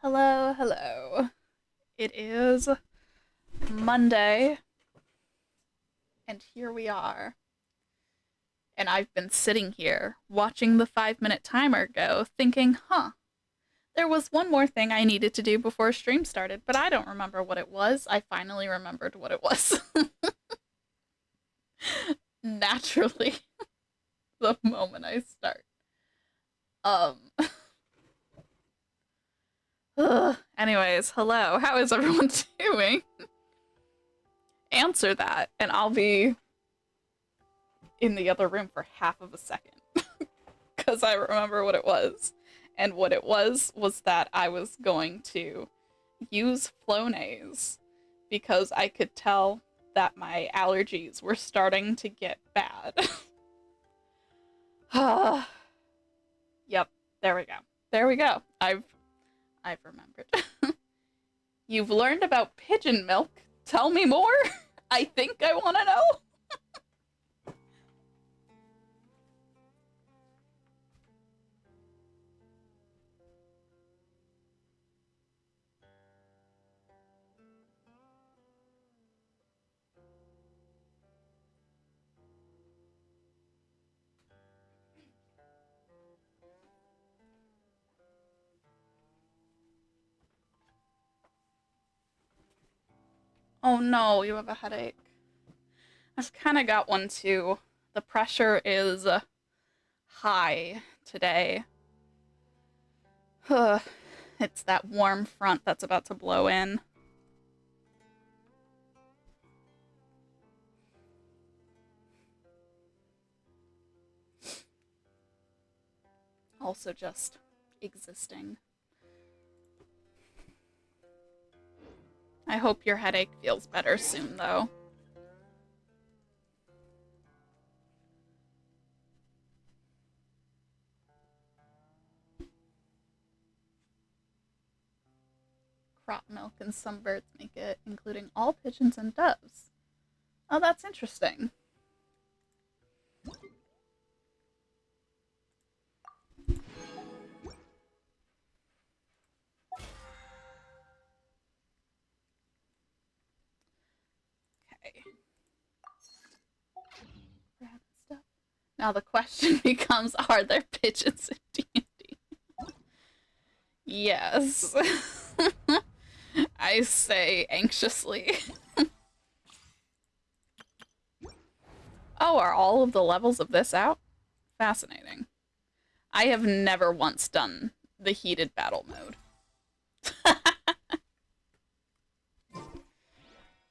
Hello, hello. It is Monday, and here we are. And I've been sitting here watching the 5 minute timer go, thinking, there was one more thing I needed to do before stream started, but I don't remember what it was. I finally remembered what it was. Naturally, the moment I start. Um, Anyways, hello. How is everyone doing? Answer that, and I'll be in the other room for half of a second because I remember what it was. And what it was that I was going to use Flonase because I could tell that my allergies were starting to get bad. Yep, there we go. There we go. I've remembered. You've learned about pigeon milk. Tell me more. I think I want to know. Oh no, you have a headache. I've kind of got one too. The pressure is high today. It's that warm front that's about to blow in. Also just existing. I hope your headache feels better soon, though. Crop milk and some birds make it, including all pigeons and doves. Oh, that's interesting. Okay. Stuff. Now the question becomes, are there pigeons in D&D? Yes. I say anxiously. Oh, are all of the levels of this out? Fascinating. I have never once done the heated battle mode.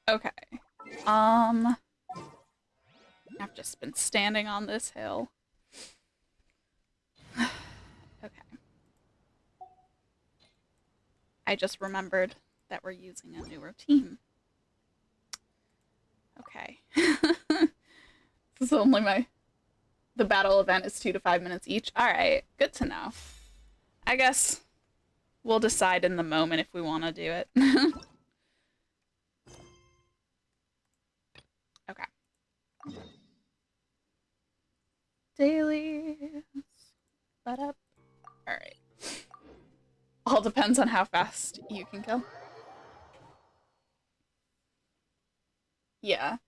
Okay. I've just been standing on this hill. Okay. I just remembered that we're using a newer team. Okay. This is only the battle event is 2 to 5 minutes each. Alright, good to know. I guess we'll decide in the moment if we want to do it. Okay. Daily. Up. Alright. All depends on how fast you can kill. Yeah.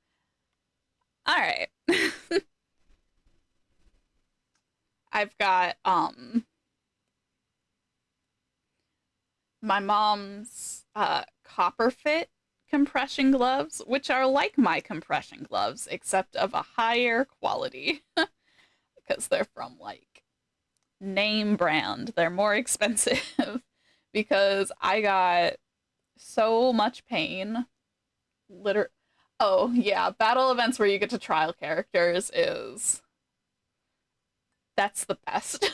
Alright. I've got, my mom's, copper fit compression gloves, which are like my compression gloves, except of a higher quality. Because they're from, like, name brand. They're more expensive. Because I got so much pain. Oh, yeah. Battle events where you get to trial characters is... That's the best.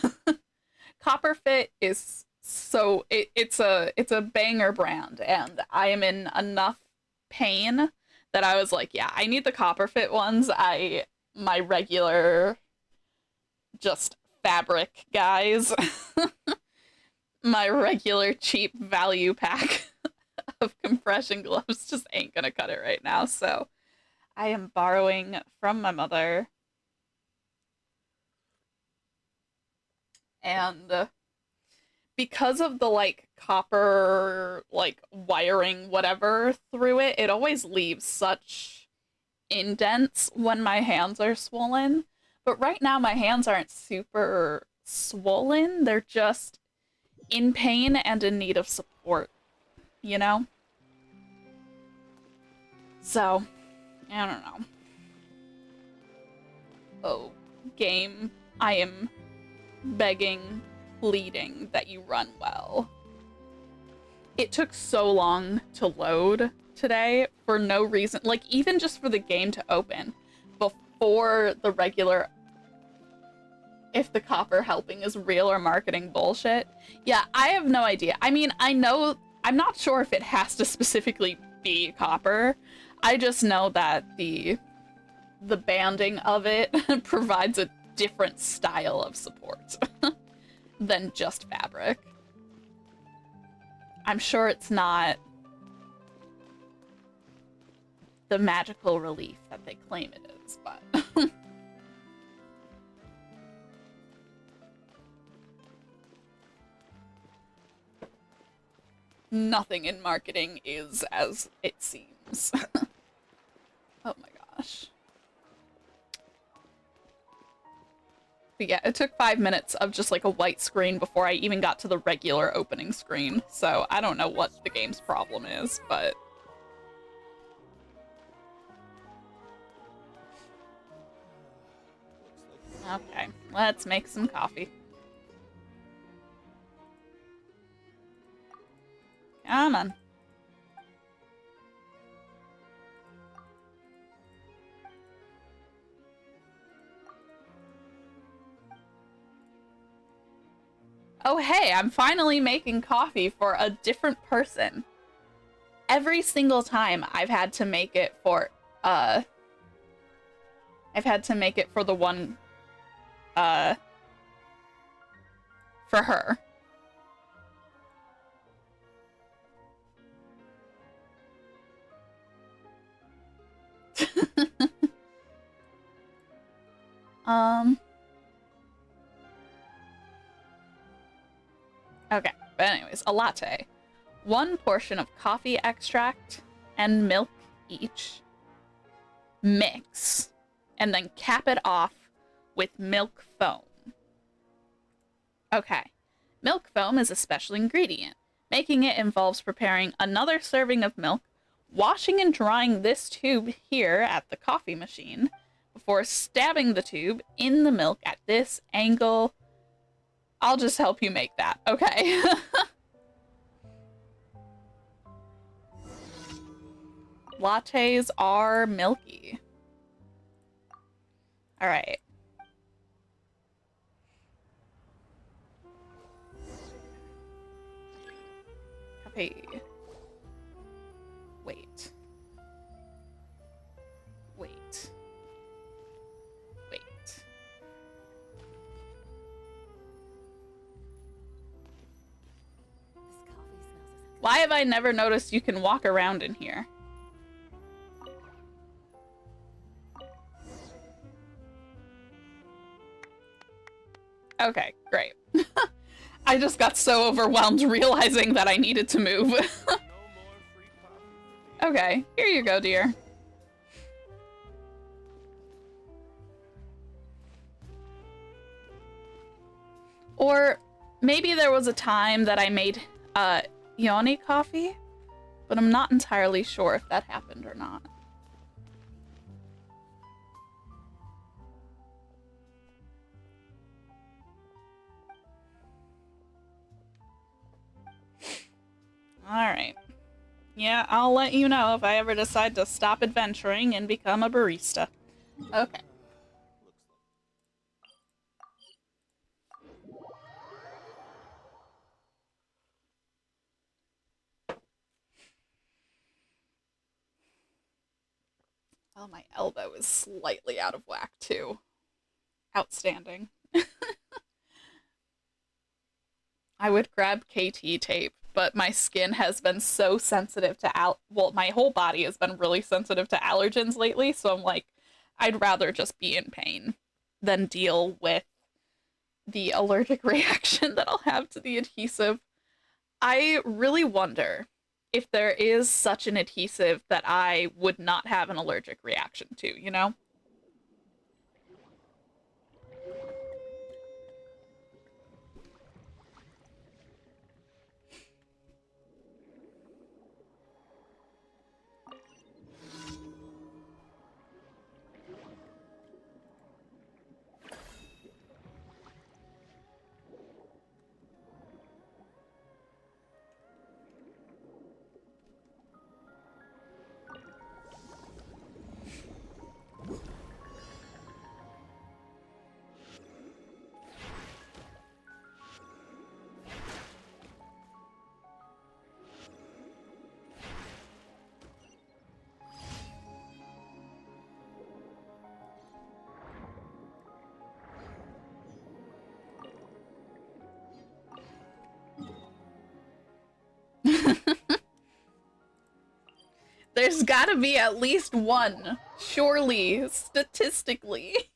Copper Fit is so... it's a banger brand, and I am in enough pain that I was like, yeah, I need the Copper Fit ones. My regular just fabric guys. My regular cheap value pack of compression gloves just ain't gonna cut it right now, so I am borrowing from my mother. And because of the like copper like wiring whatever through it, it always leaves such indents when my hands are swollen. But right now my hands aren't super swollen. They're just in pain and in need of support, you know? So, I don't know. Oh, game, I am begging, pleading that you run well. It took so long to load today for no reason. Like, even just for the game to open before the regular, if the copper helping is real or marketing bullshit. Yeah, I have no idea. I mean, I know, I'm not sure if it has to specifically be copper. I just know that the banding of it provides a different style of support than just fabric. I'm sure it's not the magical relief that they claim it is, but nothing in marketing is as it seems. Oh my gosh. But yeah, it took 5 minutes of just like a white screen before I even got to the regular opening screen. So I don't know what the game's problem is, but... Okay, let's make some coffee. Come on. Oh hey, I'm finally making coffee for a different person. Every single time I've had to make it for, the one, for her. Okay, but anyways, a latte. 1 portion of coffee extract and milk each. Mix. And then cap it off with milk foam. Okay. Milk foam is a special ingredient. Making it involves preparing another serving of milk, washing and drying this tube here at the coffee machine, before stabbing the tube in the milk at this angle. I'll just help you make that, okay? Lattes are milky. All right. Coffee. Wait. Wait. Wait. Why have I never noticed you can walk around in here? Okay, great. I just got so overwhelmed realizing that I needed to move. Okay, here you go, dear. Or maybe there was a time that I made Yoni coffee, but I'm not entirely sure if that happened or not. Alright. Yeah, I'll let you know if I ever decide to stop adventuring and become a barista. Okay. Oh, my elbow is slightly out of whack, too. Outstanding. I would grab KT tape, but my skin has been so sensitive to well, my whole body has been really sensitive to allergens lately, so I'm like, I'd rather just be in pain than deal with the allergic reaction that I'll have to the adhesive. I really wonder if there is such an adhesive that I would not have an allergic reaction to, you know? There's gotta be at least one, surely, statistically.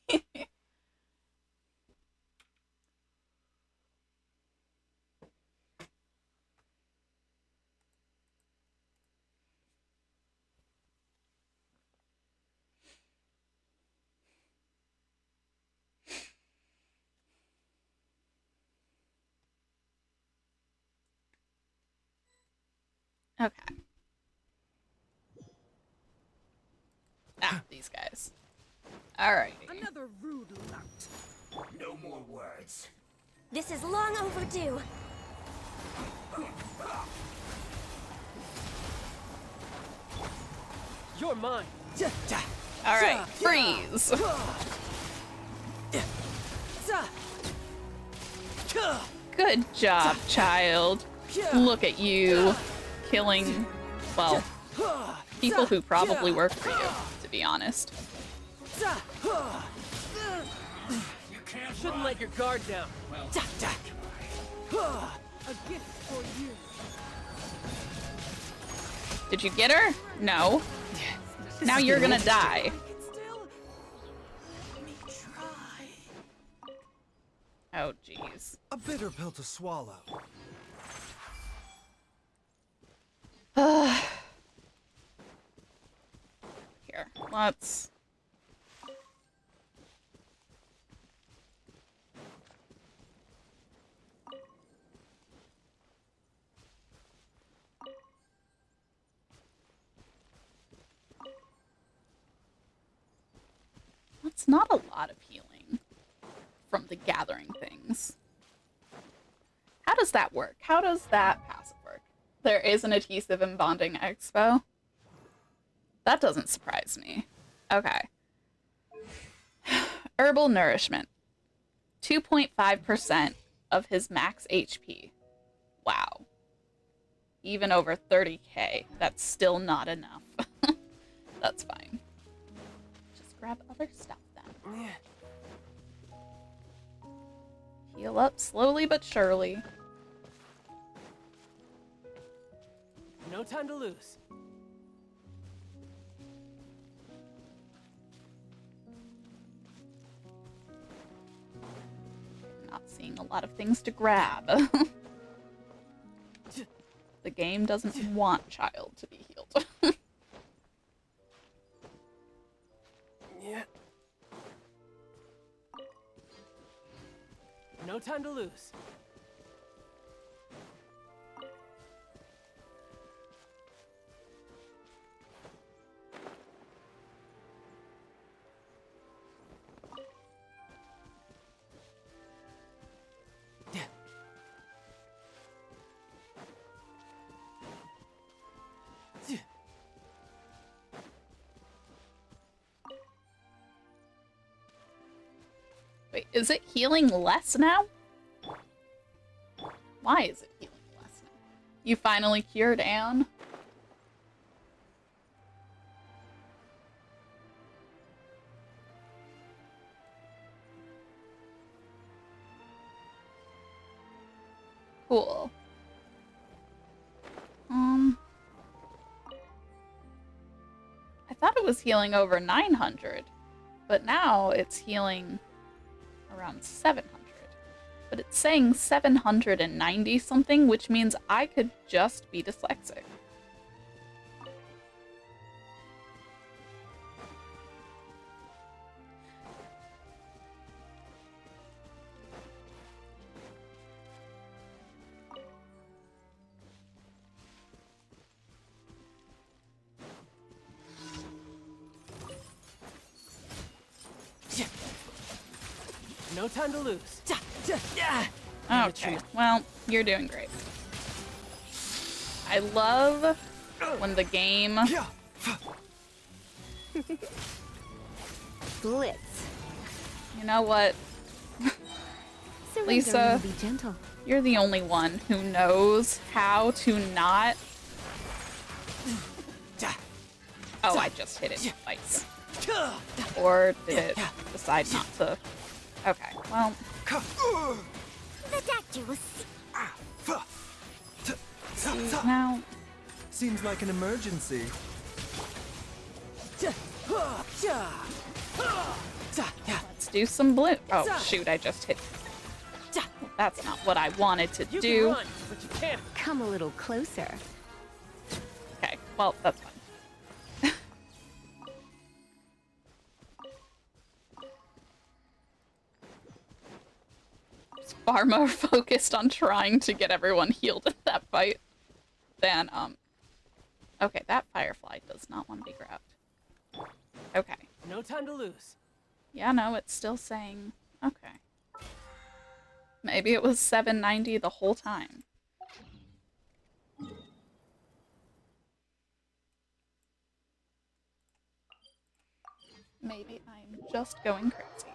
Okay. Ah, these guys. Alrighty. Another rude lout. No more words. This is long overdue. You're mine. Alright, freeze. Good job, child. Look at you. Killing, well, people who probably work for you, to be honest. You can't Shouldn't let your guard down. A gift for you. Did you get her? No. Now you're gonna die. Oh, jeez. A bitter pill to swallow. Here, let's... That's not a lot of healing from the gathering things. How does that work? How does that passive work? There is an adhesive and bonding expo. That doesn't surprise me. Okay. Herbal nourishment. 2.5% of his max HP. Wow. Even over 30k. That's still not enough. That's fine. Just grab other stuff then. Heal up slowly but surely. No time to lose. Not seeing a lot of things to grab. The game doesn't want child to be healed. Yeah. No time to lose. Wait, is it healing less now? Why is it healing less now? You finally cured Anne? Cool. I thought it was healing over 900, but now it's healing around 700. But it's saying 790 something, which means I could just be dyslexic. No time to lose. Okay, well, you're doing great. I love when the game... Blitz. You know what? Lisa, Be gentle. you're the only one who knows how to not... Oh, I just hit it twice. Or did it decide not to? Okay, well... The Dactylus. Now... Seems like an emergency. Let's do some blue. Oh, shoot, I just hit... That's not what I wanted to You do. can run, but you can't. Come a little closer. Okay, well, that's fine. It's far more focused on trying to get everyone healed in that fight than, Okay, that firefly does not want to be grabbed. Okay. No time to lose. Yeah, no, it's still saying... Okay. Maybe it was 790 the whole time. Maybe I'm just going crazy.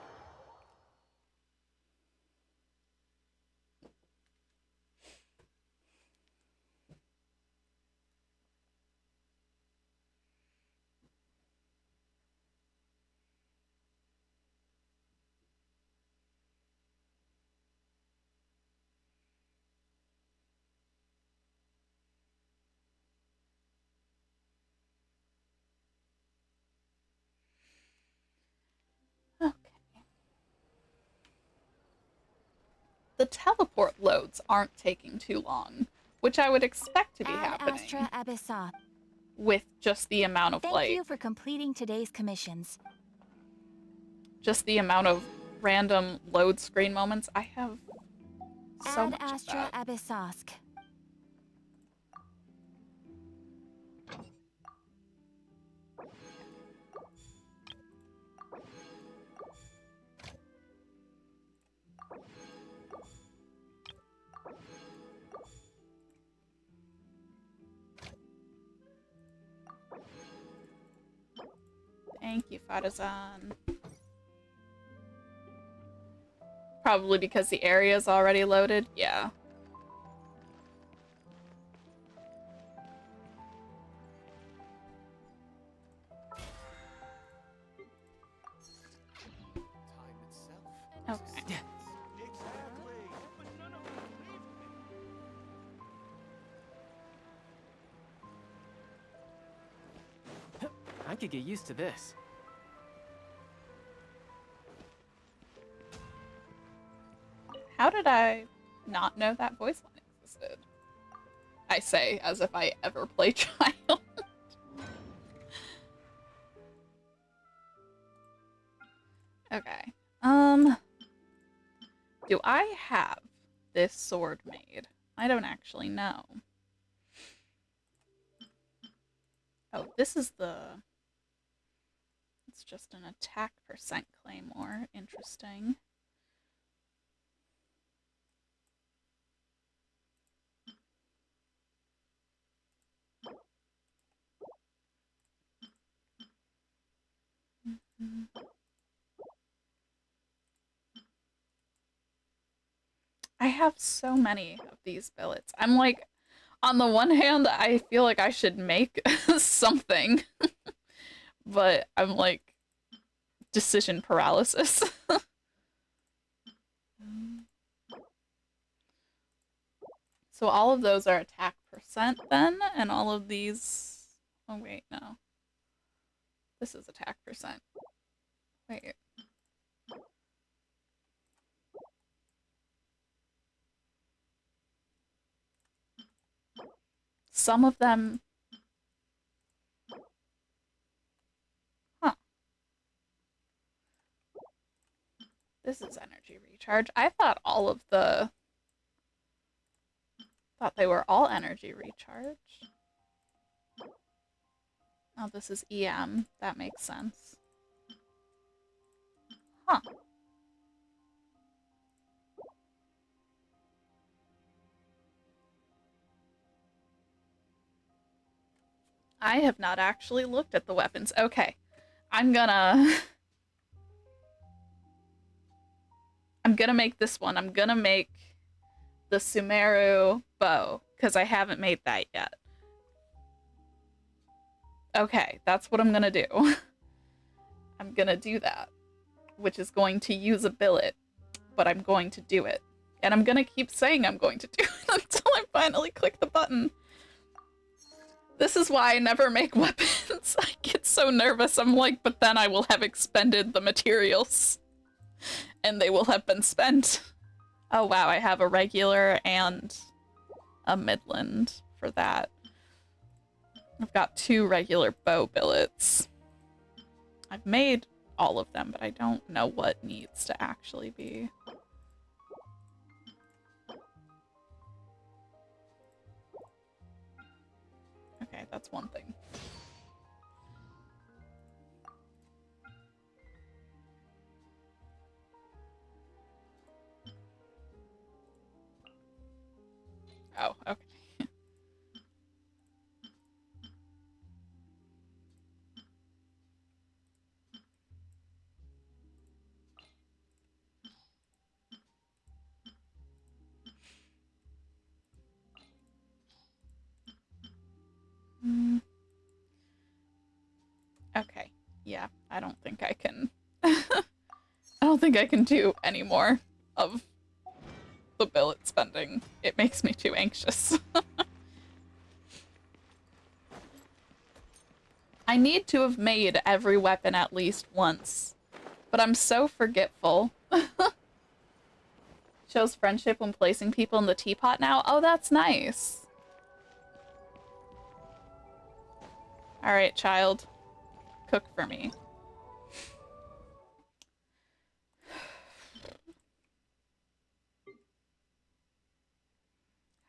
Okay. The teleport loads aren't taking too long, which I would expect to be Ad happening Astra Abyssa. with just the amount of Thank you for completing today's commissions. just the amount of random load screen moments. I have so Ad much of Astra that. Abyssosk. Thank you, Fadazan. Probably because the area's already loaded. Yeah. Okay. I could get used to this. How did I not know that voice line existed? I say as if I ever play Child. Okay. Do I have this sword made? I don't actually know. Oh, this is the... It's just an attack percent claymore. Interesting. I have so many of these billets. I'm like, on the one hand, I feel like I should make something, but I'm like, decision paralysis. So all of those are attack percent then, and all of these... Oh wait, no. This is attack percent. Wait. some of them... Huh. This is energy recharge. I thought all of the... Thought they were all energy recharge. Oh, this is EM. That makes sense. Huh. I have not actually looked at the weapons. Okay. I'm gonna make this one. I'm gonna make the Sumeru bow, because I haven't made that yet. Okay, that's what I'm gonna do. I'm gonna do that, which is going to use a billet, but I'm going to do it. And I'm gonna keep saying I'm going to do it until I finally click the button. This is why I never make weapons. I get so nervous. I'm like, but then I will have expended the materials. And they will have been spent. Oh wow, I have a regular and a midland for that. I've got 2 regular bow billets. I've made all of them, but I don't know what needs to actually be. Okay, that's one thing. Oh, okay. Okay. Yeah, I don't think I can... I don't think I can do any more of the billet spending. It makes me too anxious. I need to have made every weapon at least once, but I'm so forgetful. Shows friendship when placing people in the teapot now? Oh, that's nice. Alright, child. Cook for me.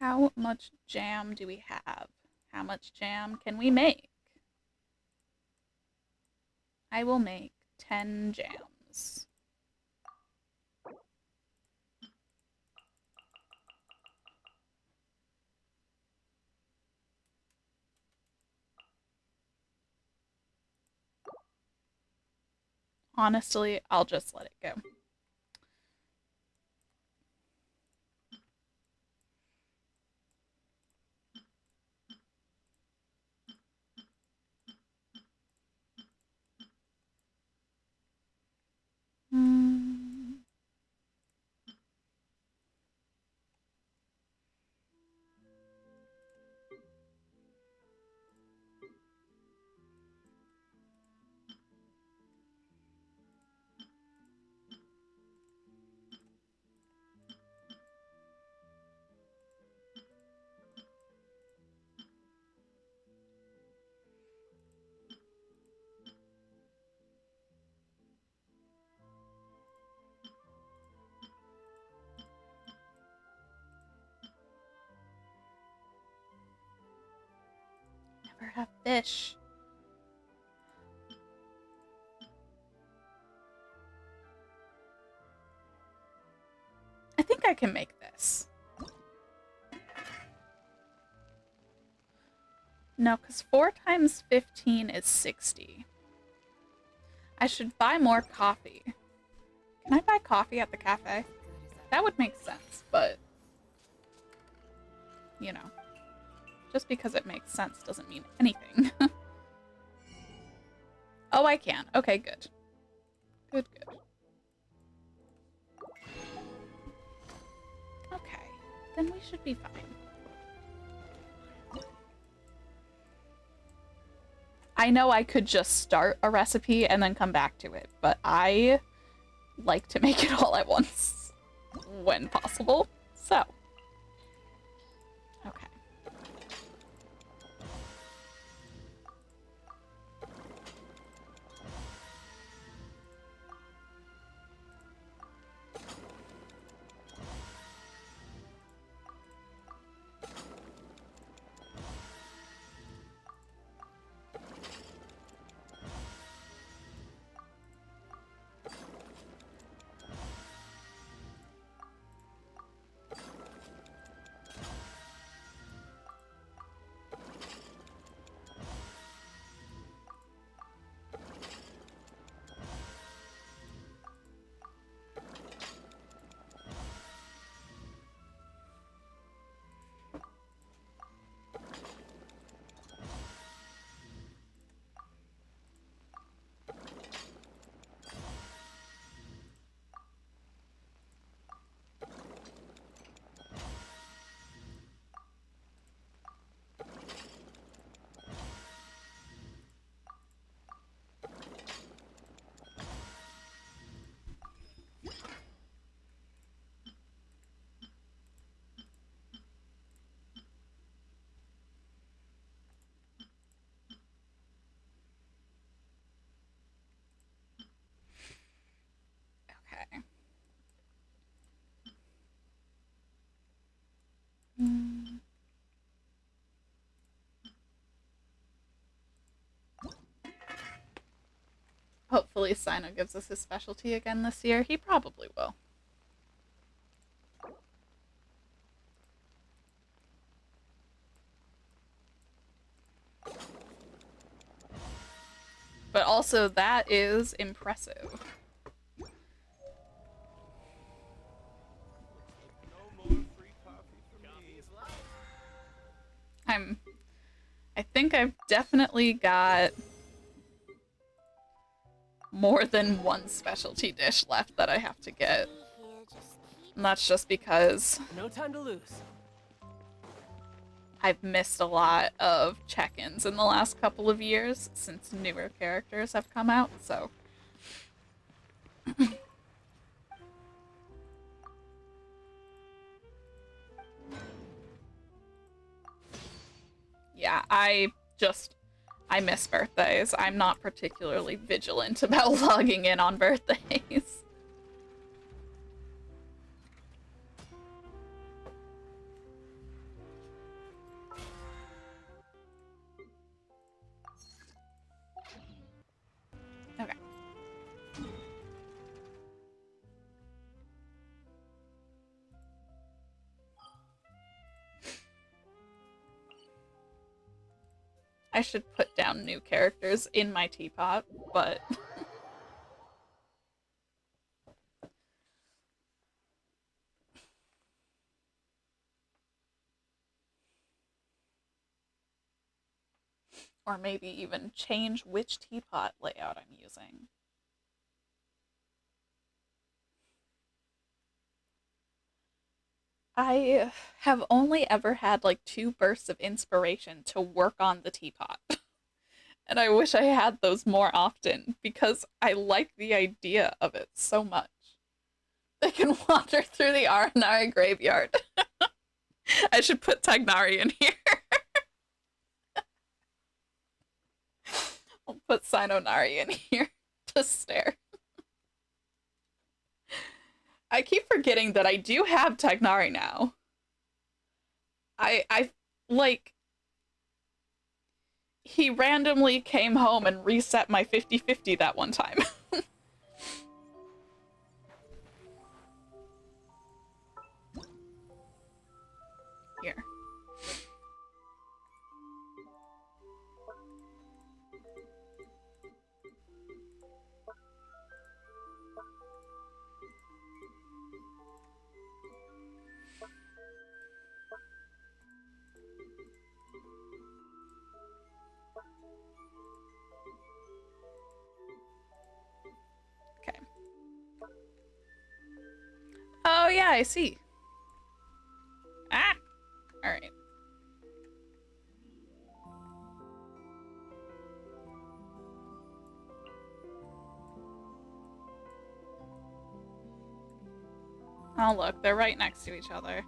How much jam do we have? How much jam can we make? I will make 10 jams. Honestly, I'll just let it go. Never have fish. I think I can make this. No, because 4 times 15 is 60. I should buy more coffee. Can I buy coffee at the cafe? That would make sense, but... You know. Just because it makes sense doesn't mean anything. Oh, I can. Okay, good. Good, good. Okay, then we should be fine. I know I could just start a recipe and then come back to it, but I like to make it all at once when possible, so. Okay. Hopefully Sino gives us his specialty again this year. He probably will. But also, that is impressive. I think I've definitely got more than one specialty dish left that I have to get. And that's just because No time to lose. I've missed a lot of check-ins in the last couple of years since newer characters have come out, so. Yeah, I miss birthdays. I'm not particularly vigilant about logging in on birthdays. Okay. I should put down new characters in my teapot, but or maybe even change which teapot layout I'm using. I have only ever had like 2 bursts of inspiration to work on the teapot. And I wish I had those more often because I like the idea of it so much. They can wander through the Aranari graveyard. I should put Tagnari in here. I'll put Sinonari in here to stare. I keep forgetting that I do have Tagnari now. I like, he randomly came home and reset my 50-50 that one time. Here. Okay. Oh yeah, I see. Ah! Alright. Oh look, they're right next to each other.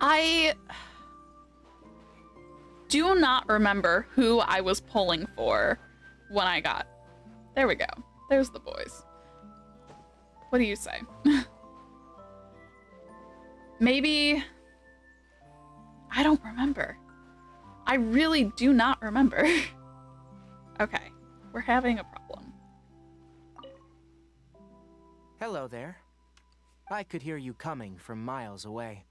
I do not remember who I was pulling for when I got... There we go. There's the boys. What do you say? Maybe... I don't remember. I really do not remember. Okay, we're having a problem. Hello there. I could hear you coming from miles away.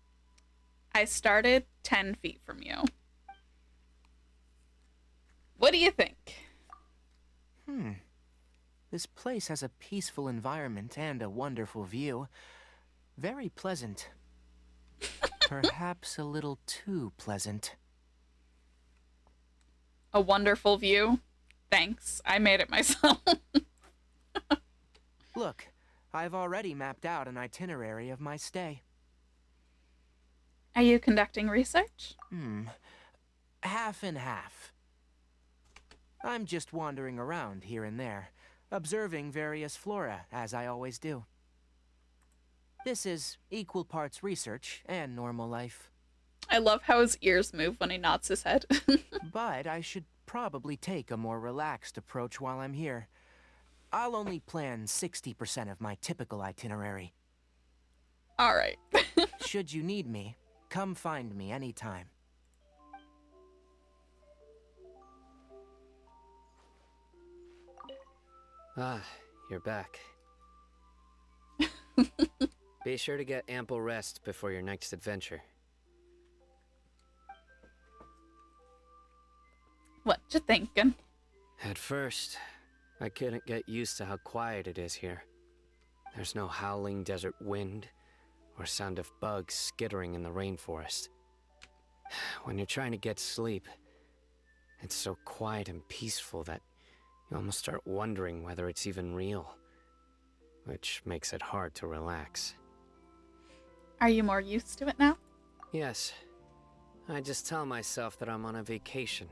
I started 10 feet from you. What do you think? This place has a peaceful environment and a wonderful view. Very pleasant. Perhaps a little too pleasant. A wonderful view? Thanks, I made it myself. Look, I've already mapped out an itinerary of my stay. Are you conducting research? Half and half. I'm just wandering around here and there, observing various flora, as I always do. This is equal parts research and normal life. I love how his ears move when he nods his head. But I should probably take a more relaxed approach while I'm here. I'll only plan 60% of my typical itinerary. All right. Should you need me, come find me anytime. Ah, you're back. Be sure to get ample rest before your next adventure. What you thinking? At first, I couldn't get used to how quiet it is here. There's no howling desert wind or sound of bugs skittering in the rainforest. When you're trying to get sleep, it's so quiet and peaceful that you almost start wondering whether it's even real, which makes it hard to relax. Are you more used to it now? Yes, I just tell myself that I'm on a vacation,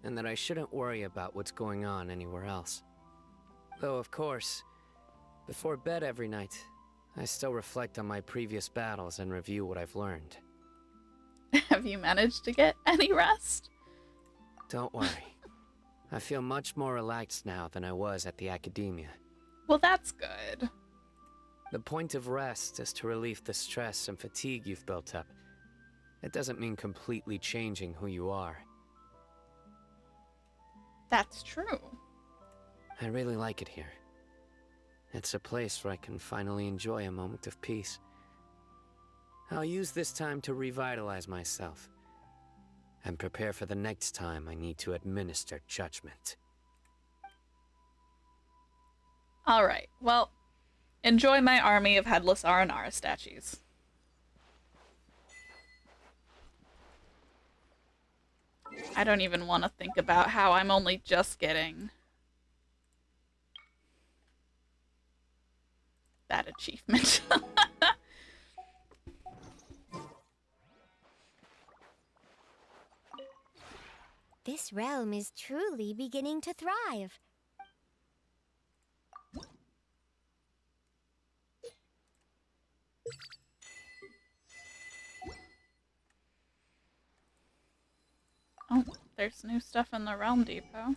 and that I shouldn't worry about what's going on anywhere else. Though, of course, before bed every night, I still reflect on my previous battles and review what I've learned. Have you managed to get any rest? Don't worry. I feel much more relaxed now than I was at the academia. Well, that's good. The point of rest is to relieve the stress and fatigue you've built up. It doesn't mean completely changing who you are. That's true. I really like it here. It's a place where I can finally enjoy a moment of peace. I'll use this time to revitalize myself and prepare for the next time I need to administer judgment. All right. Well, enjoy my army of headless Aranara statues. I don't even want to think about how I'm only just getting that achievement. This realm is truly beginning to thrive. Oh, there's new stuff in the Realm Depot.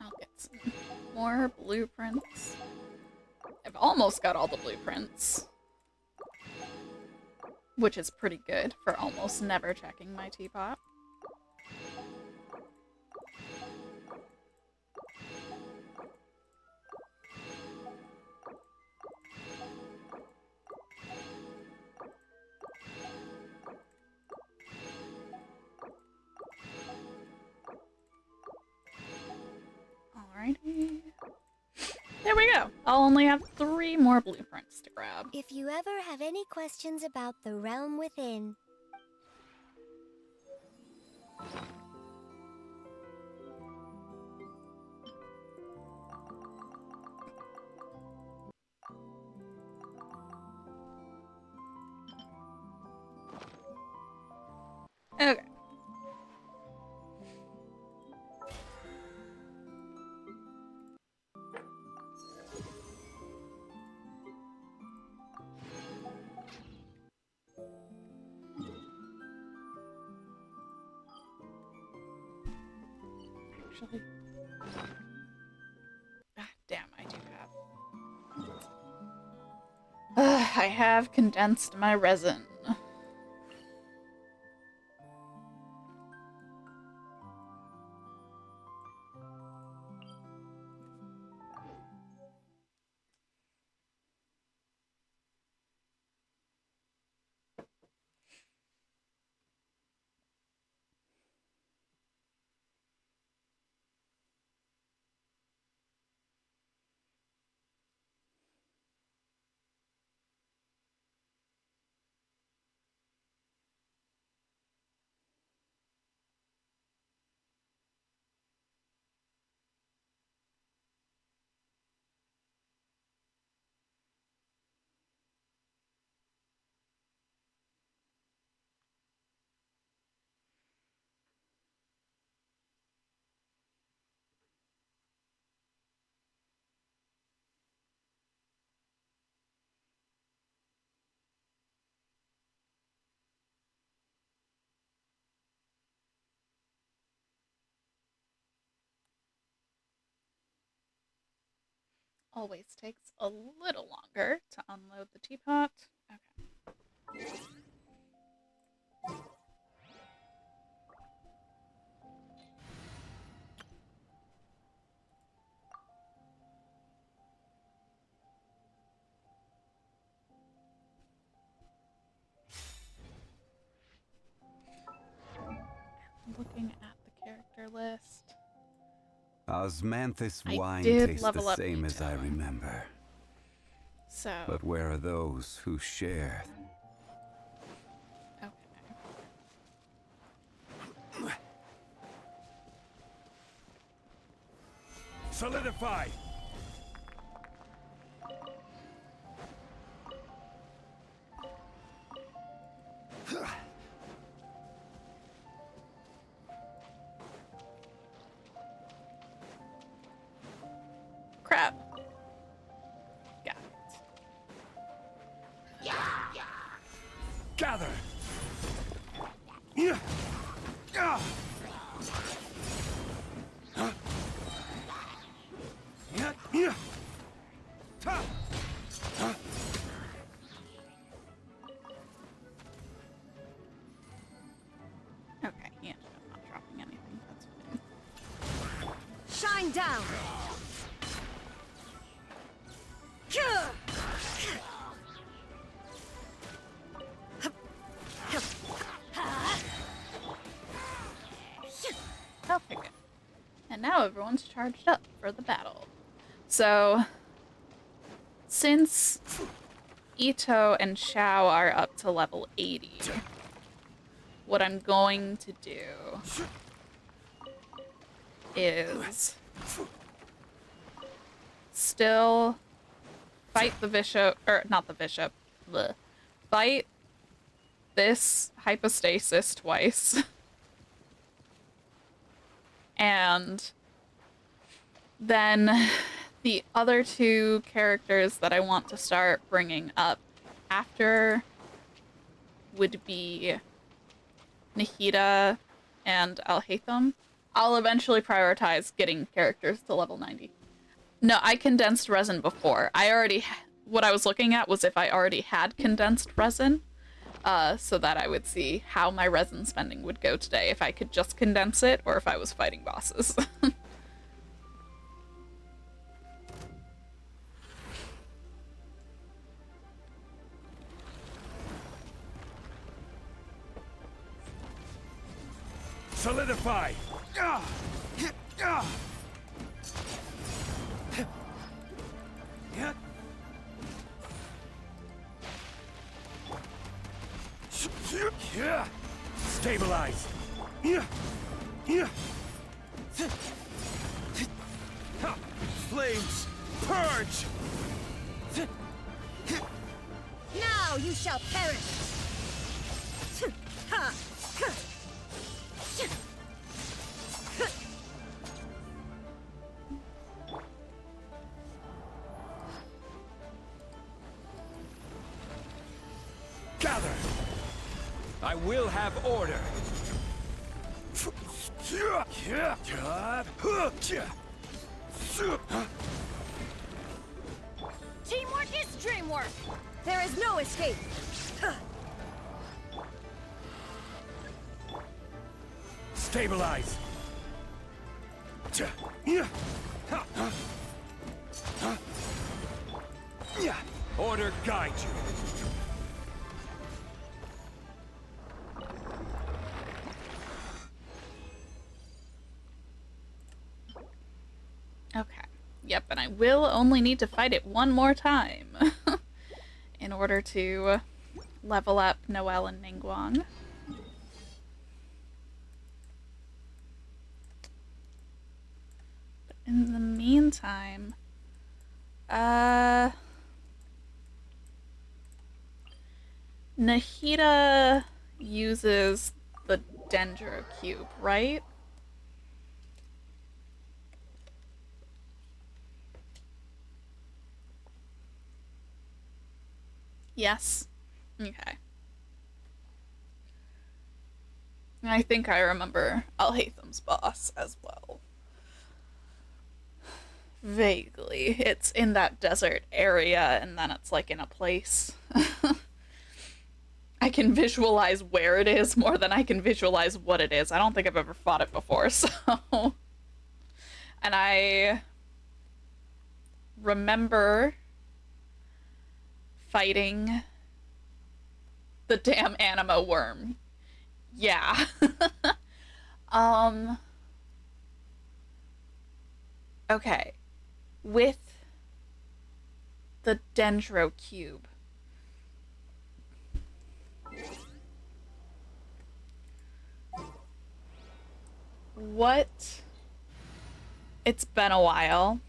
I'll get some more blueprints. I've almost got all the blueprints, which is pretty good for almost never checking my teapot. Alrighty. There we go. I'll only have 3 more blueprints to grab. If you ever have any questions about the realm within, Okay. Actually. Ah, damn, I do have. I have condensed my resin. Always takes a little longer to unload the teapot. Okay. Looking at the character list. Osmanthus I wine did tastes the level up same as I Ito. remember. So, But where are those who share? okay. Solidify! Crap. Got it. Gather! Okay, yeah, I'm not dropping anything. That's fine. Shine down! I'll pick it. And now everyone's charged up for the battle. So, since Ito and Xiao are up to level 80, what I'm going to do is still fight the bishop, or not the bishop, fight this hypostasis twice. And then the other two characters that I want to start bringing up after would be Nahida and Al-Haytham. I'll eventually prioritize getting characters to level 90. No, I condensed resin before. What I was looking at was if I already had condensed resin, so that I would see how my resin spending would go today, if I could just condense it or if I was fighting bosses. Solidify! Stabilize! Flames! Purge! Now you shall perish! Gather! I will have order! Teamwork is dreamwork! There is no escape! Stabilize! Order guide you! Okay. Yep, and I will only need to fight it one more time in order to level up Noelle and Ningguang. But in the meantime, Nahida uses the Dendro Cube, right? Yes. Okay. I think I remember Al-Haytham's boss as well. Vaguely. It's in that desert area, and then it's like in a place. I can visualize where it is more than I can visualize what it is. I don't think I've ever fought it before, so... And I remember fighting the damn anima worm. Yeah. Okay. With the Dendro Cube. What? It's been a while.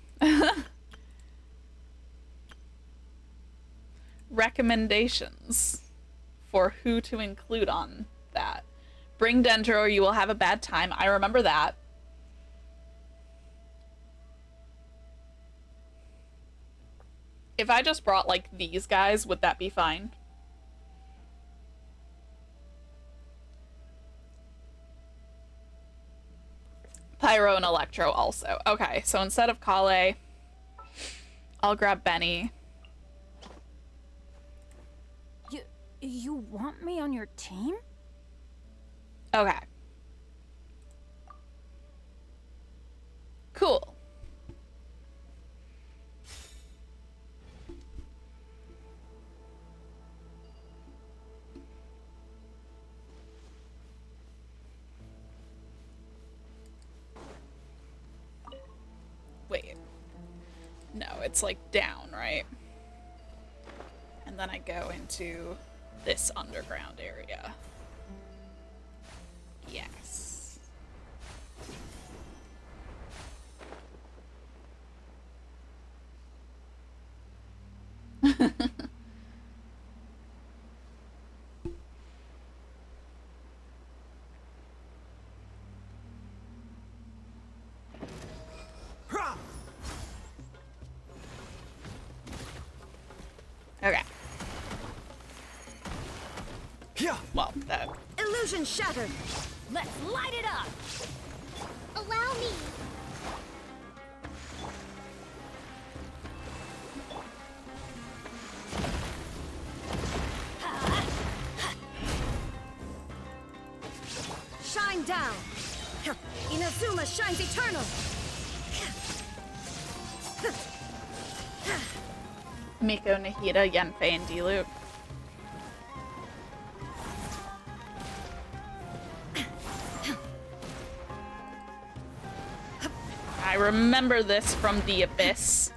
Recommendations for who to include on that. Bring Dendro or you will have a bad time. I remember that. If I just brought, like, these guys, would that be fine? Pyro and Electro also. Okay, so instead of Kale, I'll grab Benny. You want me on your team? Okay. Cool. Wait. No, it's like down, right? And then I go into this underground area. Yes. Okay. Yeah. Well, that... Illusion shattered! Let's light it up! Allow me. Shine down! Inazuma shines eternal! Miko, Nahida, Yenfei, and Diluc. I remember this from the Abyss.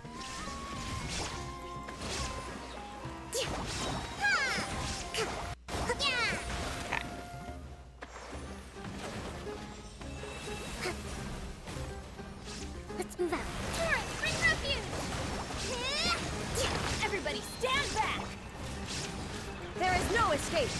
Okay. Let's move out. Torrent, bring refuge! Everybody stand back! There is no escape!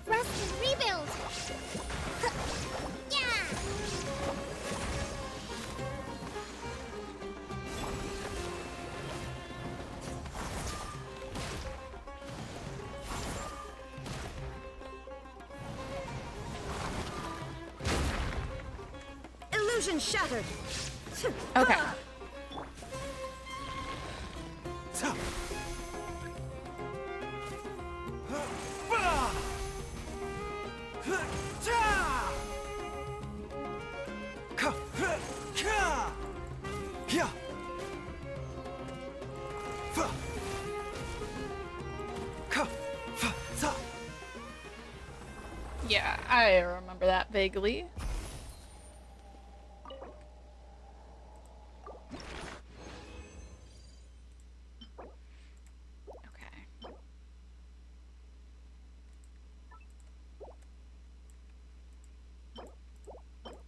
Rest and rebuild! Yeah! Illusion shattered! Okay. Ta. Ta. Ka. Ka. Yeah. Fa. Ka. Fa. Sa. Yeah, I remember that vaguely. Okay.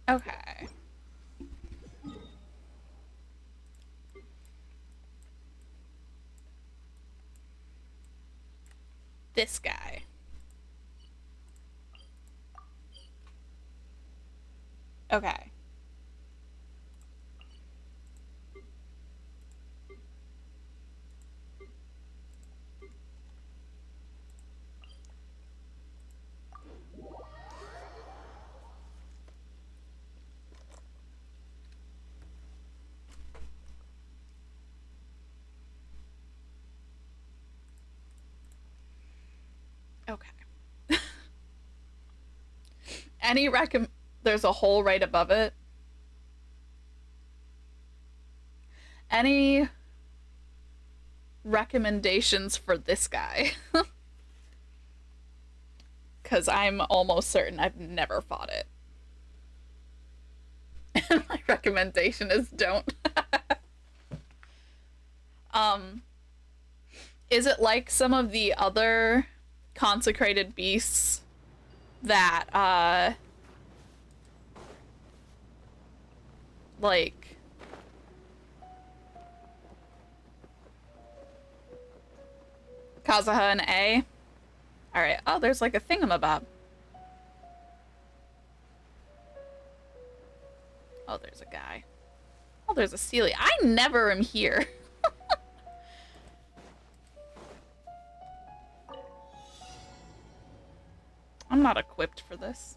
Okay. This guy. Okay. Okay. Any there's a hole right above it. Any recommendations for this guy? Because I'm almost certain I've never fought it. And my recommendation is don't. Is it like some of the other consecrated beasts that, like, Kazuha and A? Alright, oh, there's like a thingamabob. Oh, there's a guy. Oh, there's a Sealy. I never am here. I'm not equipped for this.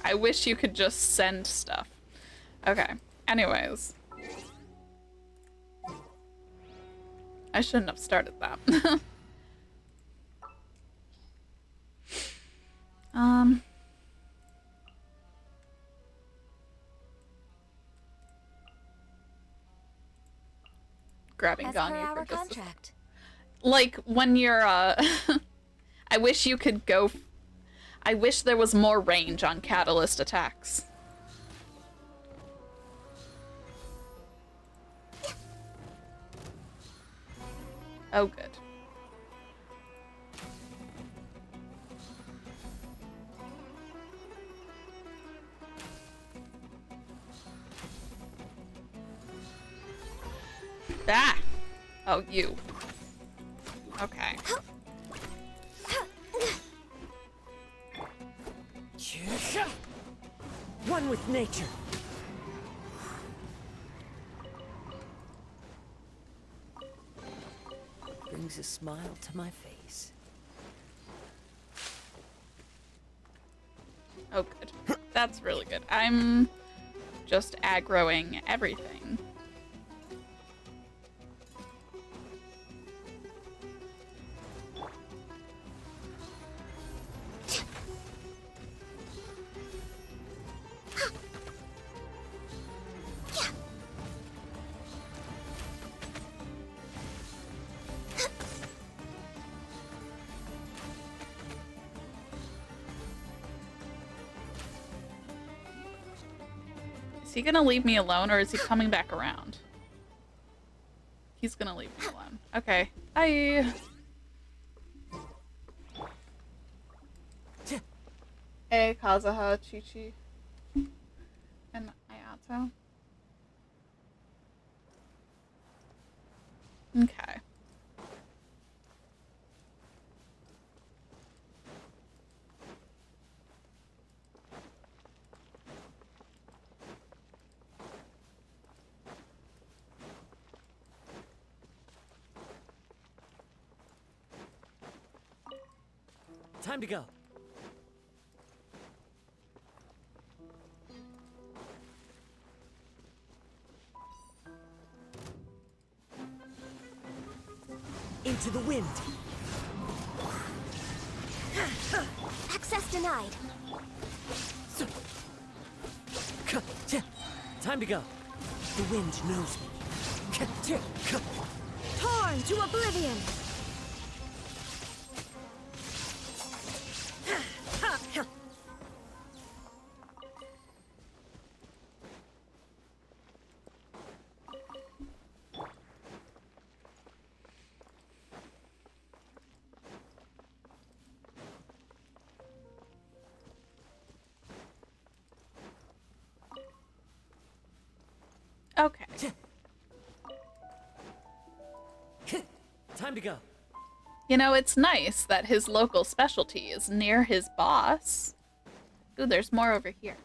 I wish you could just send stuff. Okay, anyways. I shouldn't have started that. Grabbing As per Ganyu our for just contract. like when you're I wish you could go I wish there was more range on catalyst attacks. Oh, good. Ah! Oh, you. Okay. One with nature. Brings a smile to my face. Oh, good. That's really good. I'm just aggroing everything. Is he gonna leave me alone, or is he coming back around? He's gonna leave me alone. Okay. Bye. Hey, Kazuha, Chi-Chi, and Ayato. Okay. Time to go. Into the wind. Access denied. Time to go. The wind knows me. Torn to oblivion. Okay. Time to go. You know, it's nice that his local specialty is near his boss. Ooh, there's more over here.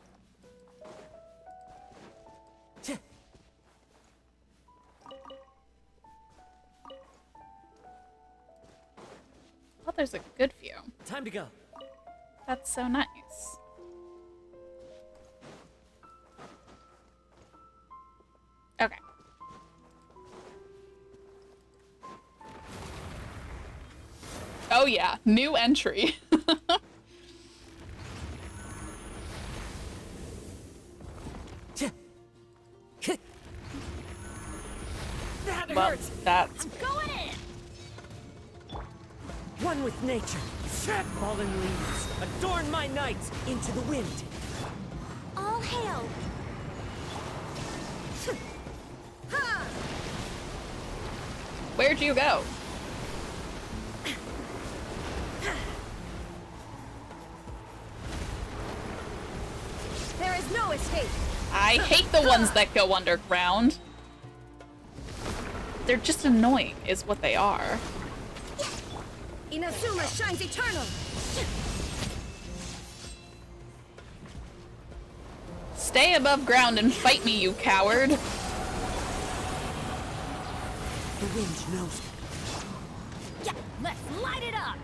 Oh, there's a good view. Time to go. That's so nice. Oh yeah, new entry. That Well, hurts! that's Going in! One with nature. Fallen leaves, adorn my night into the wind. All hail! where'd you go? There is no escape! I hate the ones that go underground. They're just annoying, is what they are. Inazuma shines eternal! Stay above ground and fight me, you coward. The wind knows me. Yeah, let's light it up!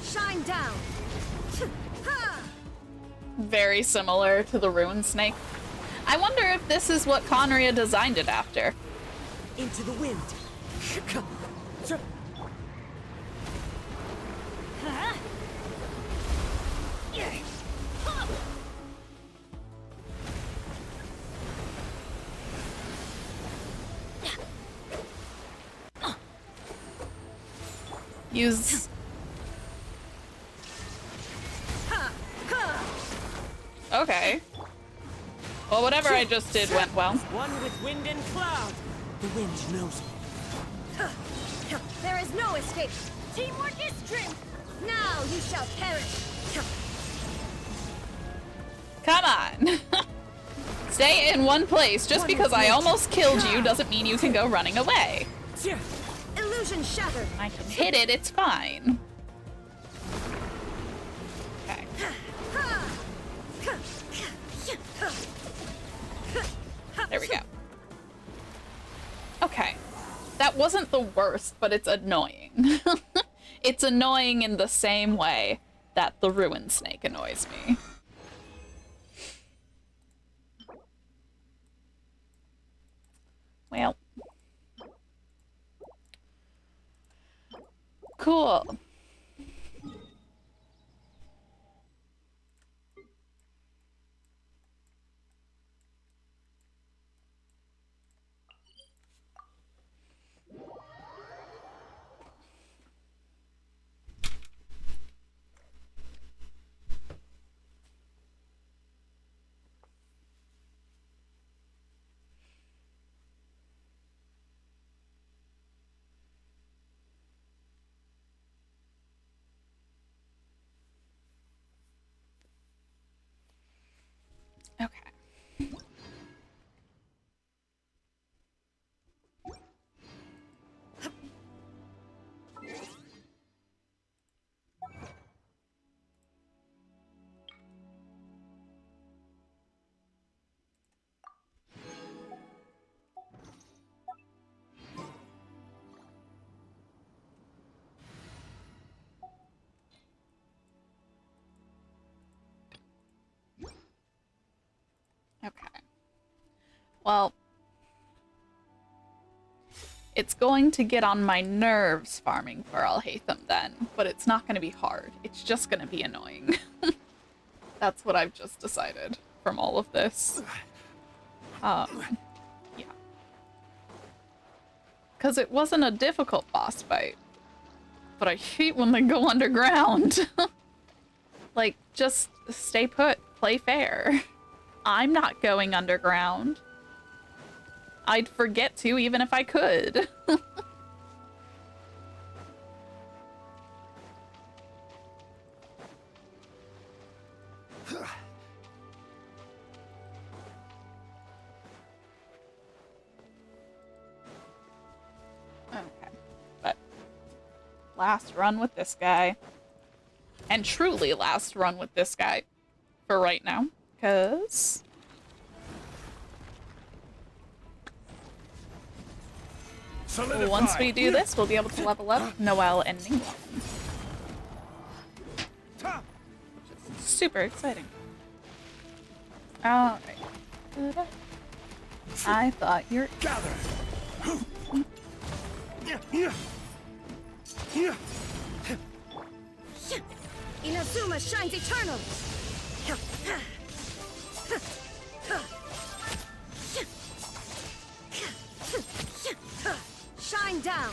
Shine down! Very similar to the Ruin Snake. I wonder if this is what Conria designed it after. Into the wind. Use... Okay. Well, whatever I just did went well. One with wind and cloud. The wind knows me. There is no escape! Teamwork is strength! Now you shall perish! Come on. Stay in one place. Just because I almost killed you doesn't mean you can go running away. Illusion shattered! I can hit it, it's fine. Okay. There we go. Okay. That wasn't the worst, but it's annoying. It's annoying in the same way that the Ruin Snake annoys me. Well. Cool. Okay. Okay. Well, it's going to get on my nerves farming for Alhaitham then, but it's not going to be hard. It's just going to be annoying. That's what I've just decided from all of this. Yeah. Because it wasn't a difficult boss fight, but I hate when they go underground. Like, just stay put, play fair. I'm not going underground. I'd forget to even if I could. Okay, but last run with this guy. And truly last run with this guy for right now. Because once we do this, we'll be able to level up Noelle and Ningguang. Which is super exciting. Alright. I thought you're... Gather! Inazuma shines eternal! Shine down!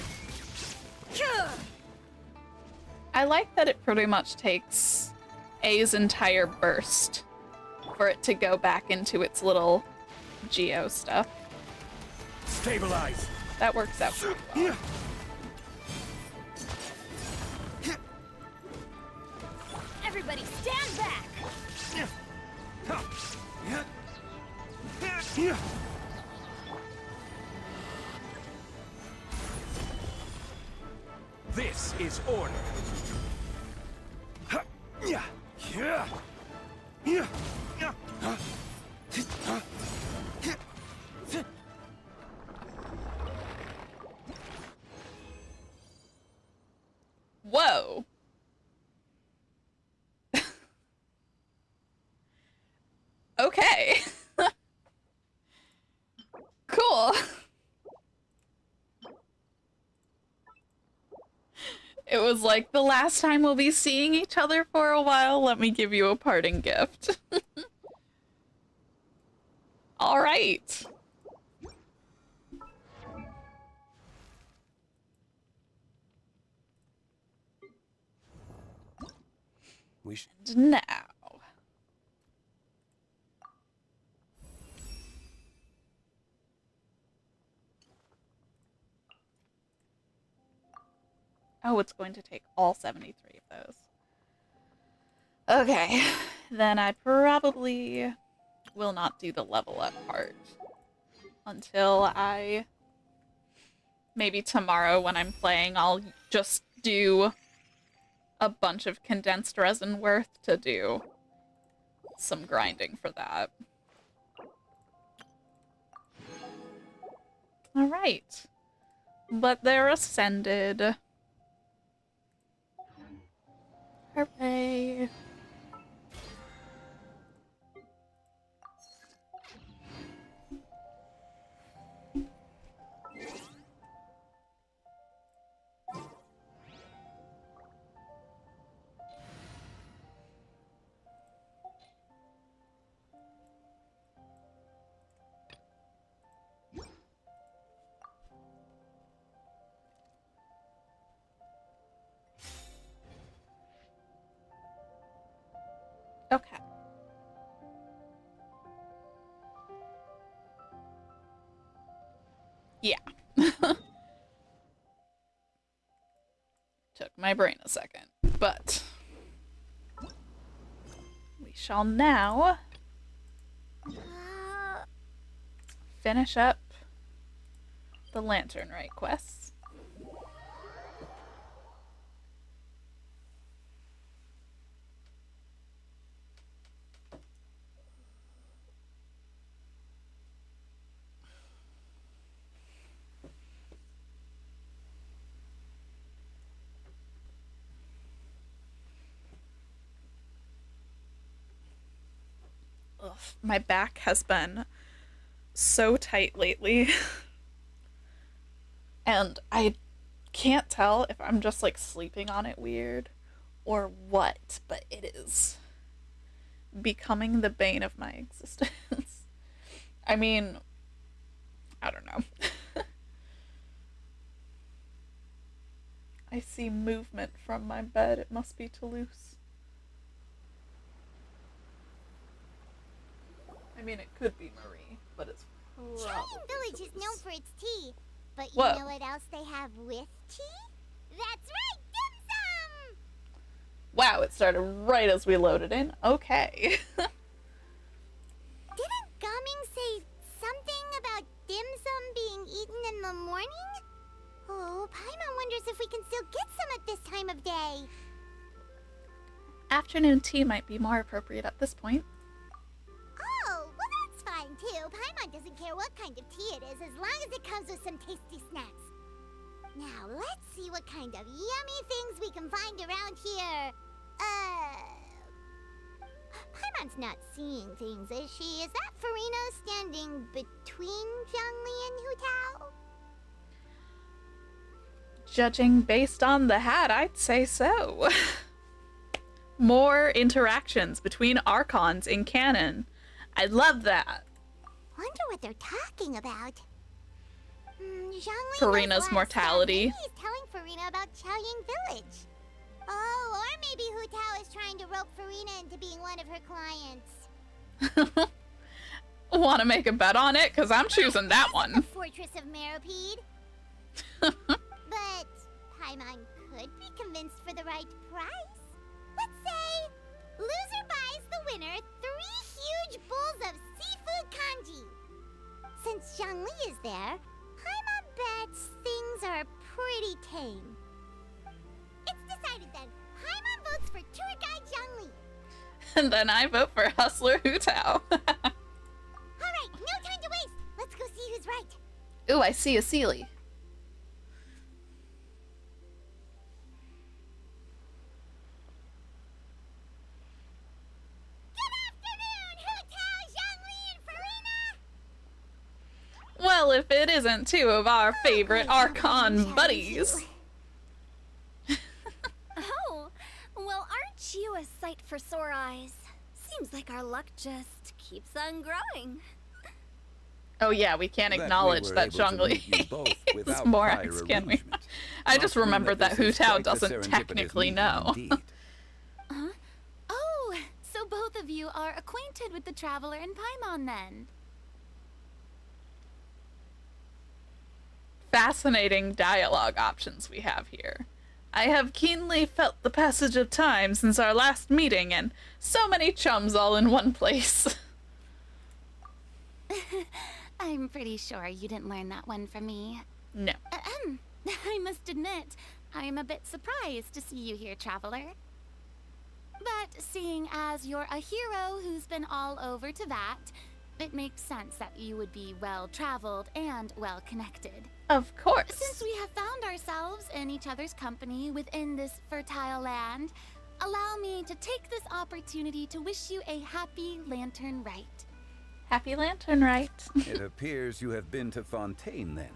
I like that it pretty much takes A's entire burst for it to go back into its little geo stuff. Stabilize! That works out pretty well. Everybody stand back! This is order. Whoa. Okay. Cool. It was like, the last time we'll be seeing each other for a while, let me give you a parting gift. All right. We should. Now. Oh, it's going to take all 73 of those. Okay, then I probably will not do the level up part until maybe tomorrow when I'm playing, I'll just do a bunch of condensed resin worth to do some grinding for that. All right, but they're ascended. Hooray. Okay. Yeah. Took my brain a second, but we shall now finish up the Lantern Rite quests. Ugh, my back has been so tight lately. And I can't tell if I'm just like sleeping on it weird or what, but it is becoming the bane of my existence. I mean, I don't know. I see movement from my bed. It must be Toulouse. I mean, it could be Marie, but it's probably Charming Village is known for its tea, but you Whoa. know what else they have with tea? That's right, dim sum! Wow, it started right as we loaded in. Okay. Didn't Gaming say something about dim sum being eaten in the morning? Oh, Paimon wonders if we can still get some at this time of day. Afternoon tea might be more appropriate at this point. Oh, well that's fine too. Paimon doesn't care what kind of tea it is as long as it comes with some tasty snacks. Now, let's see what kind of yummy things we can find around here. Paimon's not seeing things, is she? Is that Farina standing between between Zhongli and Hu Tao? Judging based on the hat, I'd say so. More interactions between Archons in canon. I love that. Wonder what they're talking about. Zhongli Farina's knows less, mortality. so maybe he's telling Farina about Chaoying Village. Oh, or maybe Hu Tao is trying to rope Farina into being one of her clients. Want to make a bet on it? Because I'm choosing that The one. Fortress of Meropide. But Paimon could be convinced for the right price. Let's say loser buys the winner 3 huge bowls of seafood kanji. Since Zhongli is there, Paimon bets things are pretty tame. It's decided then. Paimon votes for tour guide Zhongli. And then I vote for Hustler Hu Tao. Alright, no time to waste. Let's go see who's right. Ooh, I see a Sealy. Well, if it isn't two of our favorite Archon buddies. Oh, well, aren't you a sight for sore eyes? Seems like our luck just keeps on growing. Oh yeah, we can't acknowledge that Zhongli is Morax, can we? I just remembered that Hu Tao doesn't technically know. Huh? Oh, so both of you are acquainted with the Traveler and Paimon then? Fascinating dialogue options we have here. I have keenly felt the passage of time since our last meeting, and so many chums all in one place. I'm pretty sure you didn't learn that one from me. No. I must admit, I'm a bit surprised to see you here, Traveler. But seeing as you're a hero who's been all over Teyvat, it makes sense that you would be well-traveled and well-connected. Of course. Since we have found ourselves in each other's company within this fertile land, allow me to take this opportunity to wish you a happy Lantern Rite. Happy Lantern Rite. It appears you have been to Fontaine, then.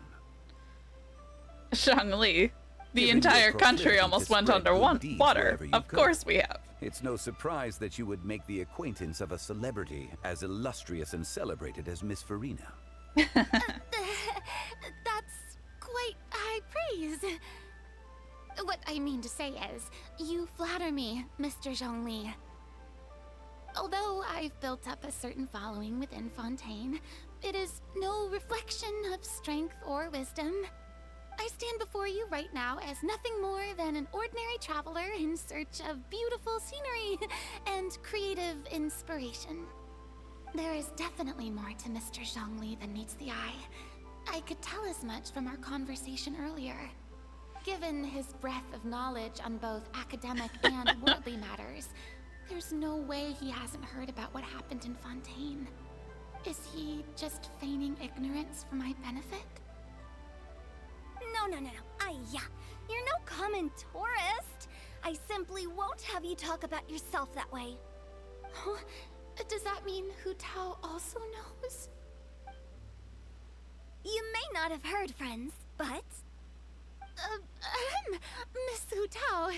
Zhongli. The Given entire your country proclivity almost to went spread under good deeds water. wherever you Of go. course we have. It's no surprise that you would make the acquaintance of a celebrity as illustrious and celebrated as Miss Farina. That's quite high praise. What I mean to say is, you flatter me, Mr. Zhongli. Although I've built up a certain following within Fontaine, it is no reflection of strength or wisdom. I stand before you right now as nothing more than an ordinary traveler in search of beautiful scenery and creative inspiration. There is definitely more to Mr. Zhongli than meets the eye. I could tell as much from our conversation earlier. Given his breadth of knowledge on both academic and worldly matters, there's no way he hasn't heard about what happened in Fontaine. Is he just feigning ignorance for my benefit? No. You're no common tourist. I simply won't have you talk about yourself that way. Huh? Does that mean Hu Tao also knows? You may not have heard, friends, but... Miss Hu Tao.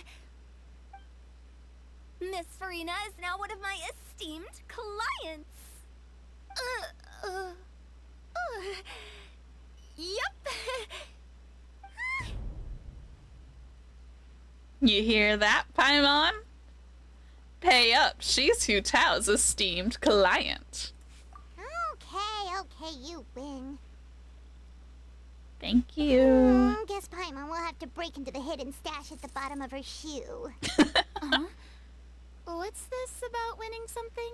Miss Farina is now one of my esteemed clients. Yup. You hear that, Paimon? Pay up. She's Hu Tao's esteemed client. Okay, you win. Thank you. Guess Paimon will have to break into the hidden stash at the bottom of her shoe. What's this about winning something?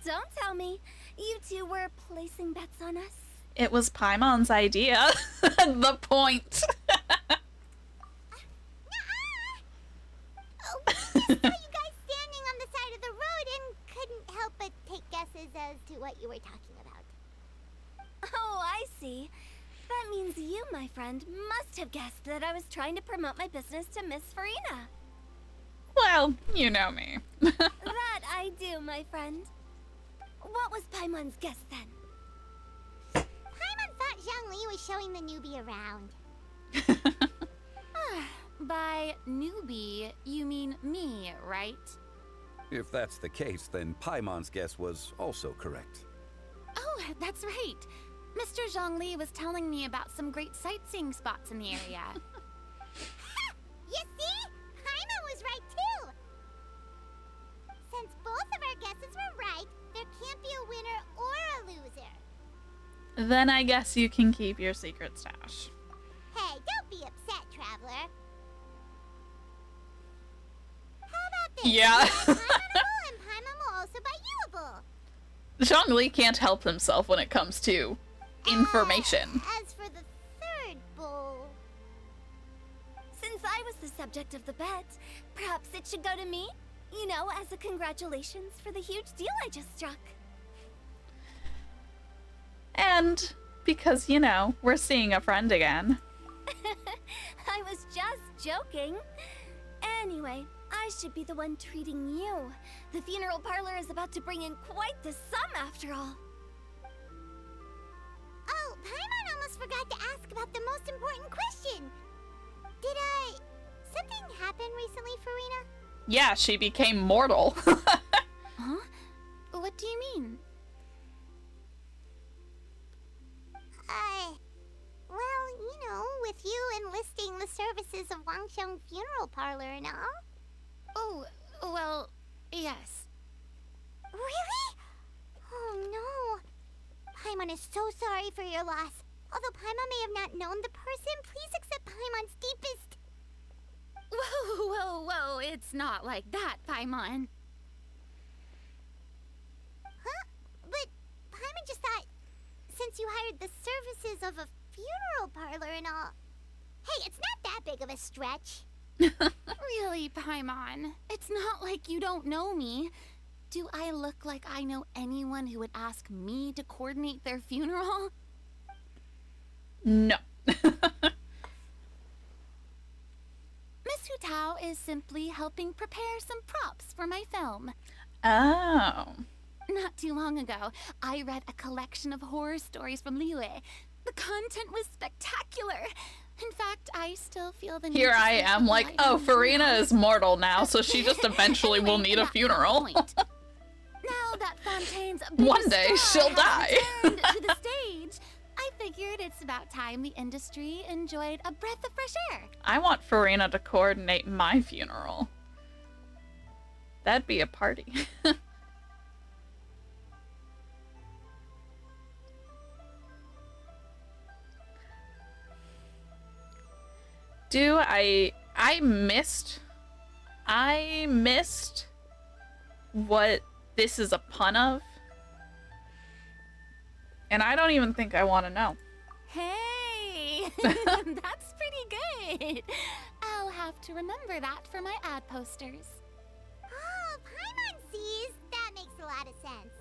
Don't tell me. You two were placing bets on us. It was Paimon's idea. The point. We saw you guys standing on the side of the road and couldn't help but take guesses as to what you were talking about. Oh, I see. That means you, my friend, must have guessed that I was trying to promote my business to Miss Farina. Well, you know me. That I do, my friend. What was Paimon's guess then? Zhongli was showing the newbie around. By newbie, you mean me, right? If that's the case, then Paimon's guess was also correct. Oh, that's right. Mr. Zhongli was telling me about some great sightseeing spots in the area. You see? Paimon was right too! Since both of our guesses were right, there can't be a winner or a loser. Then I guess you can keep your secret stash. Hey, don't be upset, Traveler. How about this? Yeah. Paimonable and Paimon will also buy youable. Zhongli can't help himself when it comes to information. As for the third bowl... Since I was the subject of the bet, perhaps it should go to me? You know, as a congratulations for the huge deal I just struck. And because, you know, we're seeing a friend again. I was just joking. Anyway, I should be the one treating you. The funeral parlor is about to bring in quite the sum after all. Oh, Paimon almost forgot to ask about the most important question. Did something happen recently, Farina? Yeah, she became mortal. Huh? What do you mean? Well, you know, with you enlisting the services of Wangsheng Funeral Parlor and all. Oh, well, yes. Really? Oh no. Paimon is so sorry for your loss. Although Paimon may have not known the person, please accept Paimon's deepest... Whoa, whoa, whoa, it's not like that, Paimon. Huh? But Paimon just thought, since you hired the services of a funeral parlor and all... Hey, it's not that big of a stretch. Really, Paimon? It's not like you don't know me. Do I look like I know anyone who would ask me to coordinate their funeral? No. Miss Hu Tao is simply helping prepare some props for my film. Oh. Not too long ago, I read a collection of horror stories from Liyue. The content was spectacular. In fact, I still feel the need Here to I shed am a like, light oh, on Farina how- is mortal now, so she just eventually will Anyway, need a back to the funeral. point. Now that Fontaine's One day biggest she'll star has die. returned to the stage, I figured it's about time the industry enjoyed a breath of fresh air. I want Farina to coordinate my funeral. That'd be a party. I missed what this is a pun of. And I don't even think I want to know. Hey, that's pretty good. I'll have to remember that for my ad posters. Oh, Paimon sees. That makes a lot of sense.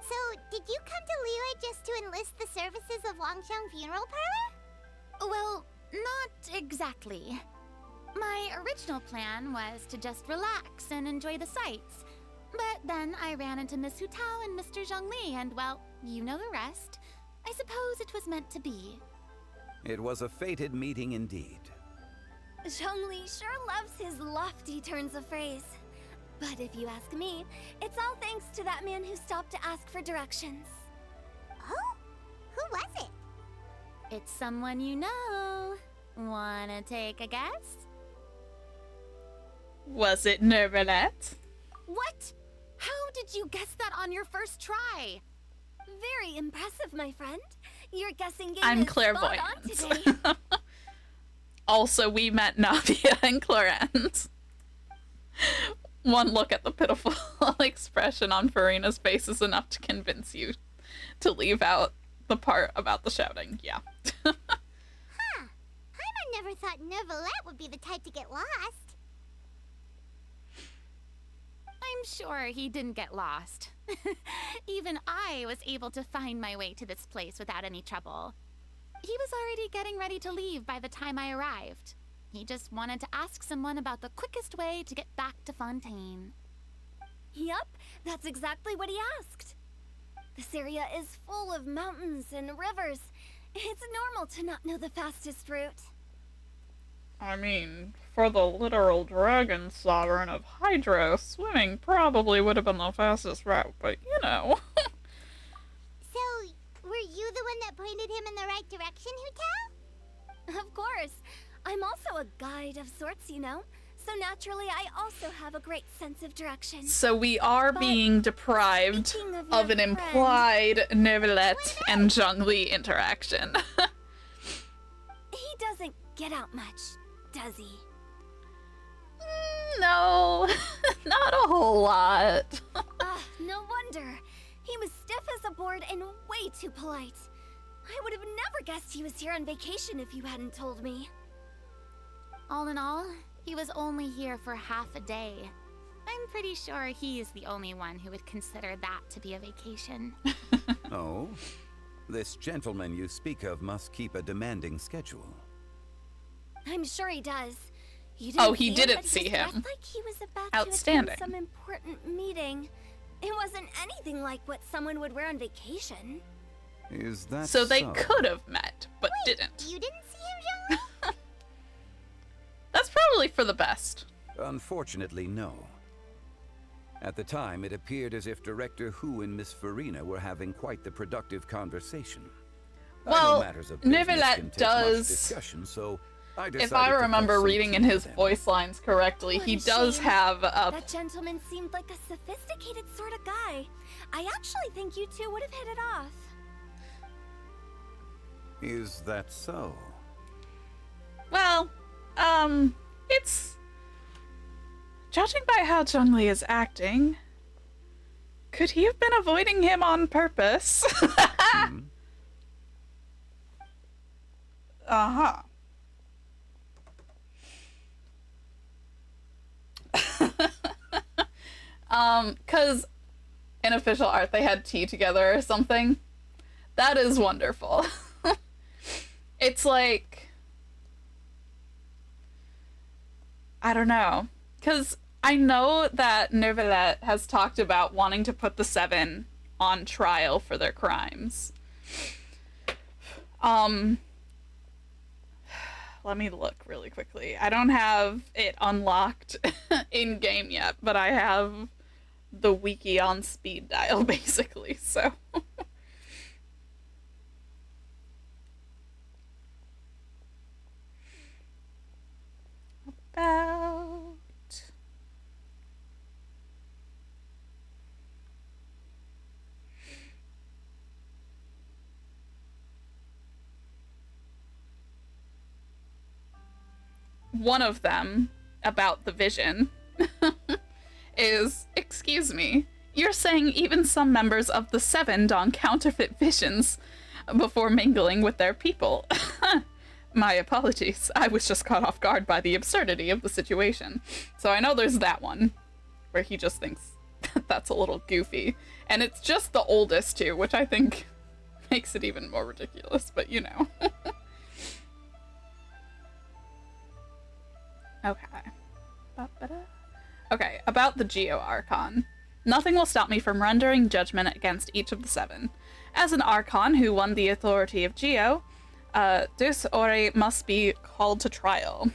So, did you come to Liyue just to enlist the services of Wangsheng Funeral Parlor? Well, not exactly. My original plan was to just relax and enjoy the sights. But then I ran into Miss Hu Tao and Mr. Zhongli, and well, you know the rest. I suppose it was meant to be. It was a fated meeting indeed. Zhongli sure loves his lofty turns of phrase. But if you ask me, it's all thanks to that man who stopped to ask for directions. Oh? Who was it? It's someone you know. Wanna take a guess? Was it Nervalette? What? How did you guess that on your first try? Very impressive, my friend. Your guessing game I'm is clairvoyant. spot on today. Also, we met Navia and Clarence. One look at the pitiful expression on Farina's face is enough to convince you to leave out the part about the shouting. Yeah. Huh. Paimon never thought Nervalette would be the type to get lost. I'm sure he didn't get lost. Even I was able to find my way to this place without any trouble. He was already getting ready to leave by the time I arrived. He just wanted to ask someone about the quickest way to get back to Fontaine. Yup, that's exactly what he asked. This area is full of mountains and rivers. It's normal to not know the fastest route. I mean, for the literal dragon sovereign of Hydro, swimming probably would have been the fastest route, but you know. So, were you the one that pointed him in the right direction, Hu Tao? Of course. I'm also a guide of sorts, you know. So naturally, I also have a great sense of direction. So we are being deprived speaking of of your an friend- implied Neuvillette and Zhongli interaction. He doesn't get out much, does he? No, not a whole lot. No wonder. He was stiff as a board and way too polite. I would have never guessed he was here on vacation if you hadn't told me. All in all, he was only here for half a day. I'm pretty sure he is the only one who would consider that to be a vacation. Oh? This gentleman you speak of must keep a demanding schedule. I'm sure he does. You Oh, he see didn't but see he him. dressed like he was about Outstanding. to attend some important meeting. It wasn't anything like what someone would wear on vacation. Is that So they could have met, but didn't. You didn't see him, Zhongli? That's probably for the best. Unfortunately, no. At the time, it appeared as if Director Hu and Miss Farina were having quite the productive conversation. I know Well, matters of business Neuvillette can take much does- discussion, so I decided If I to cut remember some reading in teeth his with him. voice lines correctly, he What a does shame. have a... That gentleman seemed like a sophisticated sort of guy. I actually think you two would have hit it off. Is that so? Well, it's... Judging by how Zhongli is acting, could he have been avoiding him on purpose? Uh-huh. Cause in official art they had tea together or something. That is wonderful. It's like, I don't know. Cause I know that Neuvillette has talked about wanting to put the Seven on trial for their crimes. Let me look really quickly. I don't have it unlocked in game yet, but I have the wiki on speed dial basically, so. About one of them about the vision is, excuse me, you're saying even some members of the Seven don counterfeit visions before mingling with their people. My apologies. I was just caught off guard by the absurdity of the situation. So I know there's that one where he just thinks that's a little goofy. And it's just the oldest too, which I think makes it even more ridiculous, but you know. Okay. Ba-ba-da. Okay, about the Geo Archon. Nothing will stop me from rendering judgment against each of the Seven. As an Archon who won the authority of Geo, Deus Ore must be called to trial.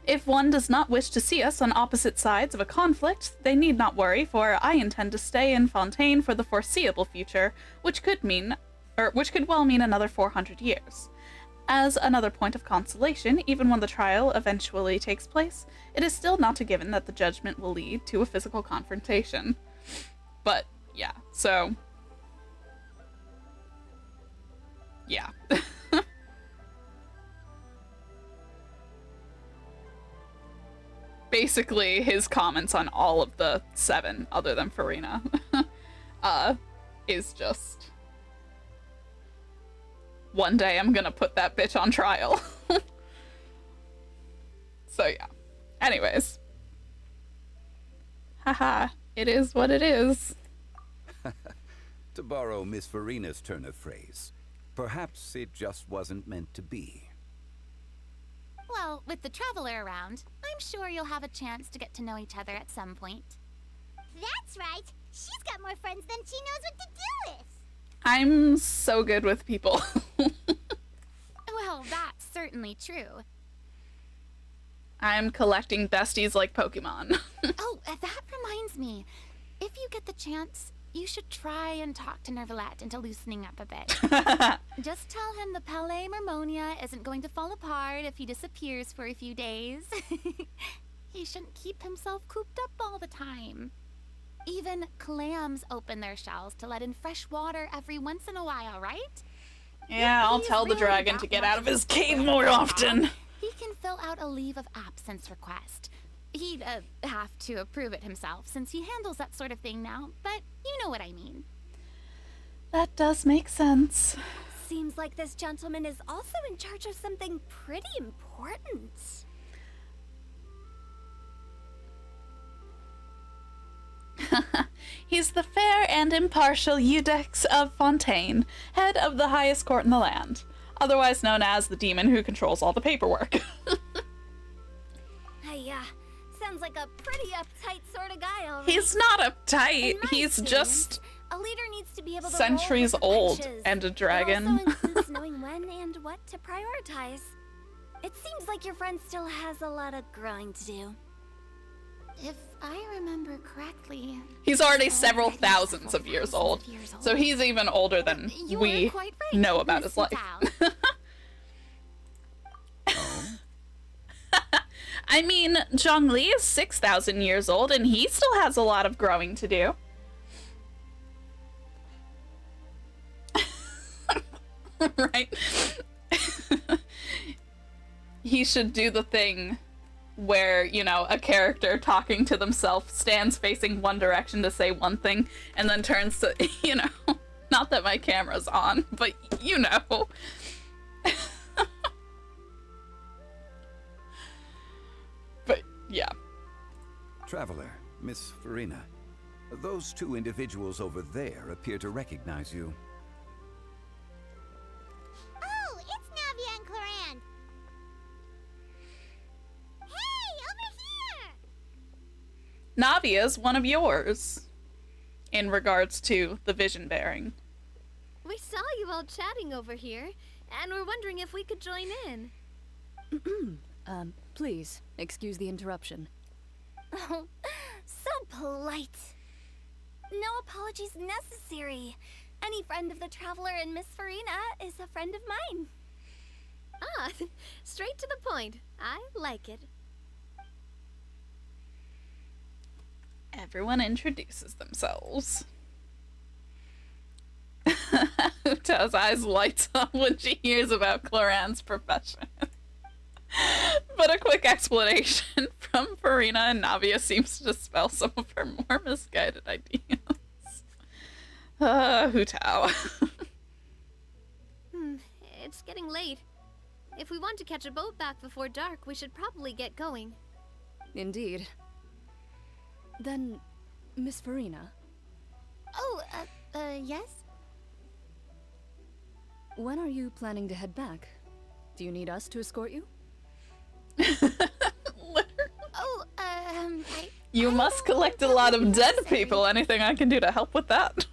If one does not wish to see us on opposite sides of a conflict, they need not worry, for I intend to stay in Fontaine for the foreseeable future, which could well mean another 400 years. As another point of consolation, even when the trial eventually takes place, it is still not a given that the judgment will lead to a physical confrontation. But, yeah, so... yeah. Basically, his comments on all of the Seven, other than Farina, is just... one day I'm gonna put that bitch on trial. So yeah. Anyways. Haha, it is what it is. To borrow Miss Farina's turn of phrase, perhaps it just wasn't meant to be. Well, with the Traveler around, I'm sure you'll have a chance to get to know each other at some point. That's right. She's got more friends than she knows what to do with. I'm so good with people. certainly true. I'm collecting besties like Pokemon. Oh, that reminds me. If you get the chance, you should try and talk to Nervalette into loosening up a bit. Just tell him the Palais Mermonia isn't going to fall apart if he disappears for a few days. He shouldn't keep himself cooped up all the time. Even clams open their shells to let in fresh water every once in a while, right? Yeah, I'll He's tell the really dragon that to get much out of a his cave spoiled more brat. often. He can fill out a leave of absence request. He'd have to approve it himself since he handles that sort of thing now, but you know what I mean. That does make sense. Seems like this gentleman is also in charge of something pretty important. He's the fair and impartial Eudex of Fontaine, head of the highest court in the land, otherwise known as the demon who controls all the paperwork. Sounds like a pretty uptight sort of guy, alright. He's not uptight, In my he's experience, just a leader needs to be able to centuries roll with the old punches. and a It dragon. also includes knowing when and what to prioritize. It seems like your friend still has a lot of growing to do. If I remember correctly... He's already he's several already thousands of years old, so he's even older than You we were quite right, know about Miss his life. Tao. I mean, Zhongli is 6,000 years old, and he still has a lot of growing to do. Right? He should do the thing where, you know, a character talking to themselves stands facing one direction to say one thing, and then turns to, you know, not that my camera's on, but you know. But, yeah. Traveler, Miss Farina. Those two individuals over there appear to recognize you. Oh, it's Navia and Cloran. Hey, over here! Navia's one of yours, in regards to the vision bearing. We saw you all chatting over here, and we're wondering if we could join in. Please, excuse the interruption. Oh, so polite. No apologies necessary. Any friend of the Traveler and Miss Farina is a friend of mine. Ah, straight to the point. I like it. Everyone introduces themselves. Uta's eyes lights up when she hears about Cloran's profession. But a quick explanation from Farina and Navia seems to dispel some of her more misguided ideas. Hu Tao. It's getting late. If we want to catch a boat back before dark, we should probably get going. Indeed. Then, Miss Farina, Oh, yes? when are you planning to head back? Do you need us to escort you? Oh, You must collect a lot of dead people. Anything I can do to help with that?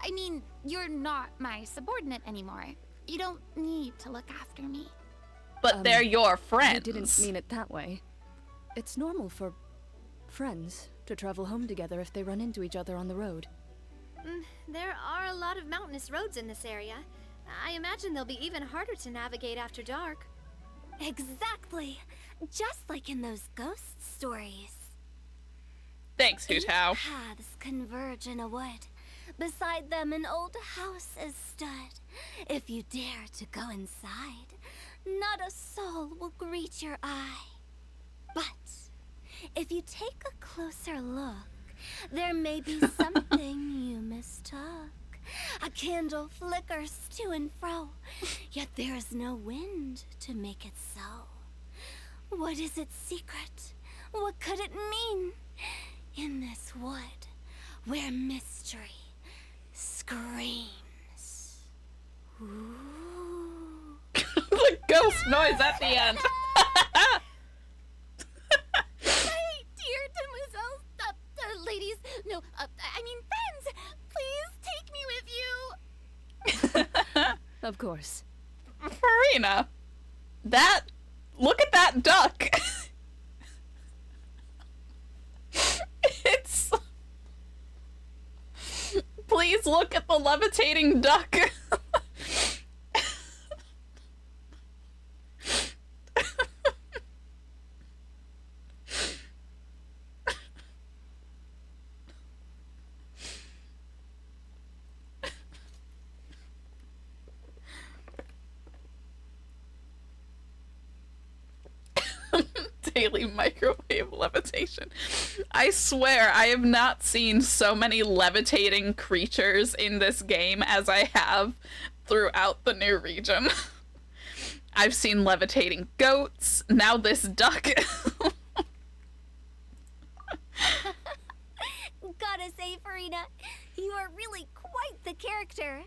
I mean, you're not my subordinate anymore. You don't need to look after me. But they're your friends. I didn't mean it that way. It's normal for friends to travel home together if they run into each other on the road. There are a lot of mountainous roads in this area. I imagine they'll be even harder to navigate after dark. Exactly. Just like in those ghost stories. Thanks, Hu Tao. Paths converge in a wood. Beside them an old house is stood. If you dare to go inside, not a soul will greet your eye. But if you take a closer look, there may be something you mistook. A candle flickers to and fro, yet there is no wind to make it so. What is its secret? What could it mean? In this wood, where mystery screams. Ooh. The ghost noise at the end. Hey, dear demoiselles, ladies, no, I mean friends, please take me with you. Of course. Farina. Look at that duck. It's... Please look at the levitating duck. Daily microwave levitation. I swear I have not seen so many levitating creatures in this game as I have throughout the new region. I've seen levitating goats, now this duck. Gotta say, Farina, you are really quite the character.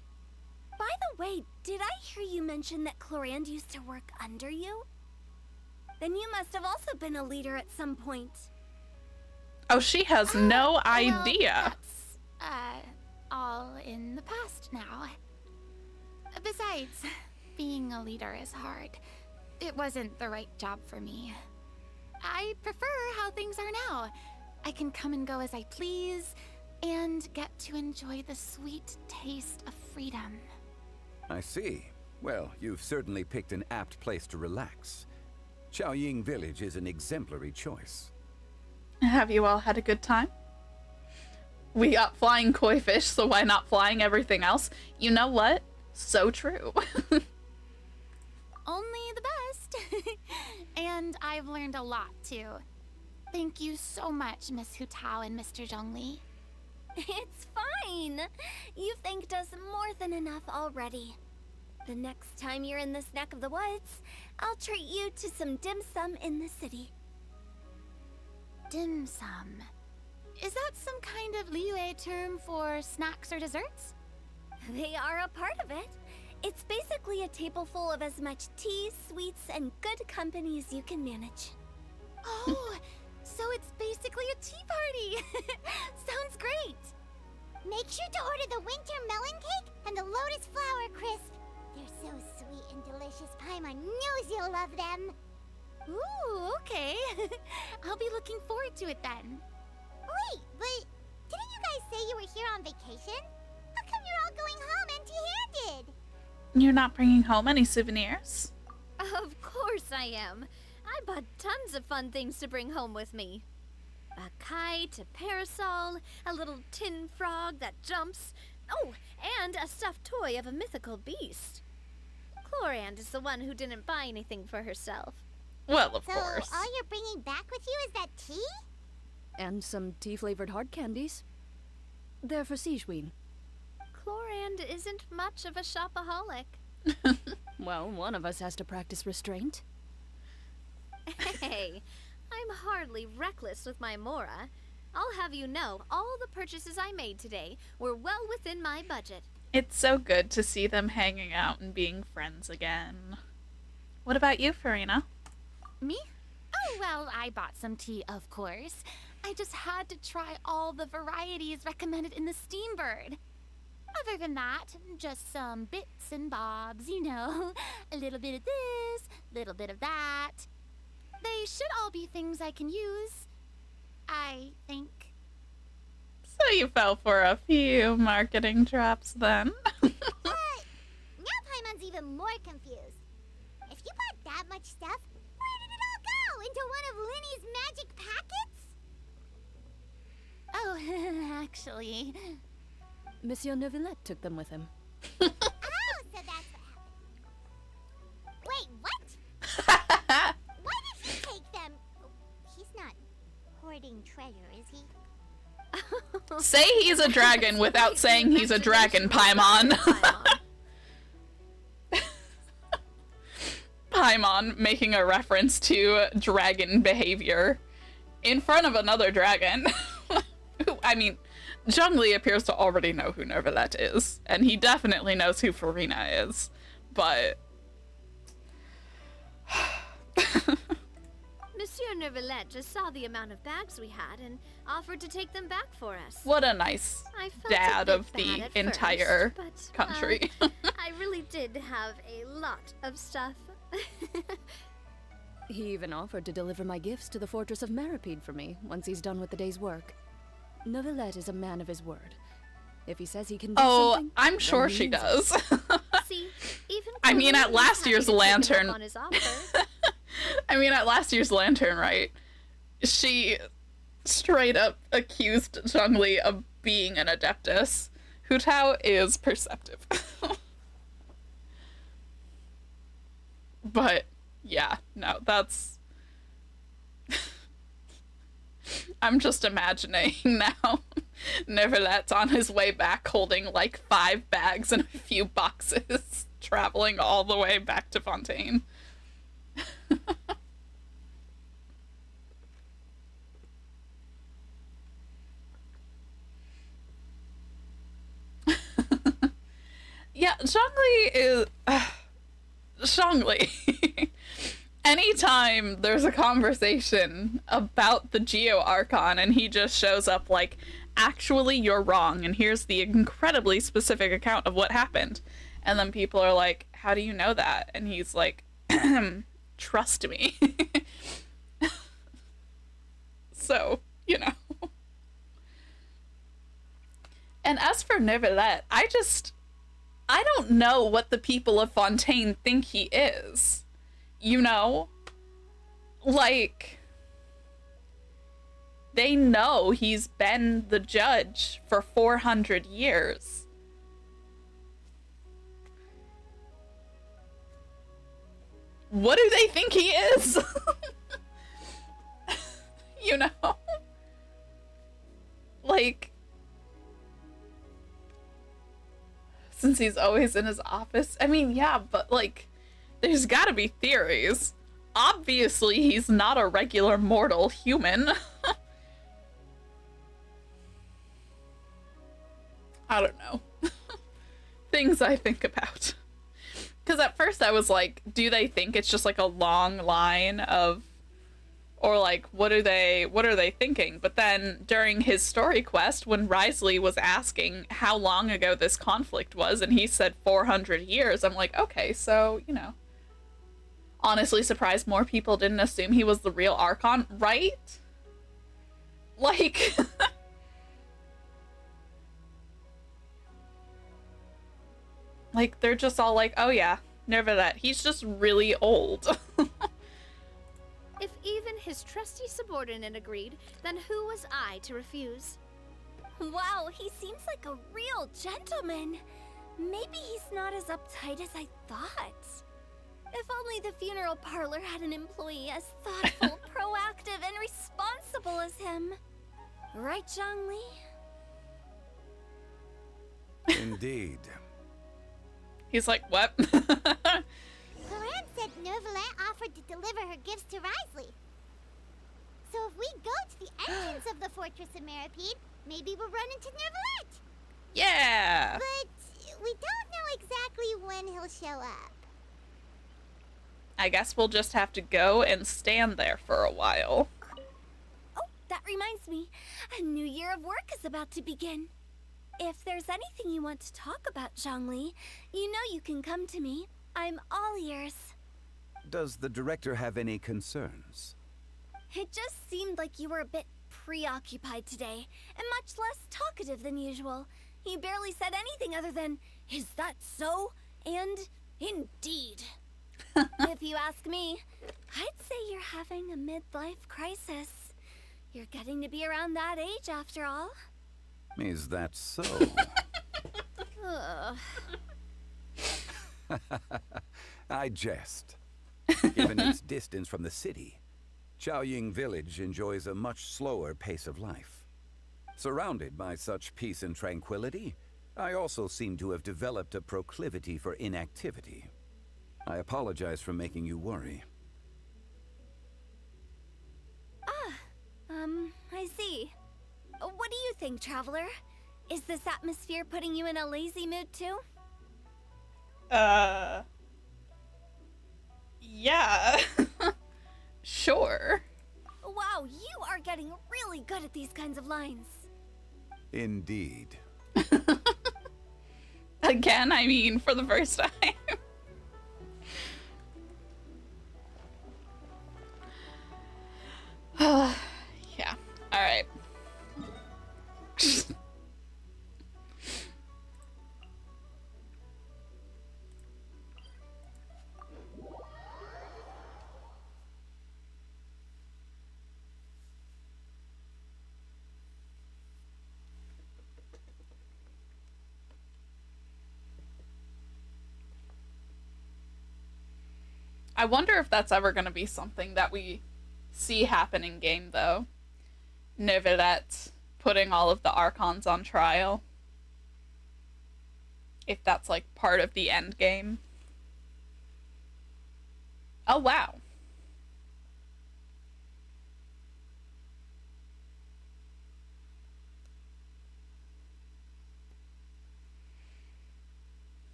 By the way, did I hear you mention that Clorand used to work under you? Then you must have also been a leader at some point. Oh, she has no idea. That's, all in the past now. Besides, being a leader is hard. It wasn't the right job for me. I prefer how things are now. I can come and go as I please, and get to enjoy the sweet taste of freedom. I see. Well, you've certainly picked an apt place to relax. Xiaoying Village is an exemplary choice. Have you all had a good time? We got flying koi fish, so why not flying everything else? You know what? So true. Only the best. And I've learned a lot, too. Thank you so much, Miss Hu Tao and Mr. Zhongli. It's fine. You've thanked us more than enough already. The next time you're in this neck of the woods, I'll treat you to some dim sum in the city. Dim sum? Is that some kind of Liyue term for snacks or desserts? They are a part of it. It's basically a table full of as much tea, sweets, and good company as you can manage. Oh, so it's basically a tea party! Sounds great! Make sure to order the winter melon cake and the lotus flower crisp. They're so sweet and delicious, Paimon knows you'll love them. Ooh, okay. I'll be looking forward to it then. Wait, but didn't you guys say you were here on vacation? How come you're all going home empty-handed? You're not bringing home any souvenirs? Of course I am. I bought tons of fun things to bring home with me. A kite, a parasol, a little tin frog that jumps. Oh, and a stuffed toy of a mythical beast. Clorand is the one who didn't buy anything for herself. Well, of So course. all you're bringing back with you is that tea? And some tea-flavored hard candies. They're for Sijuin. Clorand isn't much of a shopaholic. Well, one of us has to practice restraint. Hey, I'm hardly reckless with my Mora. I'll have you know, all the purchases I made today were well within my budget. It's so good to see them hanging out and being friends again. What about you, Farina? Me? Oh, well, I bought some tea, of course. I just had to try all the varieties recommended in the Steambird. Other than that, just some bits and bobs, you know. A little bit of this, little bit of that. They should all be things I can use, I think. So you fell for a few marketing traps then? Now Paimon's even more confused. If you bought that much stuff, where did it all go? Into one of Linny's magic packets? Oh, actually... Monsieur Neuvillette took them with him. Oh, so that's what happened. Wait, what? Why did he take them? He's not hoarding treasure, is he? Say he's a dragon without saying he's a dragon, Paimon. Paimon making a reference to dragon behavior in front of another dragon. I mean, Zhongli appears to already know who Neuvillette is, and he definitely knows who Farina is, but... Monsieur Neuvillette just saw the amount of bags we had and offered to take them back for us. What a nice I felt dad a bit of the bad at entire first, but, country. I really did have a lot of stuff. He even offered to deliver my gifts to the Fortress of Meripede for me once he's done with the day's work. Neuvillette is a man of his word. If he says he can do something, I'm sure she means it. does. See, even I mean, at Chloe last was year's happy to take him lantern. up on his offer. I mean, at last year's lantern, right? She straight up accused Zhongli of being an adeptus. Hu Tao is perceptive. But, yeah, no, that's... I'm just imagining now. Neuvillette's on his way back holding like 5 bags and a few boxes, traveling all the way back to Fontaine. Yeah, Zhongli is... Zhongli. Anytime there's a conversation about the Geo Archon and he just shows up like, actually you're wrong, and here's the incredibly specific account of what happened. And then people are like, how do you know that? And he's like, trust me. So, you know. And as for Neuvillette, I don't know what the people of Fontaine think he is. You know? Like, they know he's been the judge for 400 years. What do they think he is? You know? Like, since he's always in his office. I mean, yeah, but like, there's gotta be theories. Obviously, he's not a regular mortal human. I don't know. Things I think about. Because at first I was like, do they think it's just like a long line of, or like, what are they thinking? But then during his story quest, when Risley was asking how long ago this conflict was, and he said 400 years, I'm like, okay, so, you know. Honestly surprised more people didn't assume he was the real Archon, right? Like... Like, they're just all like, oh yeah, Neuvillette, he's just really old. If even his trusty subordinate agreed, then who was I to refuse? Wow, he seems like a real gentleman. Maybe he's not as uptight as I thought. If only the funeral parlor had an employee as thoughtful, proactive, and responsible as him. Right, Zhongli? Indeed. He's like, what? Corinne said Neuvillette offered to deliver her gifts to Risley. So if we go to the entrance of the Fortress of Meripede, maybe we'll run into Neuvillette. Yeah! But we don't know exactly when he'll show up. I guess we'll just have to go and stand there for a while. Oh, that reminds me. A new year of work is about to begin. If there's anything you want to talk about, Zhongli, you know you can come to me. I'm all ears. Does the director have any concerns? It just seemed like you were a bit preoccupied today, and much less talkative than usual. You barely said anything other than, "Is that so?" and "Indeed." If you ask me, I'd say you're having a midlife crisis. You're getting to be around that age after all. Is that so? Ugh. I jest. Given its distance from the city, Chaoying Village enjoys a much slower pace of life. Surrounded by such peace and tranquility, I also seem to have developed a proclivity for inactivity. I apologize for making you worry. I see. What do you think, Traveler? Is this atmosphere putting you in a lazy mood too? Yeah. Sure. Wow, you are getting really good at these kinds of lines. Indeed. Again, I mean, for the first time. I wonder if that's ever going to be something that we see happen in game, though. Neuvillette putting all of the Archons on trial. If that's, like, part of the end game. Oh, wow.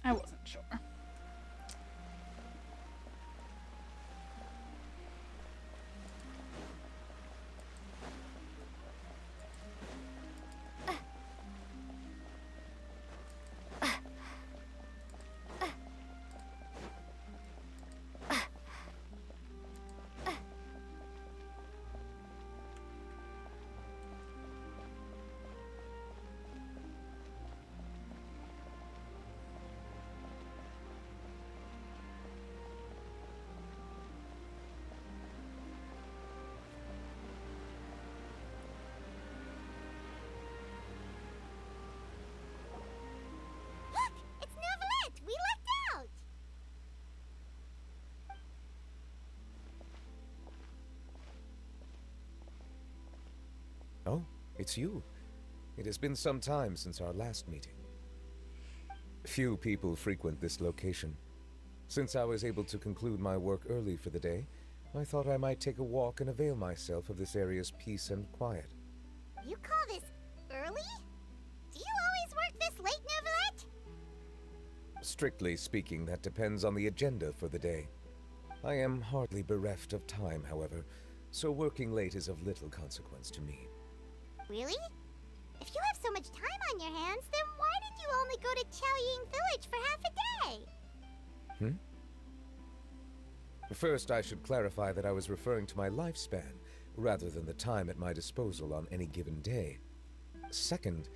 I wasn't sure. It's Neuvillette! We lucked out! Oh, it's you. It has been some time since our last meeting. Few people frequent this location. Since I was able to conclude my work early for the day, I thought I might take a walk and avail myself of this area's peace and quiet. You call this early? Do you always work this late, Neuvillette? Strictly speaking, that depends on the agenda for the day. I am hardly bereft of time, however, so working late is of little consequence to me. Really? If you have so much time on your hands, then why did you only go to Chaoying Village for half a day? First, I should clarify that I was referring to my lifespan, rather than the time at my disposal on any given day. Second,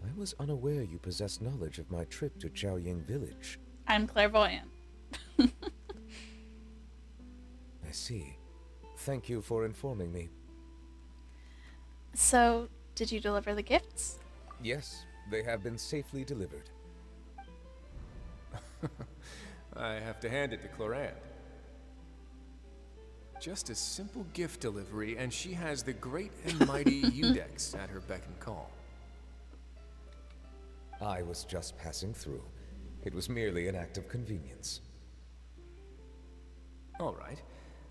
I was unaware you possessed knowledge of my trip to Chaoying Village. I'm clairvoyant. I see. Thank you for informing me. So, did you deliver the gifts? Yes, they have been safely delivered. I have to hand it to Clorant. Just a simple gift delivery, and she has the great and mighty Udex at her beck and call. I was just passing through. It was merely an act of convenience. All right.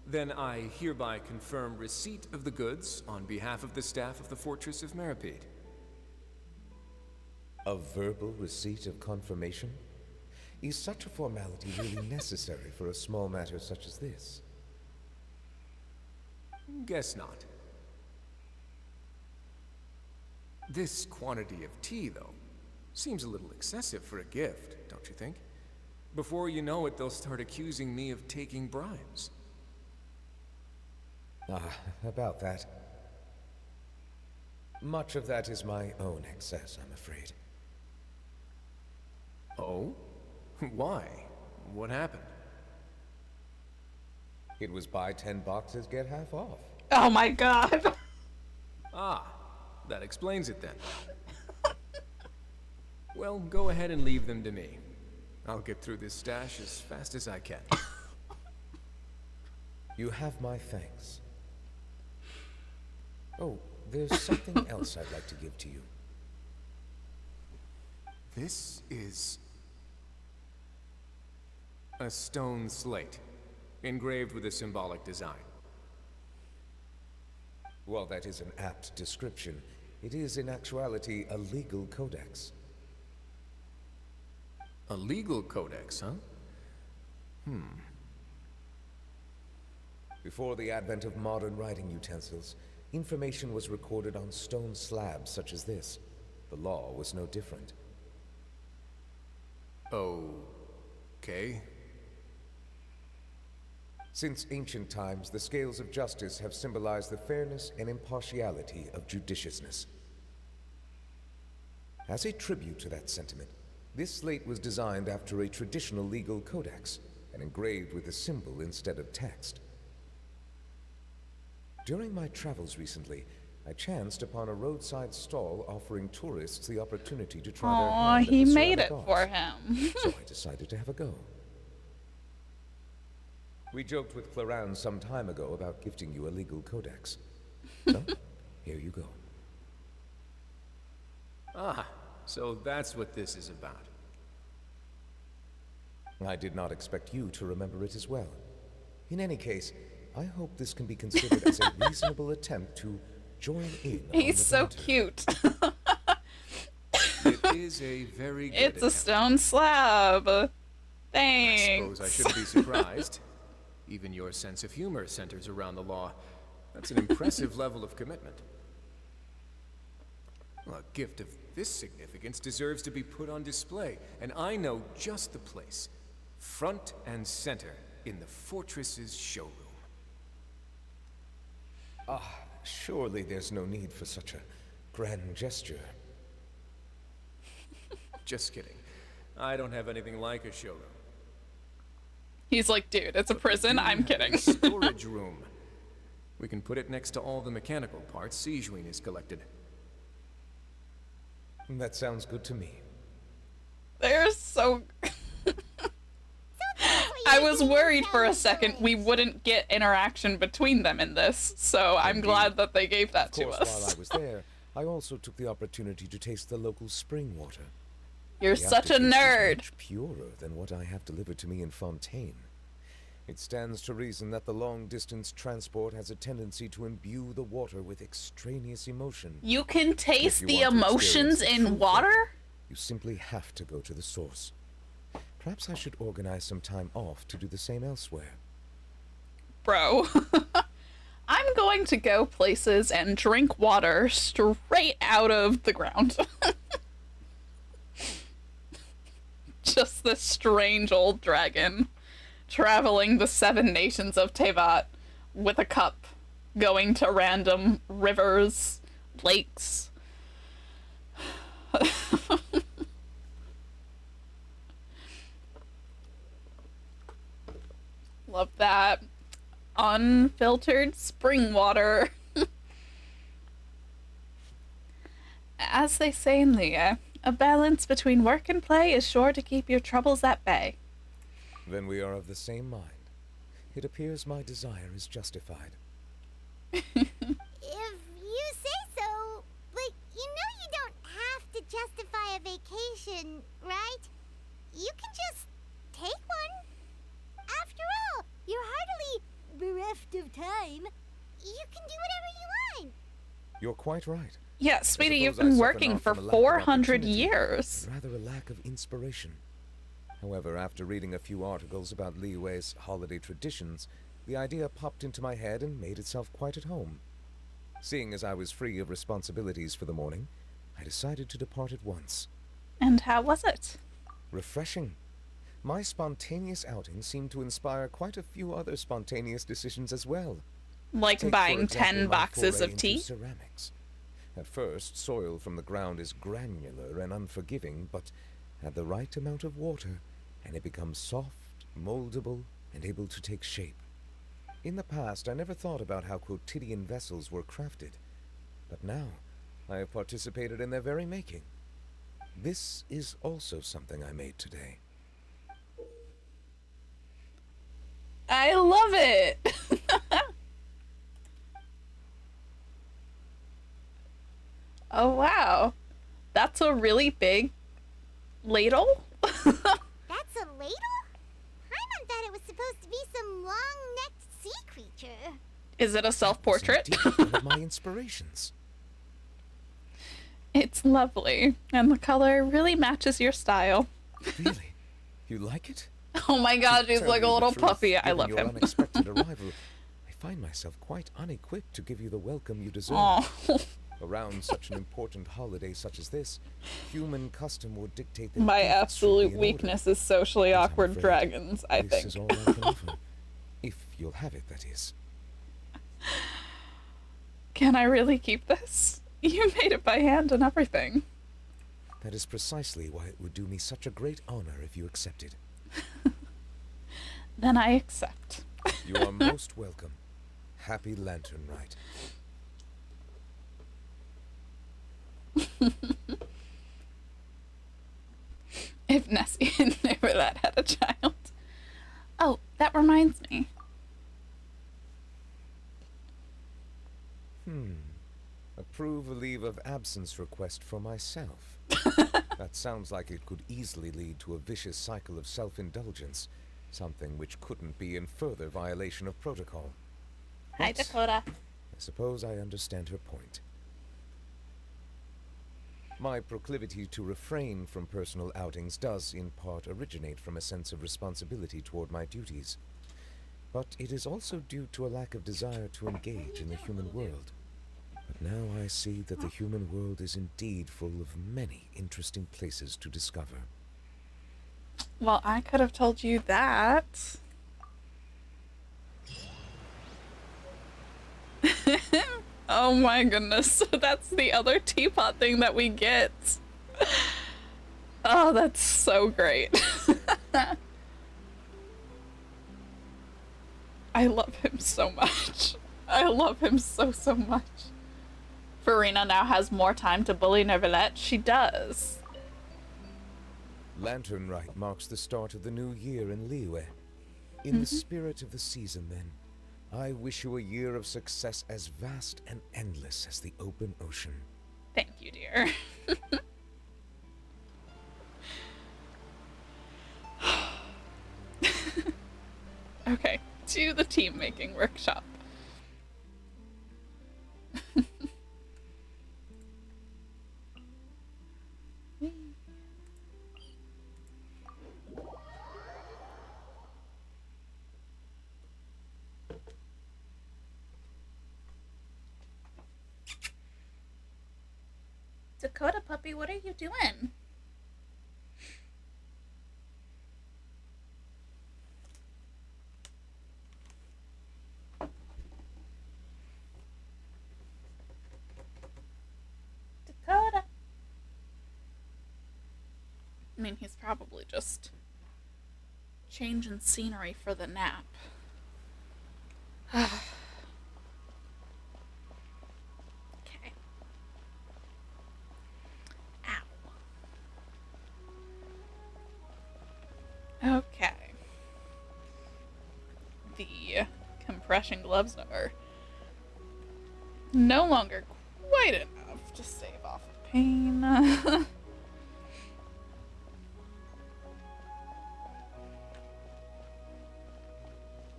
Then I hereby confirm receipt of the goods on behalf of the staff of the Fortress of Meripede. A verbal receipt of confirmation? Is such a formality really necessary for a small matter such as this? Guess not. This quantity of tea, though, seems a little excessive for a gift, don't you think? Before you know it, they'll start accusing me of taking bribes. About that. Much of that is my own excess, I'm afraid. Oh? Why? What happened? It was buy 10 boxes, get half off. Oh my god. Ah, that explains it then. Well, go ahead and leave them to me. I'll get through this stash as fast as I can. You have my thanks. Oh, there's something else I'd like to give to you. This is a stone slate, engraved with a symbolic design. While that is an apt description, it is in actuality a legal codex. A legal codex, huh? Before the advent of modern writing utensils, information was recorded on stone slabs such as this. The law was no different. Okay. Since ancient times, the scales of justice have symbolized the fairness and impartiality of judiciousness. As a tribute to that sentiment, this slate was designed after a traditional legal codex and engraved with a symbol instead of text. During my travels recently, I chanced upon a roadside stall offering tourists the opportunity to try their hand at he the made it ceramic for arts. him. So I decided to have a go. We joked with Claran some time ago about gifting you a legal codex. So, here you go. Ah, so that's what this is about. I did not expect you to remember it as well. In any case, I hope this can be considered as a reasonable attempt to join in. He's so cute. It is a very good It's a attempt. stone slab. Thanks. I suppose I shouldn't be surprised. Even your sense of humor centers around the law. That's an impressive level of commitment. Well, a gift of this significance deserves to be put on display, and I know just the place. Front and center in the fortress's showroom. Ah, surely there's no need for such a grand gesture. Just kidding. I don't have anything like a showroom. He's like, dude, it's a prison. I'm kidding. Storage room. We can put it next to all the mechanical parts Sijuin has collected. That sounds good to me. They're so... I was worried for a second we wouldn't get interaction between them in this, so I'm glad that they gave that to Of course, us. while I was there, I also took the opportunity to taste the local spring water. You're The such a aftertaste is nerd. much purer than what I have delivered to me in Fontaine. It stands to reason that the long-distance transport has a tendency to imbue the water with extraneous emotion. You can If taste you the want to emotions experience the in true water? flavor, you simply have to go to the source. Perhaps I should organize some time off to do the same elsewhere. Bro. I'm going to go places and drink water straight out of the ground. Just this strange old dragon traveling the 7 nations of Tevat with a cup, going to random rivers, lakes. Love that. Unfiltered spring water. As they say in Leah, a balance between work and play is sure to keep your troubles at bay. Then we are of the same mind. It appears my desire is justified. If you say so, but you know you don't have to justify a vacation, right? You can just take one. After all, you're hardly bereft of time. You can do whatever you want. You're quite right. Yeah, sweetie, you've suppose I been suffer working not for from a lack of 400 opportunity, years. but rather a lack of inspiration. However, after reading a few articles about Liyue's holiday traditions, the idea popped into my head and made itself quite at home. Seeing as I was free of responsibilities for the morning, I decided to depart at once. And how was it? Refreshing. My spontaneous outing seemed to inspire quite a few other spontaneous decisions as well. Like Take, for buying example, 10 my boxes foray of into tea? ceramics. At first, soil from the ground is granular and unforgiving, but add the right amount of water, and it becomes soft, moldable, and able to take shape. In the past, I never thought about how quotidian vessels were crafted, but now I have participated in their very making. This is also something I made today. I love it! Oh, wow. That's a really big ladle? That's a ladle? Paimon thought it was supposed to be some long-necked sea creature. Is it a self-portrait? Indeed, one of my inspirations. It's lovely, and the color really matches your style. Really? You like it? Oh my god, he's Tell like a you the little truth, puppy. I given love your him. unexpected arrival, I find myself quite unequipped to give you the welcome you deserve. Aw. Around such an important holiday such as this, human custom would dictate that My gifts should be absolute in order. weakness is socially But I'm awkward afraid dragons, I this think. is all I can offer. If you'll have it, that is. Can I really keep this? You made it by hand and everything. That is precisely why it would do me such a great honor if you accepted. Then I accept. You are most welcome. Happy Lantern Rite. If Nessie and Neverland had a child. Oh, that reminds me. Approve a leave of absence request for myself. That sounds like it could easily lead to a vicious cycle of self-indulgence, something which couldn't be in further violation of protocol. Hi, Dakota. I suppose I understand her point. My proclivity to refrain from personal outings does, in part, originate from a sense of responsibility toward my duties. But it is also due to a lack of desire to engage in the human world. But now I see that the human world is indeed full of many interesting places to discover. Well, I could have told you that. Oh my goodness, so that's the other teapot thing that we get. Oh, that's so great. I love him so much. I love him so much. Farina now has more time to bully Neverlet. She does. Lantern Rite marks the start of the new year in Liyue. In the spirit of the season, then, I wish you a year of success as vast and endless as the open ocean. Thank you, dear. Okay, to the team making workshop. Dakota puppy, what are you doing? Dakota. I mean, he's probably just changing scenery for the nap. Okay. The compression gloves are no longer quite enough to stave off of pain. But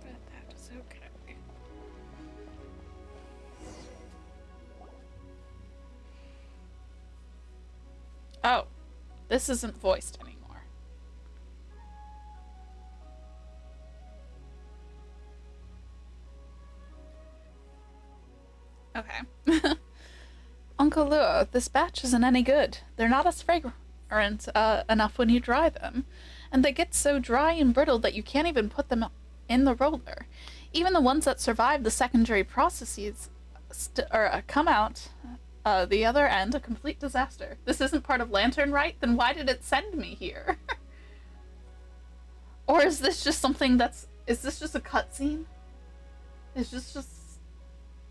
that is okay. Oh, this isn't voiced anymore. Okay. Uncle Lua, this batch isn't any good. They're not as fragrant enough when you dry them, and they get so dry and brittle that you can't even put them in the roller. Even the ones that survive the secondary processes come out the other end a complete disaster. This isn't part of Lantern Rite? Then why did it send me here? Or is this just something is this just a cutscene? Is this just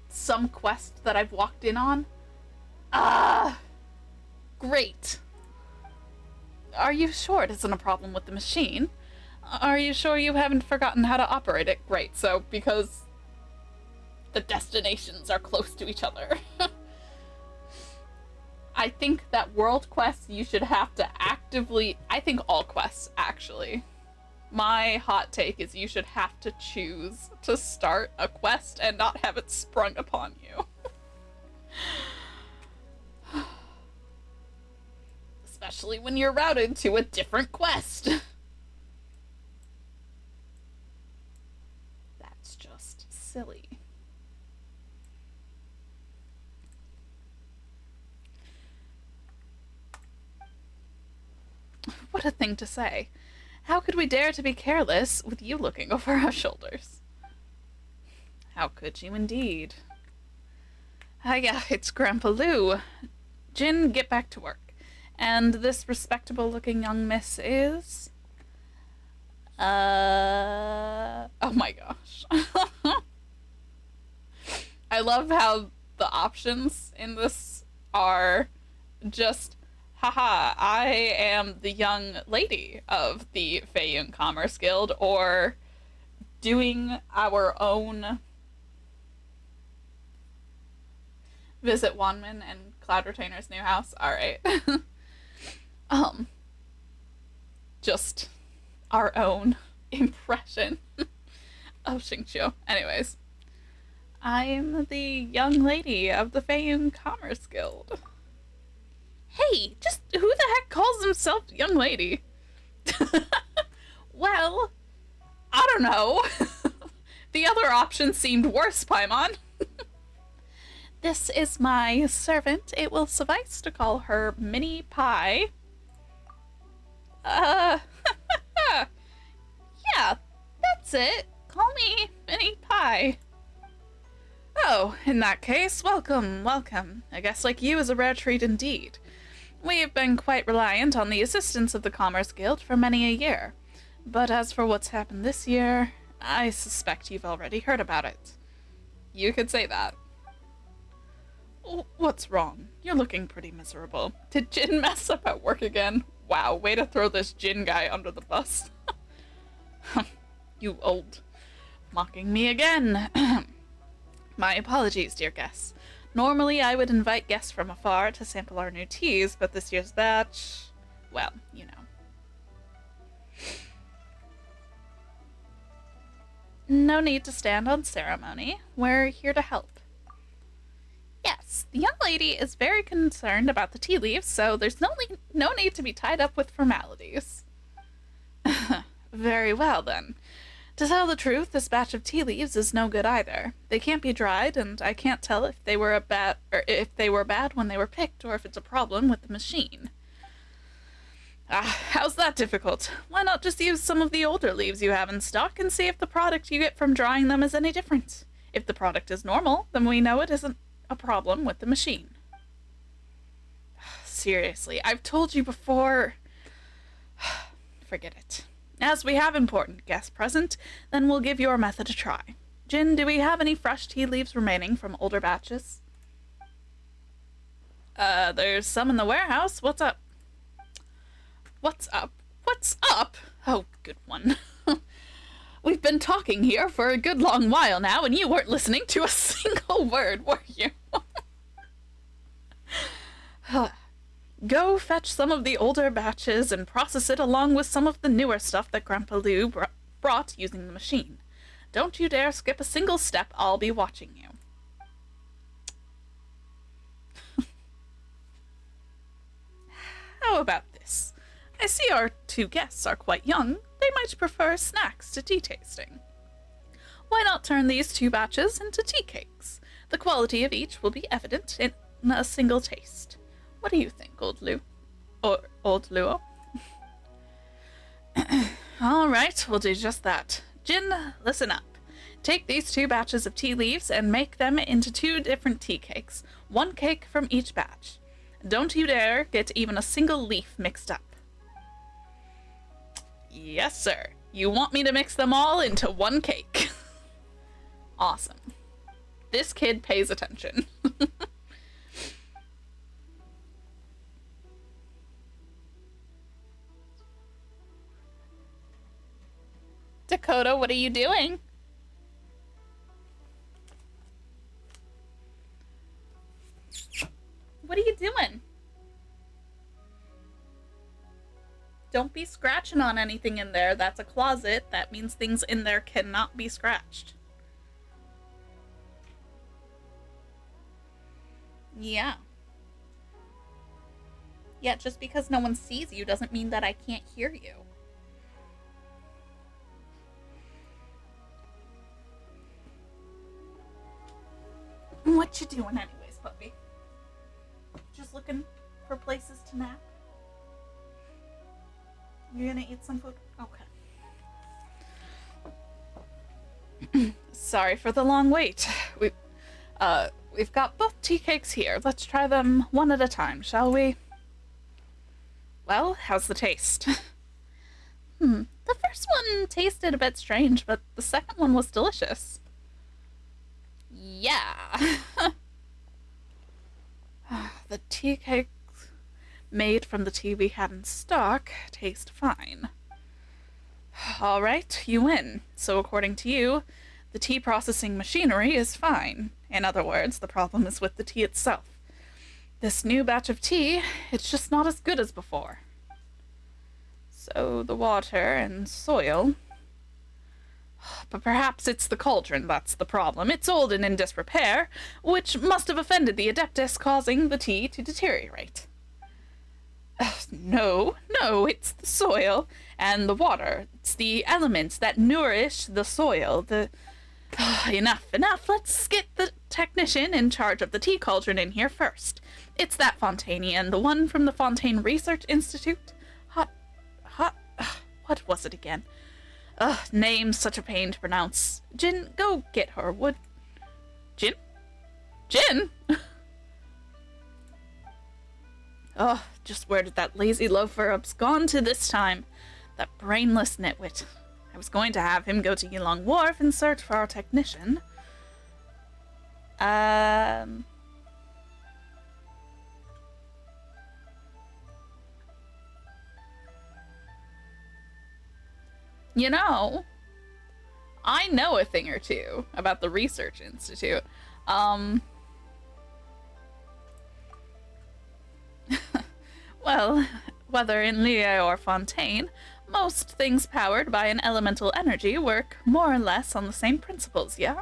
some quest that I've walked in on? Great. Are you sure it isn't a problem with the machine? Are you sure you haven't forgotten how to operate it? Great, so because the destinations are close to each other. I think that world quests you should have to actively... I think all quests, actually. My hot take is you should have to choose to start a quest and not have it sprung upon you. Especially when you're routed to a different quest. That's just silly. What a thing to say. How could we dare to be careless with you looking over our shoulders? How could you indeed? Yeah, it's Grandpa Lou. Jin, get back to work. And this respectable-looking young miss is... oh my gosh. I love how the options in this are just, haha, I am the young lady of the Feiyun Commerce Guild, or doing our own visit Wanman and Cloud Retainer's new house. Alright. Just our own impression of Xingqiu. Anyways. I'm the young lady of the Feiyun Commerce Guild. Hey, just who the heck calls himself young lady? Well, I don't know. The other option seemed worse, Paimon. This is my servant. It will suffice to call her Mini Pie. Yeah, that's it. Call me Mini Pie. Oh, in that case, welcome, welcome. A guest like you is a rare treat indeed. We have been quite reliant on the assistance of the Commerce Guild for many a year. But as for what's happened this year, I suspect you've already heard about it. You could say that. What's wrong? You're looking pretty miserable. Did Jin mess up at work again? Wow, way to throw this Jin guy under the bus. You old. Mocking me again. My apologies, dear guests. Normally I would invite guests from afar to sample our new teas, but this year's batch, well, you know. No need to stand on ceremony. We're here to help. Yes, the young lady is very concerned about the tea leaves, so there's no need to be tied up with formalities. Very well, then. To tell the truth, this batch of tea leaves is no good either. They can't be dried, and I can't tell if they were bad when they were picked, or if it's a problem with the machine. How's that difficult? Why not just use some of the older leaves you have in stock and see if the product you get from drying them is any different? If the product is normal, then we know it isn't a problem with the machine. Seriously, I've told you before. Forget it. As we have important guests present, then we'll give your method a try. Jin, do we have any fresh tea leaves remaining from older batches? There's some in the warehouse. What's up? What's up? What's up? Oh, good one. We've been talking here for a good long while now, and you weren't listening to a single word, were you? Go fetch some of the older batches and process it along with some of the newer stuff that Grandpa Lou brought using the machine. Don't you dare skip a single step. I'll be watching you. How about this? I see our two guests are quite young. They might prefer snacks to tea tasting. Why not turn these two batches into tea cakes? The quality of each will be evident in a single taste. What do you think, old Lou? Or old Luo? All right, we'll do just that. Jin, listen up. Take these two batches of tea leaves and make them into two different tea cakes. One cake from each batch. Don't you dare get even a single leaf mixed up. Yes, sir. You want me to mix them all into one cake. Awesome. This kid pays attention. Dakota, what are you doing? What are you doing? Don't be scratching on anything in there. That's a closet. That means things in there cannot be scratched. Yeah. Yeah, just because no one sees you doesn't mean that I can't hear you. What you doing anyways, puppy? Just looking for places to nap? You're gonna eat some food? Okay. sorry for the long wait. We've got both tea cakes here. Let's try them one at a time, shall we? Well, how's the taste? The first one tasted a bit strange, but the second one was delicious. Yeah. The tea cakes made from the tea we had in stock taste fine. All right, you win. So according to you, the tea processing machinery is fine. In other words, the problem is with the tea itself. This new batch of tea, it's just not as good as before. So the water and soil... But perhaps it's the cauldron that's the problem. It's old and in disrepair, which must have offended the Adeptus, causing the tea to deteriorate. No, it's the soil and the water. It's the elements that nourish the soil. Enough. Let's get the technician in charge of the tea cauldron in here first. It's that Fontanian, the one from the Fontaine Research Institute. What was it again? Name's such a pain to pronounce. Jin, go get her, would... Jin? Just where did that lazy loafer abscond to this time? That brainless nitwit. I was going to have him go to Yilong Wharf and search for our technician. You know, I know a thing or two about the Research Institute. Well, whether in Lie or Fontaine, most things powered by an elemental energy work more or less on the same principles, yeah?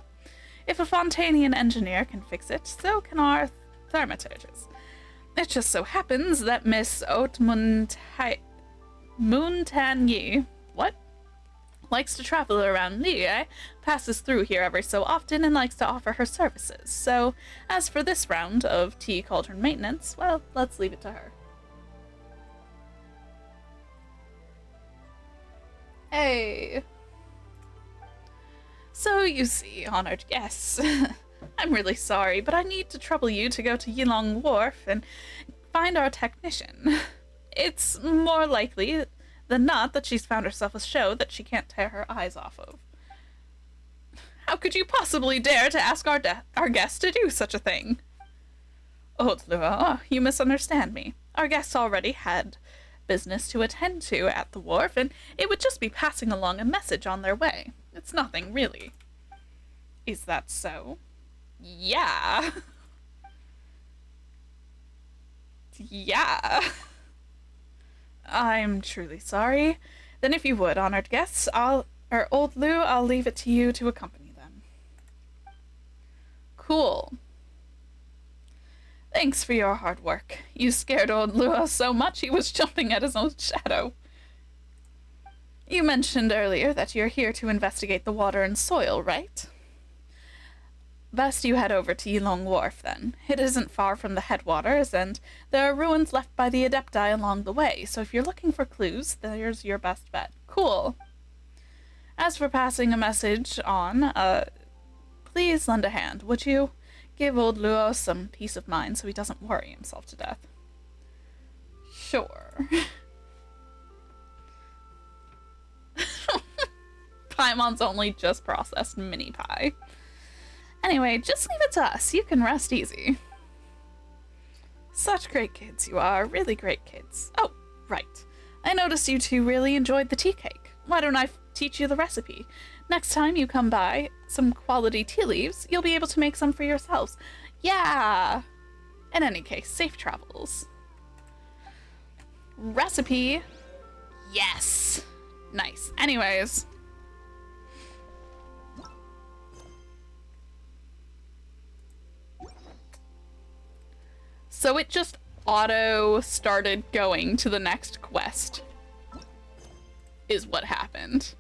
If a Fontanian engineer can fix it, so can our thaumaturges. It just so happens that Miss Montagny, likes to travel around Lie, passes through here every so often, and likes to offer her services. So, as for this round of tea cauldron maintenance, well, let's leave it to her. Hey. So, you see, honored guests, I'm really sorry, but I need to trouble you to go to Yilong Wharf and find our technician. It's more likely than not that she's found herself a show that she can't tear her eyes off of. How could you possibly dare to ask our guest to do such a thing? Old Lua, you misunderstand me. Our guests already had business to attend to at the wharf, and it would just be passing along a message on their way. It's nothing, really. Is that so? Yeah. Yeah. I'm truly sorry. Then if you would, honored guests, Old Lou, I'll leave it to you to accompany them. Cool. Thanks for your hard work. You scared old Lua so much he was jumping at his own shadow. You mentioned earlier that you're here to investigate the water and soil, right? Best you head over to Yilong Wharf, then. It isn't far from the headwaters, and there are ruins left by the Adepti along the way, so if you're looking for clues, there's your best bet. Cool. As for passing a message on, please lend a hand, would you? Give old Luo some peace of mind so he doesn't worry himself to death. Sure. Paimon's only just processed mini pie. Anyway, just leave it to us. You can rest easy. Such great kids you are. Really great kids. Oh, right. I noticed you two really enjoyed the tea cake. Why don't I teach you the recipe? Next time you come by some quality tea leaves, you'll be able to make some for yourselves. Yeah! In any case, safe travels. Recipe. Yes! Nice. Anyways. So it just auto started going to the next quest, is what happened.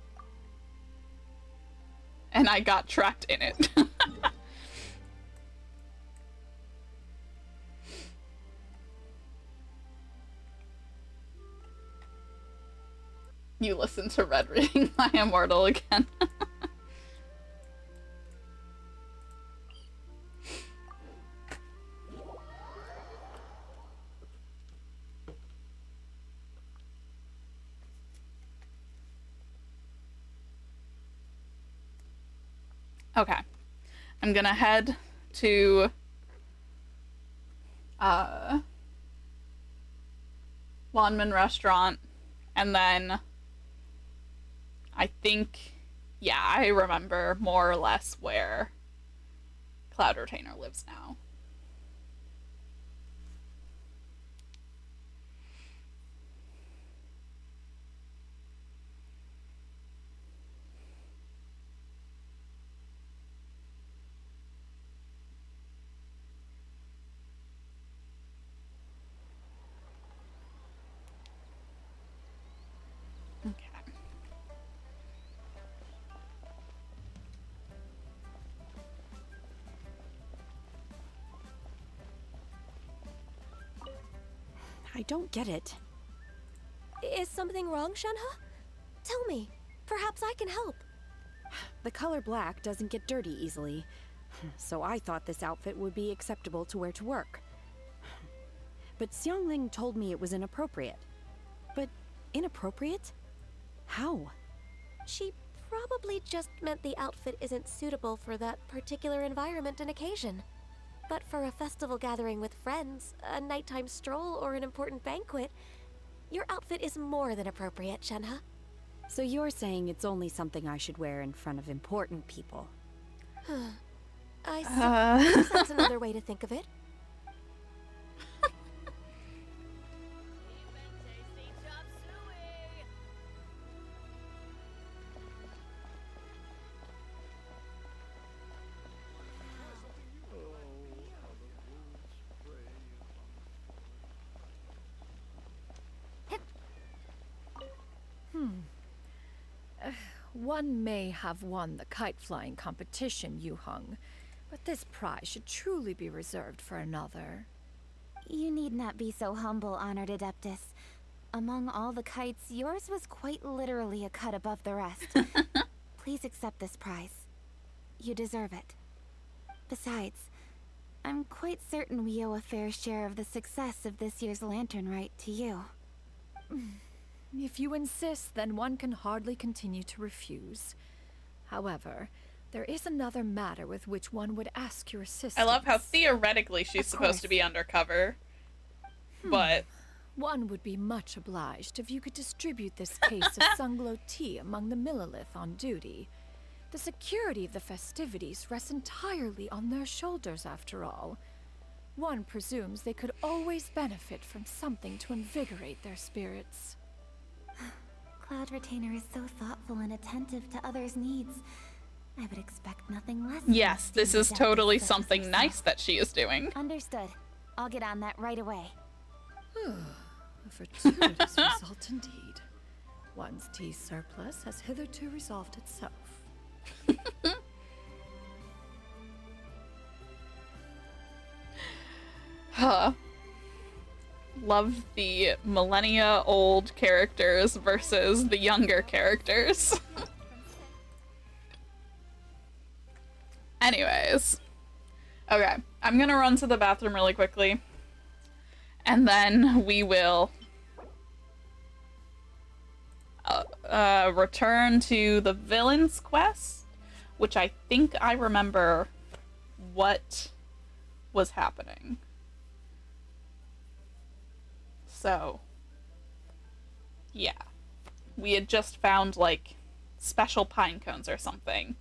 And I got trapped in it. You listen to Red reading My Immortal again. Okay. I'm gonna head to Lonman Restaurant, and then I think, yeah, I remember more or less where Cloud Retainer lives now. Okay. I don't get it. Is something wrong, Shenhe? Tell me. Perhaps I can help. The color black doesn't get dirty easily, so I thought this outfit would be acceptable to wear to work. But Xiangling told me it was inappropriate. But inappropriate? How? She probably just meant the outfit isn't suitable for that particular environment and occasion. But for a festival gathering with friends, a nighttime stroll, or an important banquet, your outfit is more than appropriate, Shenhe. So you're saying it's only something I should wear in front of important people? I suppose that's another way to think of it. One may have won the kite flying competition, Yu Hung, but this prize should truly be reserved for another. You need not be so humble, Honored Adeptus. Among all the kites, yours was quite literally a cut above the rest. Please accept this prize. You deserve it. Besides, I'm quite certain we owe a fair share of the success of this year's Lantern Rite to you. If you insist, then one can hardly continue to refuse. However, there is another matter with which one would ask your assistance. I love how theoretically she's supposed to be undercover, but... One would be much obliged if you could distribute this case of Sunglow tea among the Millilith on duty. The security of the festivities rests entirely on their shoulders, after all. One presumes they could always benefit from something to invigorate their spirits. Cloud Retainer is so thoughtful and attentive to others' needs. I would expect nothing less. Yes, this is totally something nice that she is doing. Understood. I'll get on that right away. A fortuitous result indeed. One's tea surplus has hitherto resolved itself. Huh. Love the millennia-old characters versus the younger characters. Anyways. Okay, I'm gonna run to the bathroom really quickly. And then we will return to the villain's quest, which I think I remember what was happening. So, yeah. We had just found, like, special pine cones or something.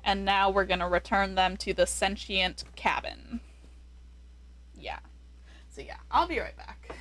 And now we're gonna return them to the sentient cabin. Yeah. So yeah, I'll be right back.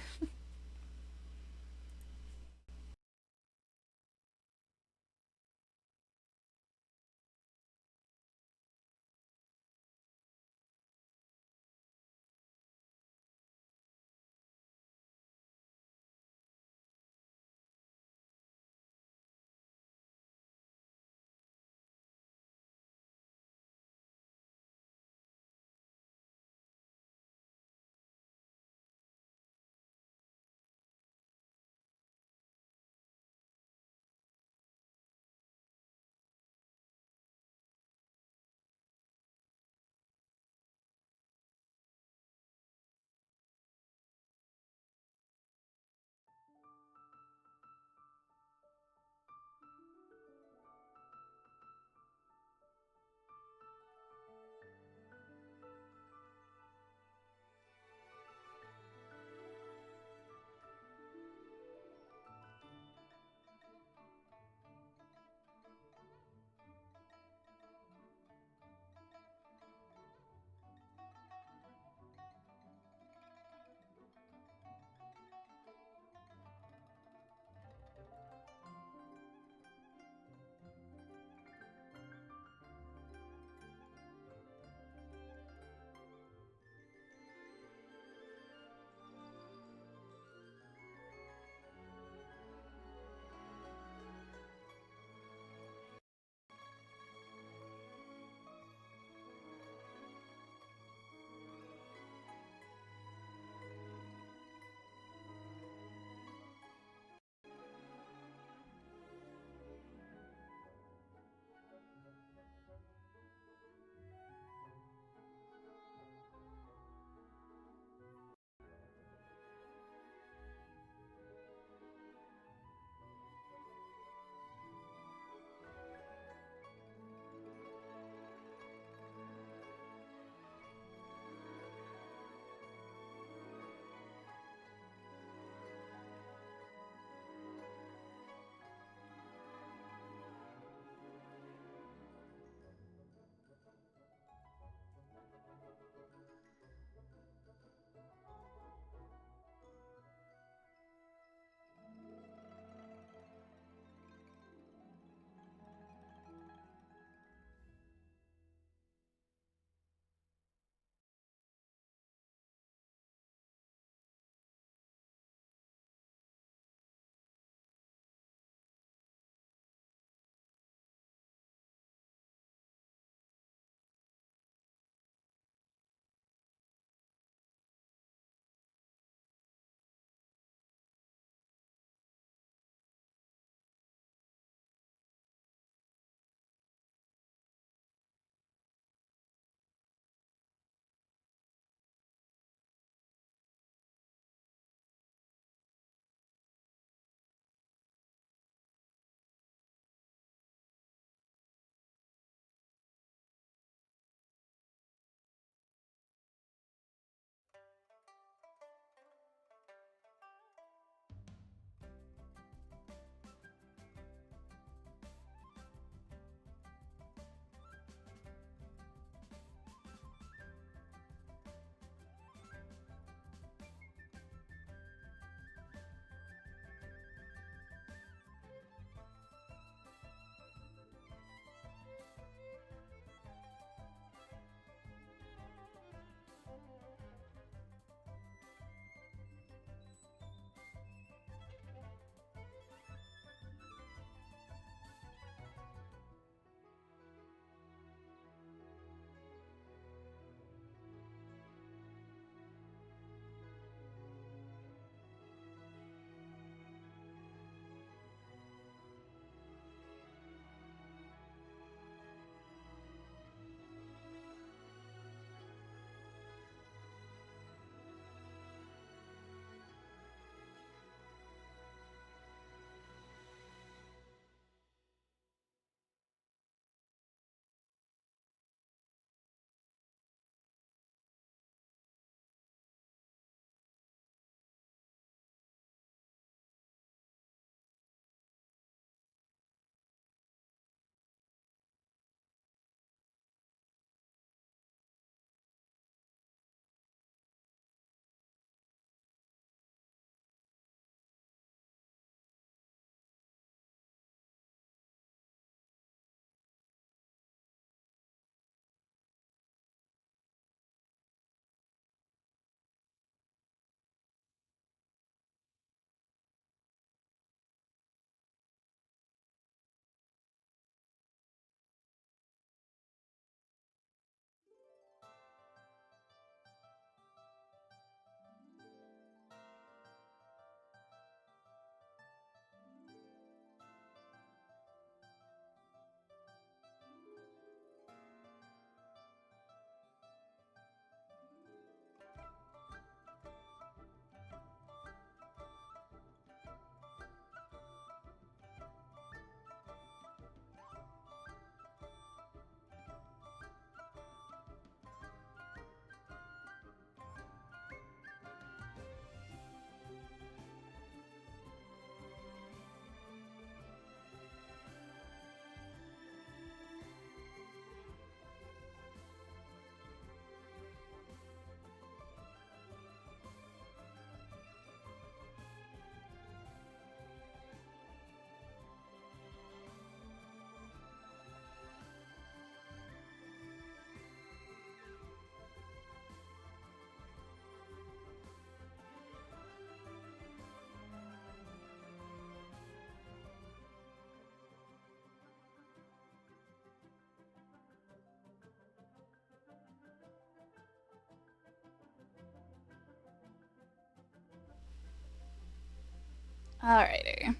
Alrighty.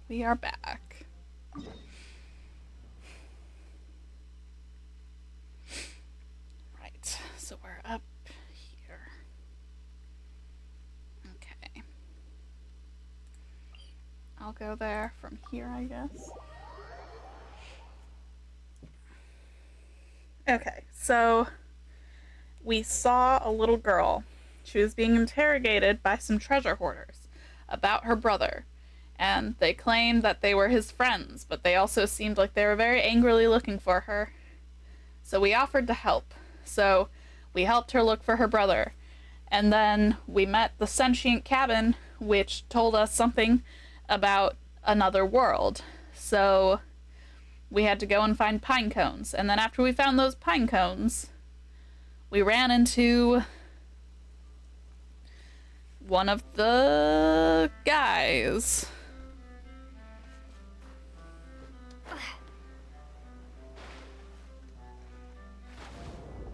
We are back. Right, so we're up here. Okay. I'll go there from here, I guess. Okay, so we saw a little girl. She was being interrogated by some treasure hoarders about her brother, and they claimed that they were his friends, but they also seemed like they were very angrily looking for her. So we offered to help. So we helped her look for her brother, and then we met the sentient cabin, which told us something about another world. So we had to go and find pine cones, and then after we found those pine cones, we ran into one of the guys.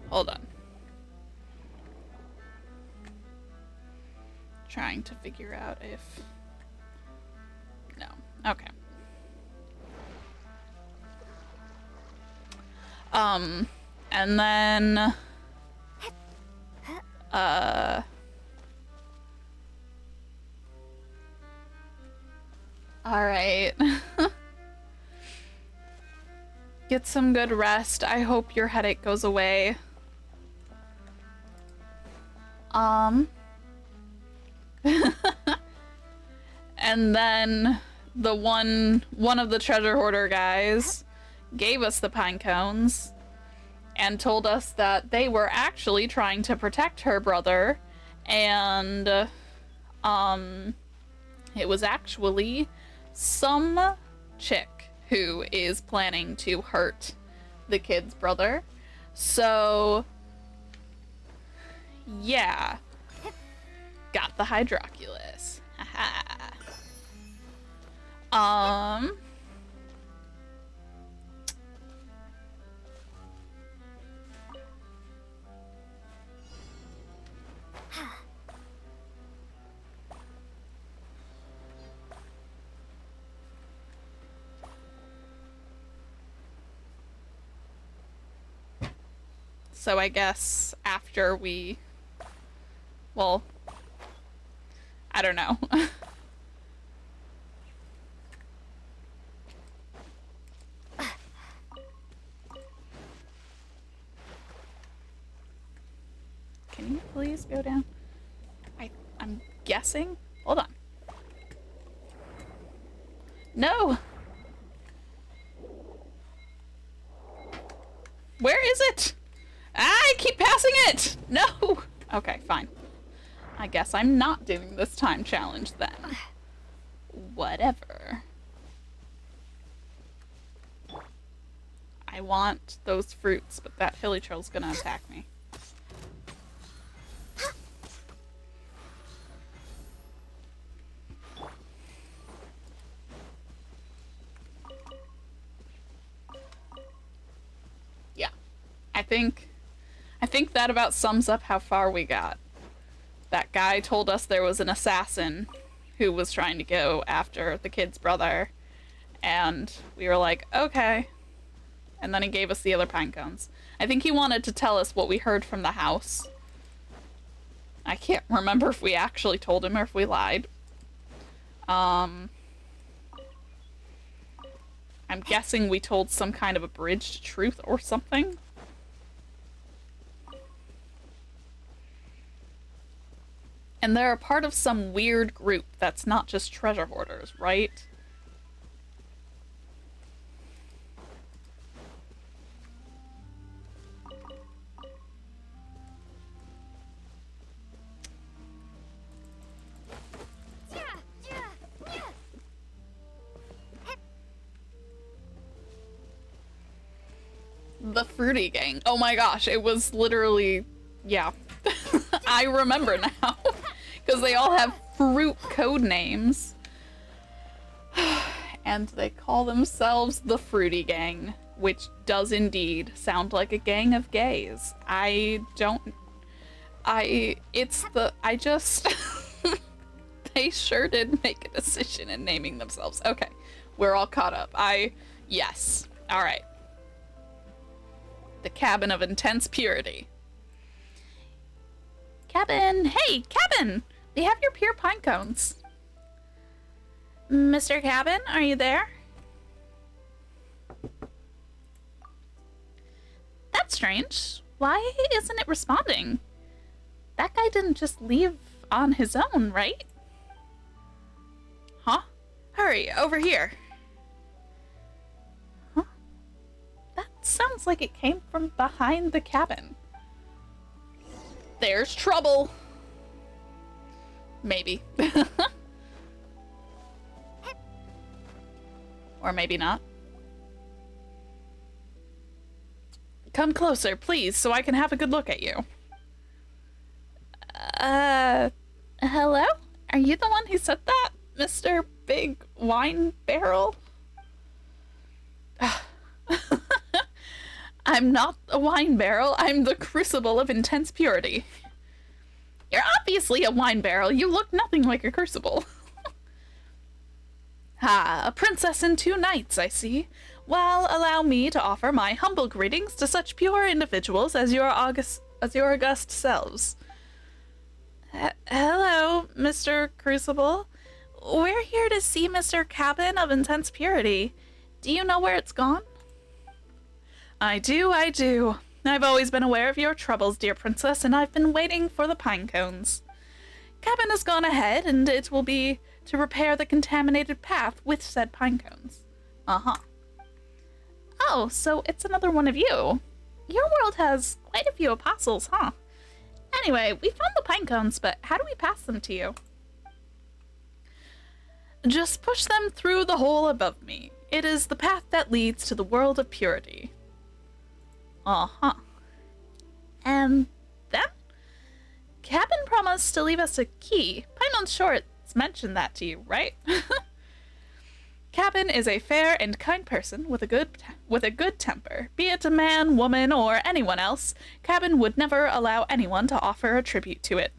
Hold on. Trying to figure out if... No. Okay. And then... Alright. Get some good rest. I hope your headache goes away. And then the one of the treasure hoarder guys gave us the pine cones and told us that they were actually trying to protect her brother, and it was actually some chick who is planning to hurt the kid's brother. So yeah, got the hydroculus. Haha. So I guess after we, well, I don't know. Can you please go down? I'm guessing? Hold on. No! Where is it? I keep passing it! No! Okay, fine. I guess I'm not doing this time challenge then. Whatever. I want those fruits, but that hilly troll's gonna attack me. Yeah. I think that about sums up how far we got. That guy told us there was an assassin who was trying to go after the kid's brother, and we were like, okay. And then he gave us the other pine cones. I think he wanted to tell us what we heard from the house. I can't remember if we actually told him or if we lied. I'm guessing we told some kind of abridged truth or something. And they're a part of some weird group that's not just treasure hoarders, right? The Fruity Gang. Oh my gosh, it was literally... yeah. I remember now. Because they all have fruit code names. And they call themselves the Fruity Gang, which does indeed sound like a gang of gays. I just... They sure did make a decision in naming themselves. Okay, we're all caught up. Yes. All right. The Cabin of Intense Purity. Cabin! Hey, Cabin! We have your pure pine cones. Mr. Cabin, are you there? That's strange. Why isn't it responding? That guy didn't just leave on his own, right? Huh? Hurry, over here. Huh? That sounds like it came from behind the cabin. There's trouble. Maybe. Or maybe not. Come closer, please, so I can have a good look at you. Hello? Are you the one who said that, Mr. Big Wine Barrel? I'm not a wine barrel. I'm the crucible of intense purity. You're obviously a wine barrel. You look nothing like a crucible. Ah, a princess in 2 nights, I see. Well, allow me to offer my humble greetings to such pure individuals as your august selves. Hello, Mr. Crucible. We're here to see Mr. Cabin of Intense Purity. Do you know where it's gone? I do. I've always been aware of your troubles, dear princess, and I've been waiting for the pine cones. Cabin has gone ahead, and it will be to repair the contaminated path with said pine cones. Uh-huh. Oh, so it's another one of you. Your world has quite a few apostles, huh? Anyway, we found the pine cones, but how do we pass them to you? Just push them through the hole above me. It is the path that leads to the world of purity. Uh-huh. And then? Cabin promised to leave us a key. Paimon's Shorts mentioned that to you, right? Cabin is a fair and kind person with a good temper. Be it a man, woman, or anyone else, Cabin would never allow anyone to offer a tribute to it.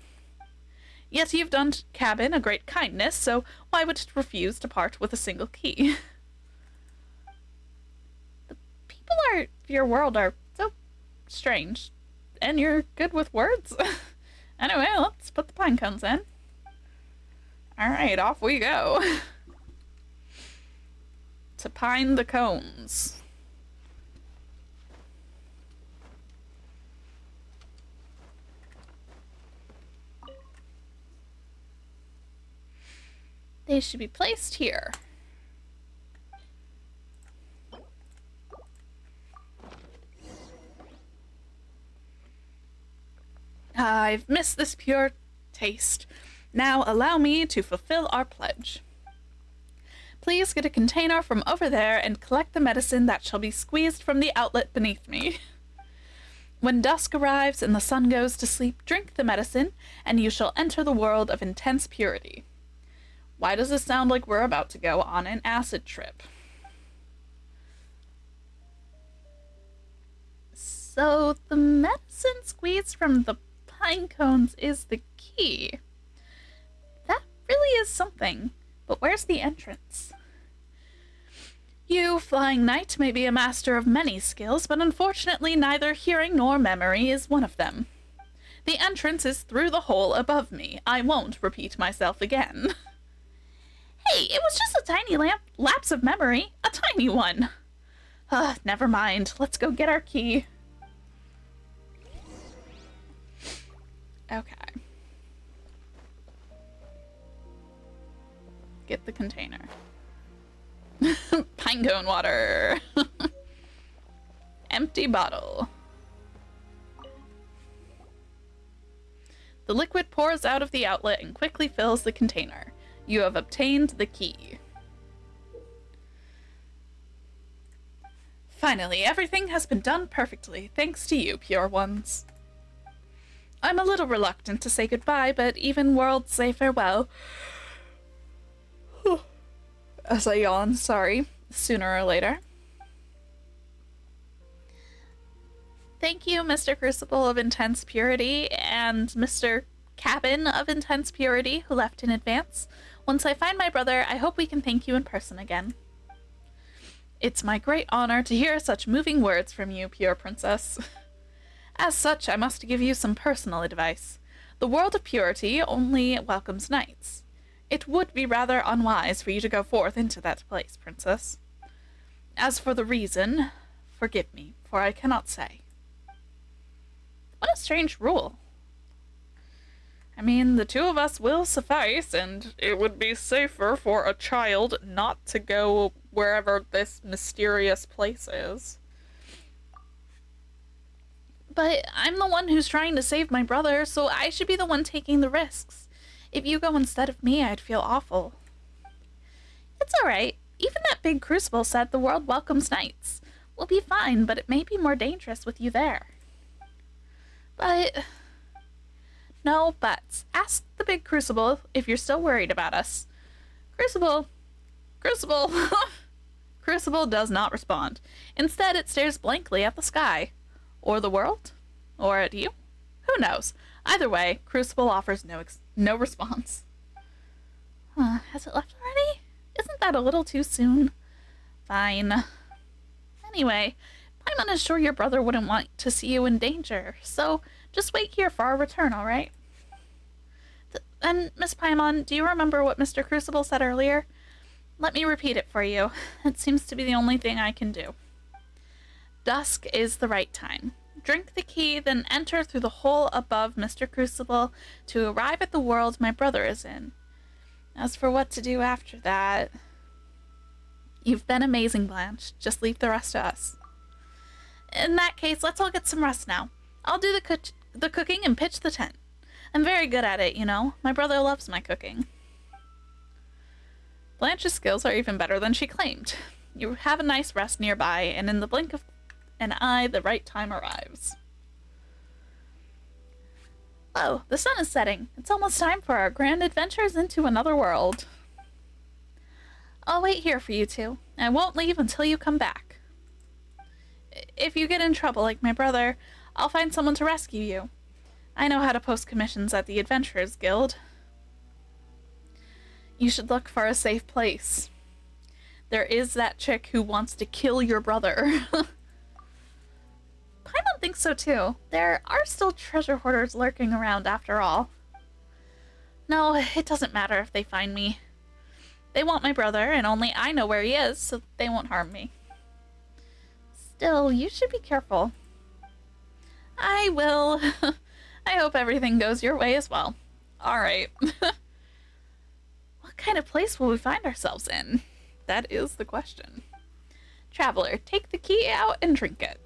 Yet you've done Cabin a great kindness, so why would it refuse to part with a single key? The people of your world are so strange, and you're good with words. Anyway, let's put the pine cones in. Alright, off we go. To pine the cones. They should be placed here. I've missed this pure taste. Now allow me to fulfill our pledge. Please get a container from over there and collect the medicine that shall be squeezed from the outlet beneath me. When dusk arrives and the sun goes to sleep, drink the medicine, and you shall enter the world of intense purity. Why does this sound like we're about to go on an acid trip? So the medicine squeezed from the pine cones is the key. That really is something. But where's the entrance? You, Flying Knight, may be a master of many skills, but unfortunately neither hearing nor memory is one of them. The entrance is through the hole above me. I won't repeat myself again. Hey, it was just a tiny lapse of memory. A tiny one. Never mind. Let's go get our key. Okay. Get the container. Pinecone water. Empty bottle. The liquid pours out of the outlet and quickly fills the container. You have obtained the key. Finally, everything has been done perfectly, thanks to you, pure ones. I'm a little reluctant to say goodbye, but even worlds say farewell. As I yawn, sorry, sooner or later. Thank you, Mr. Crucible of Intense Purity, and Mr. cabin of intense purity who left in advance. Once I find my brother, I hope we can thank you in person again. It's my great honor to hear such moving words from you, pure princess. As such, I must give you some personal advice. The world of purity only welcomes knights. It would be rather unwise for you to go forth into that place, princess. As for the reason, forgive me, for I cannot say. What a strange rule. I mean, the two of us will suffice, and it would be safer for a child not to go wherever this mysterious place is. But I'm the one who's trying to save my brother, so I should be the one taking the risks. If you go instead of me, I'd feel awful. It's alright. Even that big crucible said the world welcomes knights. We'll be fine, but it may be more dangerous with you there. But... no buts. Ask the big crucible if you're still worried about us. Crucible. Crucible does not respond. Instead, it stares blankly at the sky. Or the world? Or at you? Who knows? Either way, Crucible offers no response. Has it left already? Isn't that a little too soon? Fine. Anyway, Paimon is sure your brother wouldn't want to see you in danger, so just wait here for our return, alright? And, Miss Paimon, do you remember what Mr. Crucible said earlier? Let me repeat it for you. It seems to be the only thing I can do. Dusk is the right time. Drink the key, then enter through the hole above Mr. Crucible to arrive at the world my brother is in. As for what to do after that... You've been amazing, Blanche. Just leave the rest to us. In that case, let's all get some rest now. I'll do the cooking and pitch the tent. I'm very good at it, you know. My brother loves my cooking. Blanche's skills are even better than she claimed. You have a nice rest nearby, and in the blink of an eye, the right time arrives. Oh, the sun is setting. It's almost time for our grand adventures into another world. I'll wait here for you two. I won't leave until you come back. If you get in trouble like my brother, I'll find someone to rescue you. I know how to post commissions at the Adventurers Guild. You should look for a safe place. There is that chick who wants to kill your brother. Paimon thinks so too. There are still treasure hoarders lurking around after all. No, it doesn't matter if they find me. They want my brother, and only I know where he is, so they won't harm me. Still, you should be careful. I will. I hope everything goes your way as well. Alright. What kind of place will we find ourselves in? That is the question. Traveler, take the key out and drink it.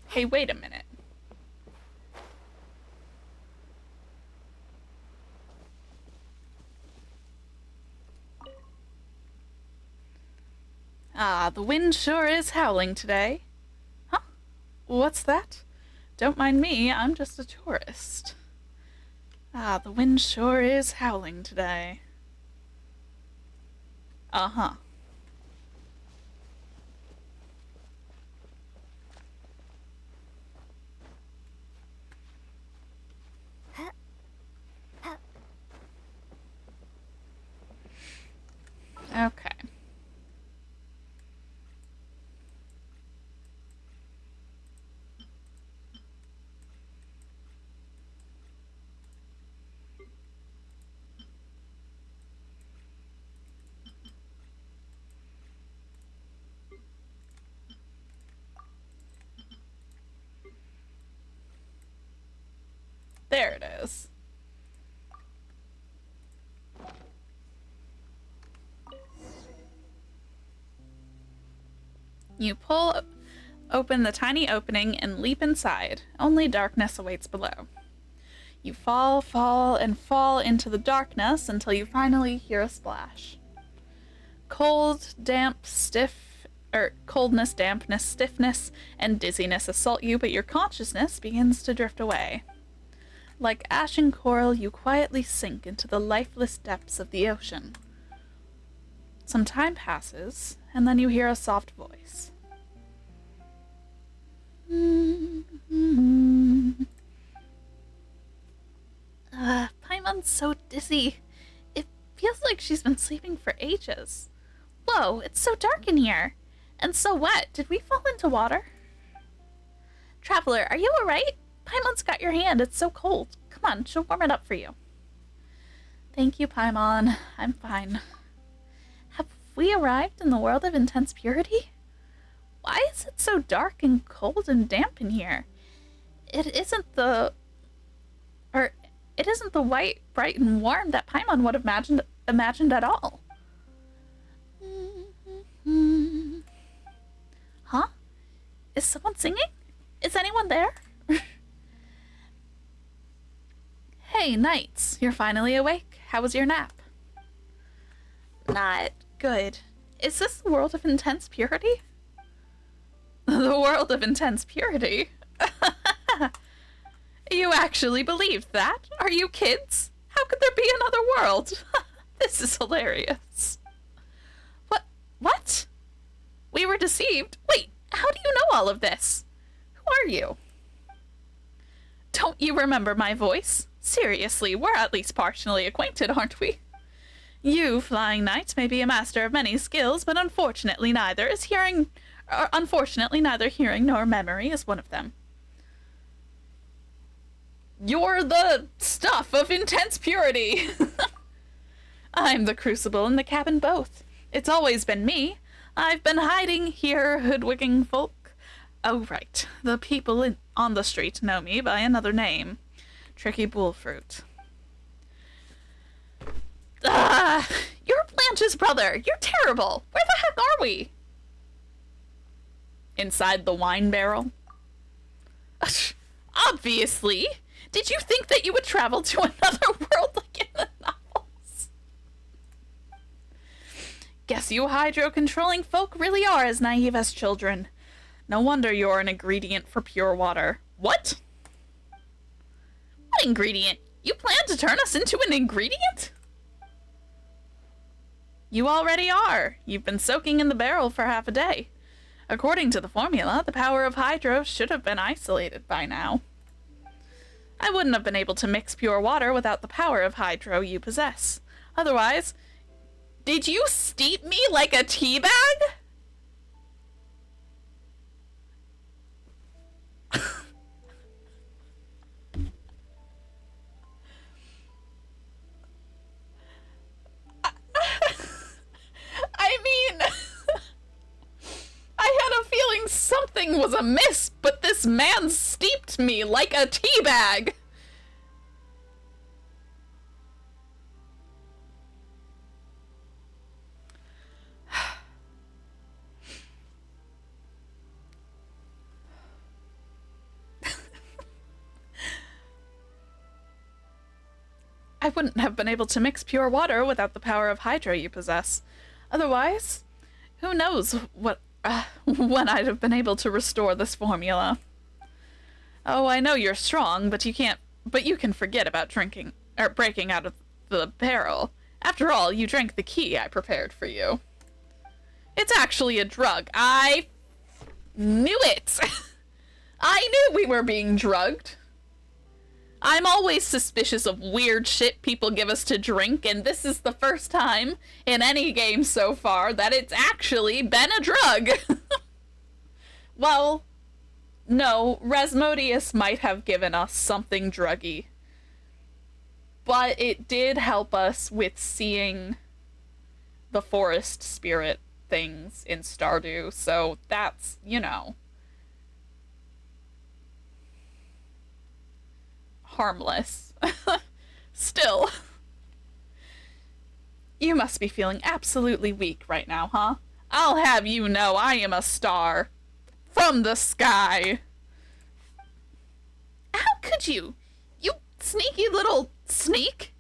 Hey, wait a minute. Ah, the wind sure is howling today. Huh? What's that? Don't mind me, I'm just a tourist. Ah, the wind sure is howling today. Uh-huh. Okay. There it is. You pull open the tiny opening and leap inside. Only darkness awaits below. You fall, and fall into the darkness until you finally hear a splash. Coldness, dampness, stiffness, and dizziness assault you, but your consciousness begins to drift away. Like ashen coral, you quietly sink into the lifeless depths of the ocean. Some time passes, and then you hear a soft voice. Paimon's so dizzy. It feels like she's been sleeping for ages. Whoa, it's so dark in here. And so wet. Did we fall into water? Traveler, are you alright? Paimon's got your hand. It's so cold. Come on, she'll warm it up for you. Thank you, Paimon. I'm fine. Have we arrived in the world of intense purity? Why is it so dark and cold and damp in here? It isn't the white, bright, and warm that Paimon would have imagined at all. Huh? Is someone singing? Is anyone there? Hey, Knights, you're finally awake. How was your nap? Not good. Is this the world of intense purity? The world of intense purity? You actually believed that? Are you kids? How could there be another world? This is hilarious. What? We were deceived? Wait, how do you know all of this? Who are you? Don't you remember my voice? Seriously, we're at least partially acquainted, aren't we? You, Flying Knight, may be a master of many skills, but unfortunately neither hearing nor memory is one of them. You're the stuff of intense purity! I'm the crucible and the cabin both. It's always been me. I've been hiding here, hoodwinking folk. Oh, right. The people on the street know me by another name. Tricky Bullfruit. You're Blanche's brother. You're terrible. Where the heck are we? Inside the wine barrel? Obviously. Did you think that you would travel to another world like in the novels? Guess you hydro-controlling folk really are as naive as children. No wonder you're an ingredient for pure water. What? What ingredient? You plan to turn us into an ingredient? You already are. You've been soaking in the barrel for half a day. According to the formula, the power of hydro should have been isolated by now. I wouldn't have been able to mix pure water without the power of hydro you possess. Otherwise, did you steep me like a tea bag? I mean, I had a feeling something was amiss, but this man steeped me like a tea bag. I wouldn't have been able to mix pure water without the power of hydro you possess. Otherwise, who knows what when I'd have been able to restore this formula. Oh, I know you're strong, but you can forget about breaking out of the barrel. After all, you drank the key I prepared for you. It's actually a drug. I knew it. I knew we were being drugged. I'm always suspicious of weird shit people give us to drink, and this is the first time in any game so far that it's actually been a drug. Well, no, Resmodius might have given us something druggy. But it did help us with seeing the forest spirit things in Stardew, so that's, you know, harmless. Still. You must be feeling absolutely weak right now, huh? I'll have you know I am a star. From the sky. How could you? You sneaky little sneak.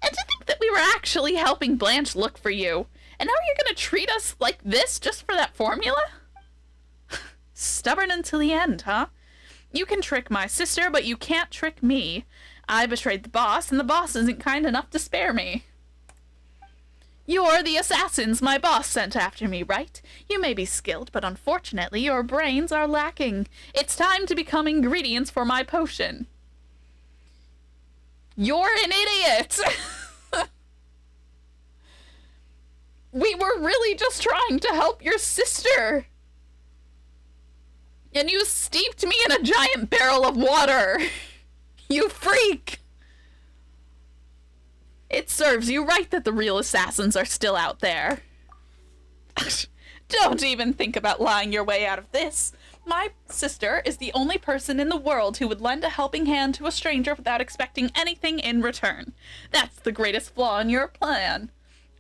And to think that we were actually helping Blanche look for you. And now you're gonna treat us like this just for that formula? Stubborn until the end, huh? You can trick my sister, but you can't trick me. I betrayed the boss, and the boss isn't kind enough to spare me. You're the assassins my boss sent after me, right? You may be skilled, but unfortunately your brains are lacking. It's time to become ingredients for my potion. You're an idiot! We were really just trying to help your sister. And you steeped me in a giant barrel of water. You freak! It serves you right that the real assassins are still out there. Don't even think about lying your way out of this. My sister is the only person in the world who would lend a helping hand to a stranger without expecting anything in return. That's the greatest flaw in your plan.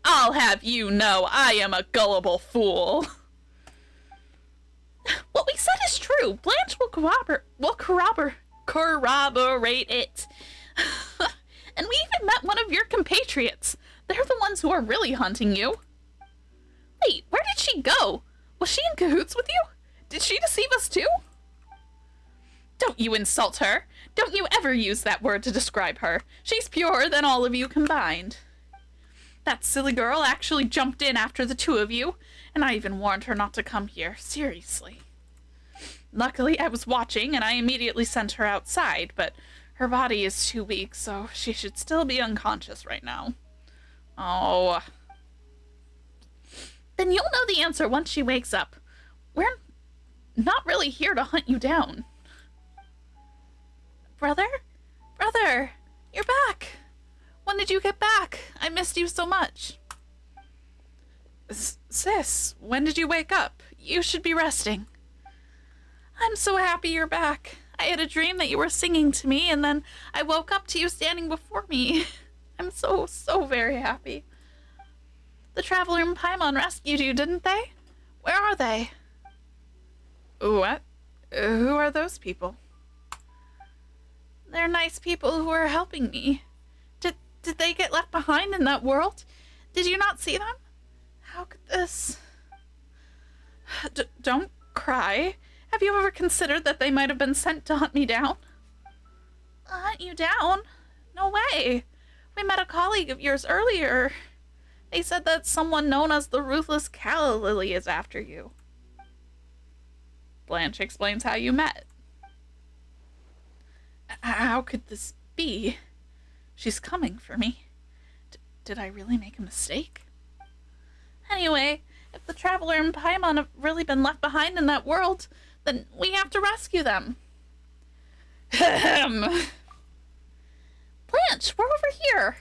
I'll have you know I am a gullible fool. What we said is true. Blanche will corroborate it. And we even met one of your compatriots. They're the ones who are really hunting you. Wait, where did she go? Was she in cahoots with you? Did she deceive us too? Don't you insult her. Don't you ever use that word to describe her. She's purer than all of you combined. That silly girl actually jumped in after the two of you, and I even warned her not to come here. Seriously. Luckily, I was watching, and I immediately sent her outside, but her body is too weak, so she should still be unconscious right now. Oh. Then you'll know the answer once she wakes up. We're not really here to hunt you down. Brother? Brother! You're back! When did you get back? I missed you so much. Sis, when did you wake up? You should be resting. I'm so happy you're back. I had a dream that you were singing to me, and then I woke up to you standing before me. I'm so very happy. The Traveler and Paimon rescued you, didn't they? Where are they? What? Who are those people? They're nice people who are helping me. Did they get left behind in that world? Did you not see them? How could this... Don't cry. Have you ever considered that they might have been sent to hunt me down? Hunt you down? No way. We met a colleague of yours earlier. They said that someone known as the Ruthless Calla Lily is after you. Blanche explains how you met. How could this be? She's coming for me. Did I really make a mistake? Anyway, if the Traveler and Paimon have really been left behind in that world, then we have to rescue them. Blanche, we're over here.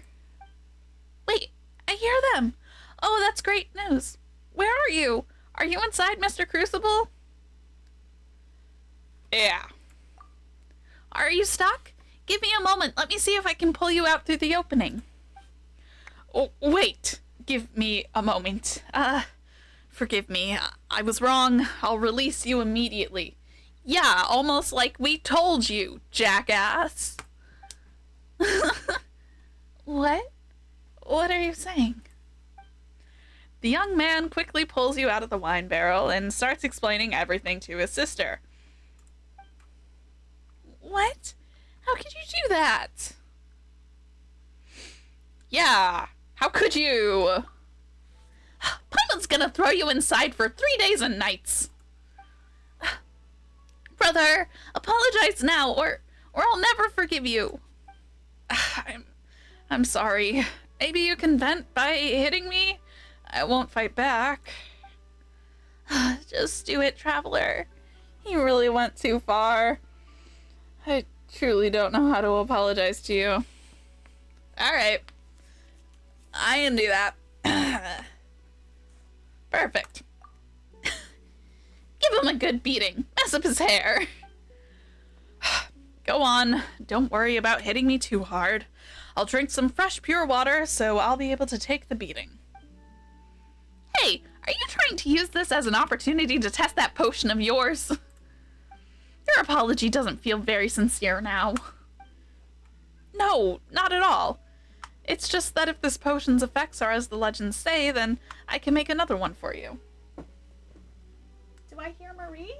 Wait, I hear them. Oh, that's great news. Where are you? Are you inside Mr. Crucible? Yeah. Are you stuck? Give me a moment. Let me see if I can pull you out through the opening. Oh, wait. Give me a moment. Forgive me. I was wrong. I'll release you immediately. Yeah, almost like we told you, jackass. What? What are you saying? The young man quickly pulls you out of the wine barrel and starts explaining everything to his sister. What? How could you do that? Yeah, how could you? Paimon's gonna throw you inside for 3 days and nights. Brother, apologize now, or I'll never forgive you. I'm sorry. Maybe you can vent by hitting me? I won't fight back. Just do it, Traveler. You really went too far. I truly don't know how to apologize to you. Alright. I can do that. Perfect. Give him a good beating. Mess up his hair. Go on. Don't worry about hitting me too hard. I'll drink some fresh, pure water, so I'll be able to take the beating. Hey, are you trying to use this as an opportunity to test that potion of yours? Your apology doesn't feel very sincere now. No, not at all. It's just that if this potion's effects are as the legends say, then I can make another one for you. Do I hear Marie?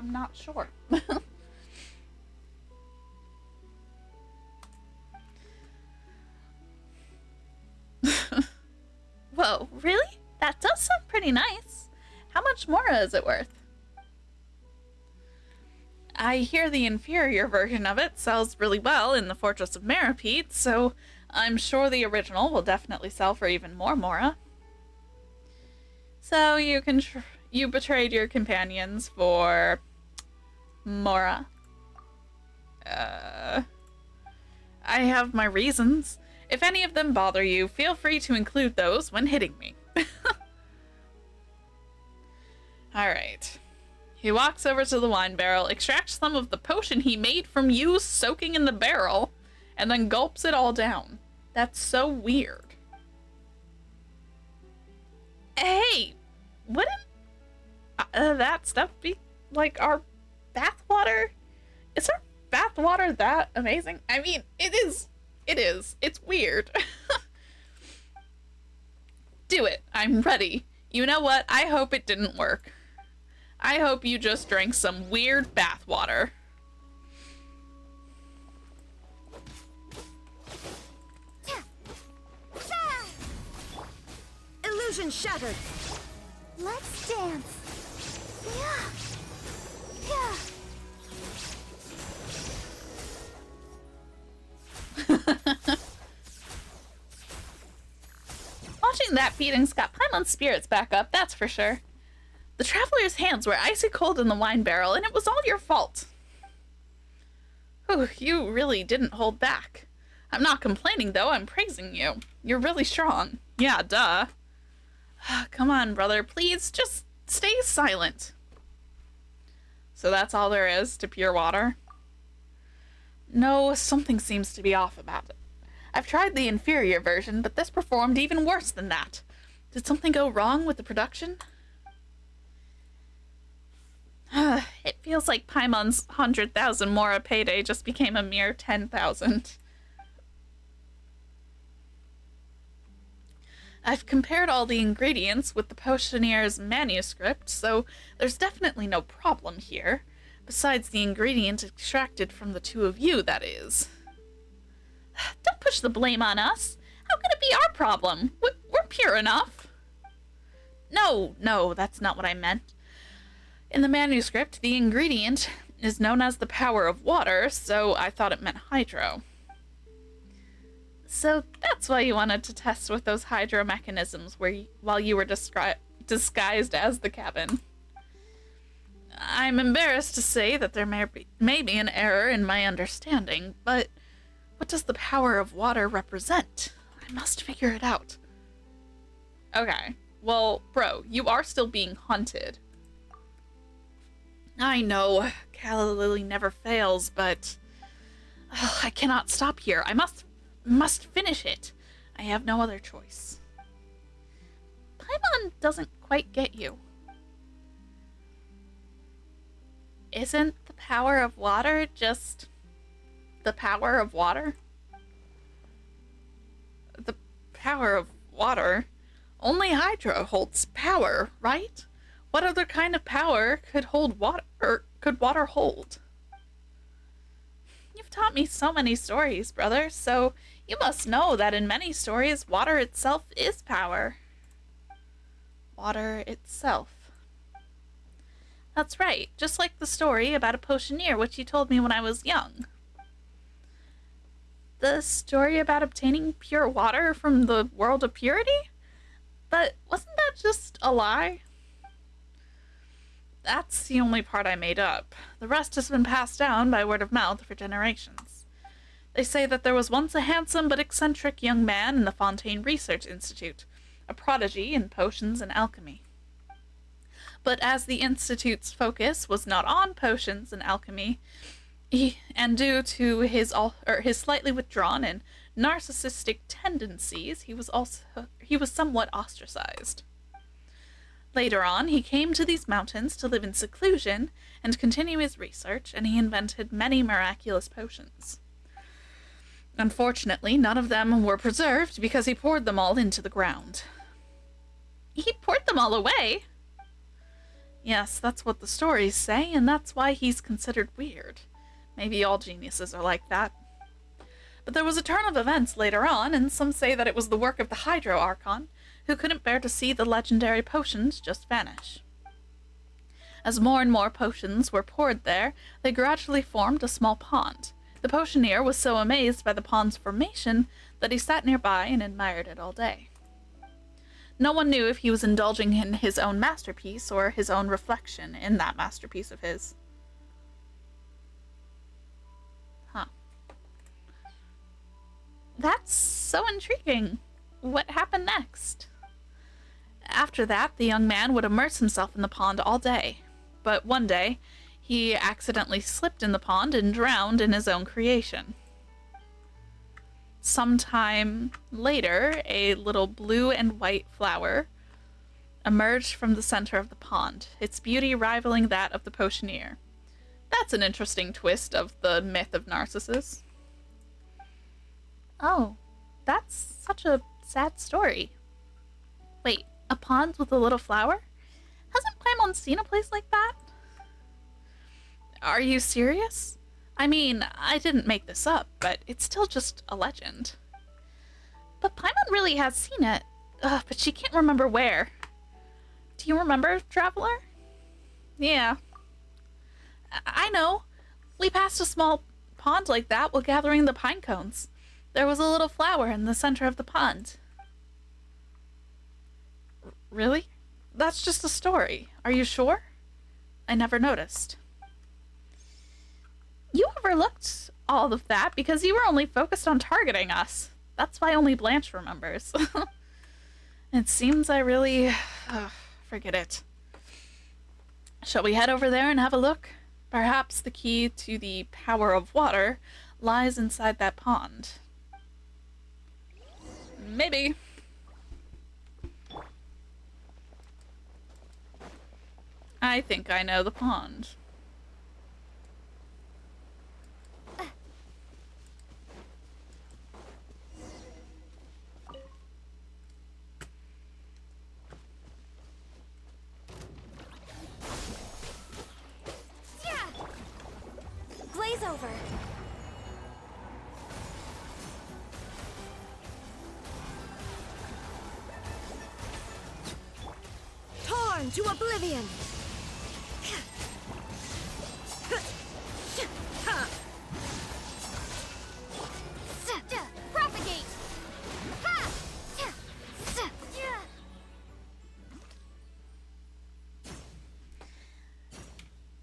I'm not sure. Whoa, really? That does sound pretty nice. How much more is it worth? I hear the inferior version of it sells really well in the Fortress of Meropide, so I'm sure the original will definitely sell for even more Mora. So you betrayed your companions for Mora. I have my reasons. If any of them bother you, feel free to include those when hitting me. Alright. He walks over to the wine barrel, extracts some of the potion he made from you soaking in the barrel, and then gulps it all down. That's so weird. Hey! Wouldn't that stuff be like our bathwater? Is our bathwater that amazing? I mean, it is. It is. It's weird. Do it. I'm ready. You know what? I hope it didn't work. I hope you just drank some weird bathwater. Illusion shattered. Let's dance. Yeah. Watching that beating's got Paimon's spirits back up, that's for sure. The traveler's hands were icy cold in the wine barrel, and it was all your fault. Whew, you really didn't hold back. I'm not complaining, though. I'm praising you. You're really strong. Yeah, duh. Come on, brother. Please, just stay silent. So that's all there is to pure water? No, something seems to be off about it. I've tried the inferior version, but this performed even worse than that. Did something go wrong with the production? It feels like Paimon's 100,000 Mora payday just became a mere 10,000. I've compared all the ingredients with the potioneer's manuscript, so there's definitely no problem here. Besides the ingredient extracted from the two of you, that is. Don't push the blame on us. How can it be our problem? We're pure enough. No, that's not what I meant. In the manuscript, the ingredient is known as the power of water, so I thought it meant hydro. So that's why you wanted to test with those hydro mechanisms while you were disguised as the cabin. I'm embarrassed to say that there may be an error in my understanding, but what does the power of water represent? I must figure it out. Okay, well, bro, you are still being hunted. I know, Calla Lily never fails, but I cannot stop here. I must finish it. I have no other choice. Paimon doesn't quite get you. Isn't the power of water just the power of water? The power of water? Only hydro holds power, right? What other kind of power could water hold? You've taught me so many stories, brother, so you must know that in many stories, water itself is power. Water itself. That's right, just like the story about a potioneer which you told me when I was young. The story about obtaining pure water from the world of purity? But wasn't that just a lie? That's the only part I made up. The rest has been passed down by word of mouth for generations. They say that there was once a handsome but eccentric young man in the Fontaine Research Institute, a prodigy in potions and alchemy. But as the Institute's focus was not on potions and alchemy, and due to his slightly withdrawn and narcissistic tendencies, he was somewhat ostracized. Later on, he came to these mountains to live in seclusion and continue his research, and he invented many miraculous potions. Unfortunately, none of them were preserved because he poured them all into the ground. He poured them all away? Yes, that's what the stories say, and that's why he's considered weird. Maybe all geniuses are like that. But there was a turn of events later on, and some say that it was the work of the Hydro Archon, who couldn't bear to see the legendary potions just vanish. As more and more potions were poured there, they gradually formed a small pond. The potioneer was so amazed by the pond's formation that he sat nearby and admired it all day. No one knew if he was indulging in his own masterpiece or his own reflection in that masterpiece of his. Huh. That's so intriguing. What happened next? After that, the young man would immerse himself in the pond all day. But one day, he accidentally slipped in the pond and drowned in his own creation. Sometime later, a little blue and white flower emerged from the center of the pond, its beauty rivaling that of the potioneer. That's an interesting twist of the myth of Narcissus. Oh, that's such a sad story. Wait, a pond with a little flower? Hasn't Paimon seen a place like that? Are you serious? I mean, I didn't make this up, but it's still just a legend. But Paimon really has seen it. But she can't remember where. Do you remember, Traveler? Yeah. I know. We passed a small pond like that while gathering the pine cones. There was a little flower in the center of the pond. Really? That's just a story. Are you sure? I never noticed. You overlooked all of that because you were only focused on targeting us. That's why only Blanche remembers. It seems I really... forget it. Shall we head over there and have a look? Perhaps the key to the power of water lies inside that pond. Maybe. I think I know the pond. Glaze over. Torn to oblivion. Propagate!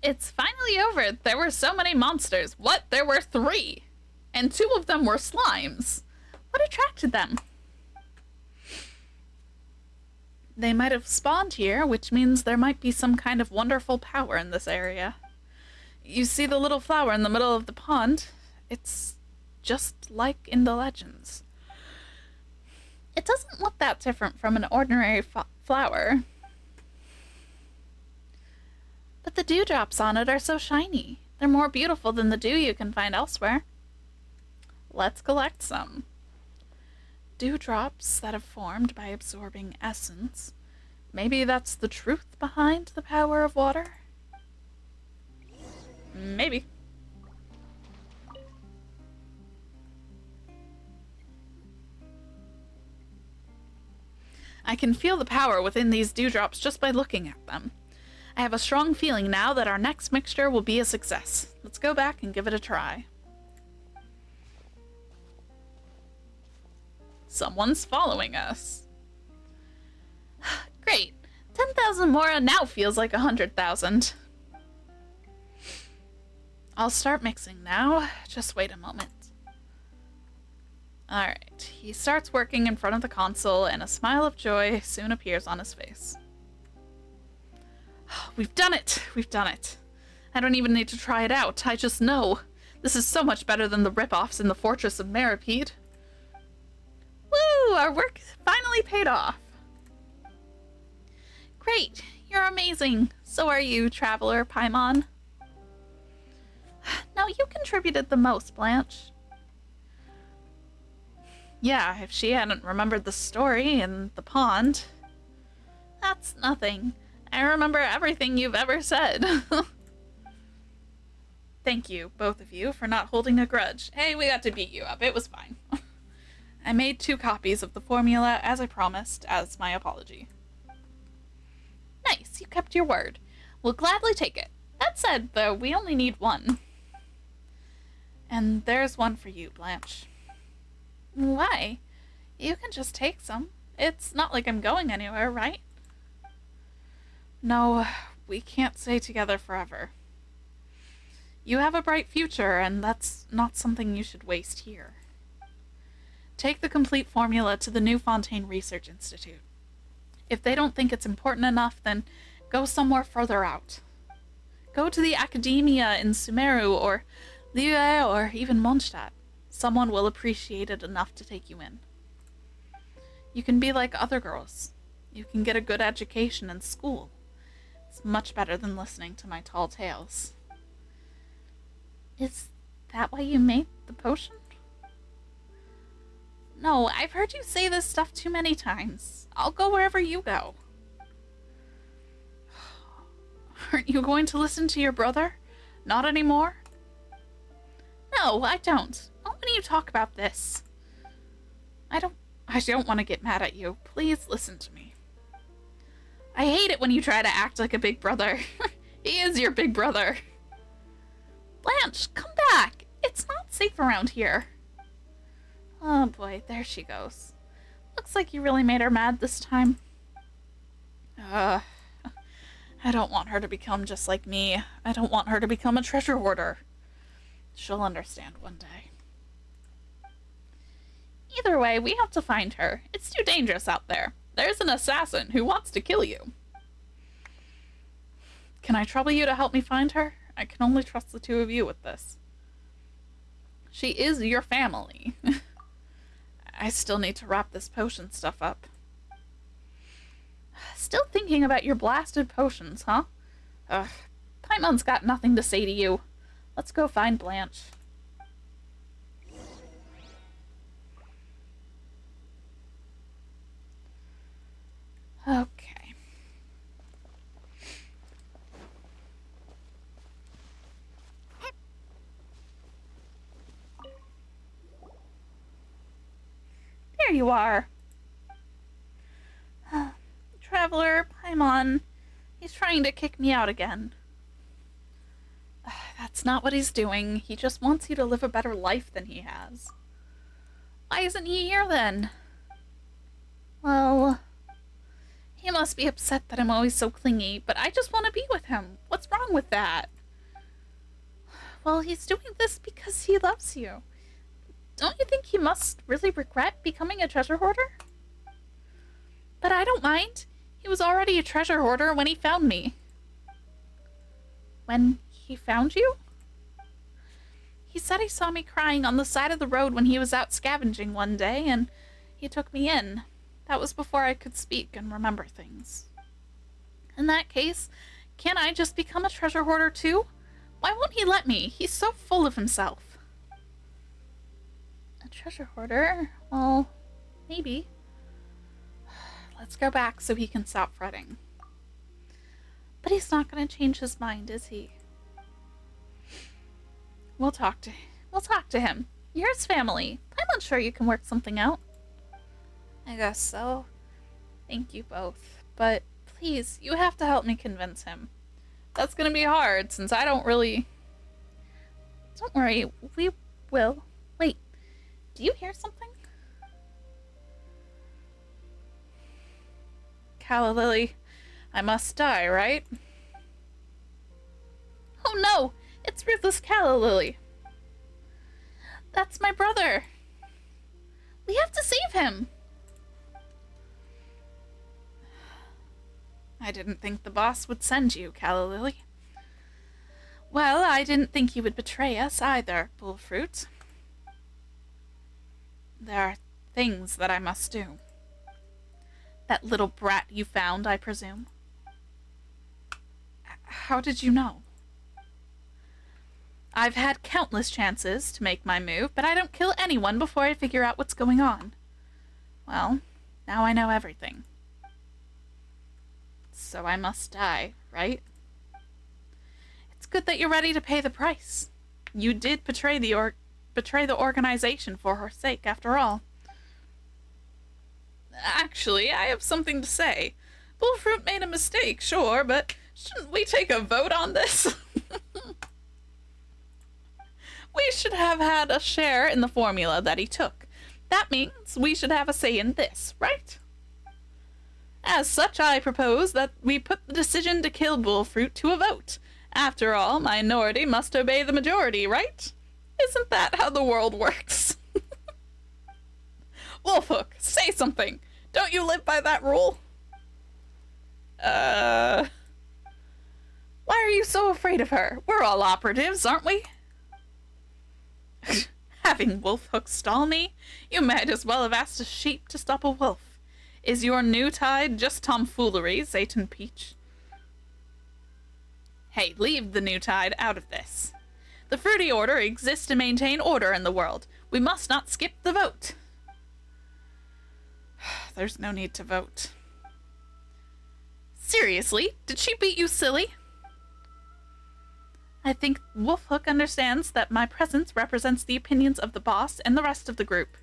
It's finally over. There were so many monsters. What? There were 3. And 2 of them were slimes. What attracted them? They might have spawned here, which means there might be some kind of wonderful power in this area. You see the little flower in the middle of the pond? It's just like in the legends. It doesn't look that different from an ordinary flower. But the dewdrops on it are so shiny. They're more beautiful than the dew you can find elsewhere. Let's collect some. Dewdrops that have formed by absorbing essence. Maybe that's the truth behind the power of water? Maybe. I can feel the power within these dewdrops just by looking at them. I have a strong feeling now that our next mixture will be a success. Let's go back and give it a try. Someone's following us. Great. 10,000 more now feels like 100,000. I'll start mixing now. Just wait a moment. Alright. He starts working in front of the console and a smile of joy soon appears on his face. We've done it! We've done it. I don't even need to try it out. I just know. This is so much better than the rip-offs in the Fortress of Meripede. Woo! Our work finally paid off. Great! You're amazing. So are you, Traveler Paimon. No, you contributed the most, Blanche. Yeah, if she hadn't remembered the story and the pond. That's nothing. I remember everything you've ever said. Thank you, both of you, for not holding a grudge. Hey, we got to beat you up. It was fine. I made 2 copies of the formula, as I promised, as my apology. Nice, you kept your word. We'll gladly take it. That said, though, we only need 1. And there's 1 for you, Blanche. Why? You can just take some. It's not like I'm going anywhere, right? No, we can't stay together forever. You have a bright future, and that's not something you should waste here. Take the complete formula to the New Fontaine Research Institute. If they don't think it's important enough, then go somewhere further out. Go to the academia in Sumeru, or Liyue, or even Mondstadt. Someone will appreciate it enough to take you in. You can be like other girls. You can get a good education in school. It's much better than listening to my tall tales. Is that why you made the potion? No, I've heard you say this stuff too many times. I'll go wherever you go. Aren't you going to listen to your brother? Not anymore? No, I don't. Not when you talk about this. I don't want to get mad at you. Please listen to me. I hate it when you try to act like a big brother. He is your big brother. Blanche, come back. It's not safe around here. Oh boy, there she goes. Looks like you really made her mad this time. I don't want her to become just like me. I don't want her to become a treasure hoarder. She'll understand one day. Either way, we have to find her. It's too dangerous out there. There's an assassin who wants to kill you. Can I trouble you to help me find her? I can only trust the 2 of you with this. She is your family. I still need to wrap this potion stuff up. Still thinking about your blasted potions, huh? Ugh, Paimon's got nothing to say to you. Let's go find Blanche. Okay. There you are. Traveler, Paimon. He's trying to kick me out again. That's not what he's doing. He just wants you to live a better life than he has. Why isn't he here then? Well, he must be upset that I'm always so clingy, but I just want to be with him. What's wrong with that? Well, he's doing this because he loves you. Don't you think he must really regret becoming a treasure hoarder? But I don't mind. He was already a treasure hoarder when he found me. When he found you? He said he saw me crying on the side of the road when he was out scavenging one day, and he took me in. That was before I could speak and remember things. In that case, can't I just become a treasure hoarder too? Why won't he let me? He's so full of himself. A treasure hoarder? Well, maybe. Let's go back so he can stop fretting. But he's not going to change his mind, is he? We'll talk to him. You're his family. I'm not sure you can work something out. I guess so. Thank you both. But please, you have to help me convince him. That's going to be hard since I don't really... Don't worry, we will. Wait, do you hear something? Calla Lily, I must die, right? Oh no! It's Ruthless Calla Lily! That's my brother! We have to save him! I didn't think the boss would send you, Calla Lily. Well, I didn't think you would betray us either, Bullfruit. There are things that I must do. That little brat you found, I presume. How did you know? I've had countless chances to make my move, but I don't kill anyone before I figure out what's going on. Well, now I know everything. So I must die, right? It's good that you're ready to pay the price. You did betray the organization for her sake, after all. Actually, I have something to say. Bullfruit made a mistake, sure, but shouldn't we take a vote on this? We should have had a share in the formula that he took. That means we should have a say in this, right? As such, I propose that we put the decision to kill Bullfruit to a vote. After all, minority must obey the majority, right? Isn't that how the world works? Wolfhook, say something. Don't you live by that rule? Why are you so afraid of her? We're all operatives, aren't we? Having Wolfhook stall me? You might as well have asked a sheep to stop a wolf. Is your new tide just tomfoolery, Zayton Peach? Hey, leave the new tide out of this. The Fruity Order exists to maintain order in the world. We must not skip the vote. There's no need to vote. Seriously? Did she beat you silly? I think Wolfhook understands that my presence represents the opinions of the boss and the rest of the group.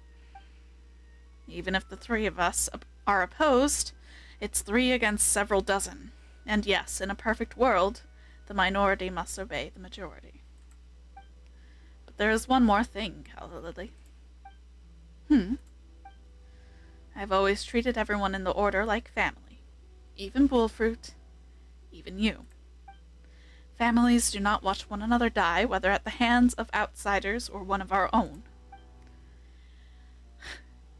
Even if the three of us are opposed, it's 3 against several dozen. And yes, in a perfect world, the minority must obey the majority. But there is one more thing, Calla Lily. I've always treated everyone in the Order like family. Even Bullfruit, even you. Families do not watch one another die, whether at the hands of outsiders or one of our own.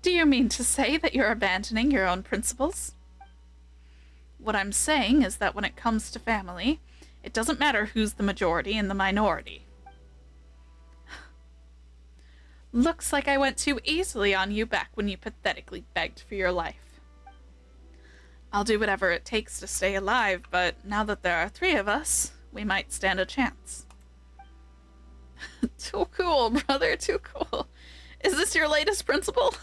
Do you mean to say that you're abandoning your own principles? What I'm saying is that when it comes to family, it doesn't matter who's the majority and the minority. Looks like I went too easily on you back when you pathetically begged for your life. I'll do whatever it takes to stay alive, but now that there are 3 of us, we might stand a chance. Too cool, brother, too cool. Is this your latest principle?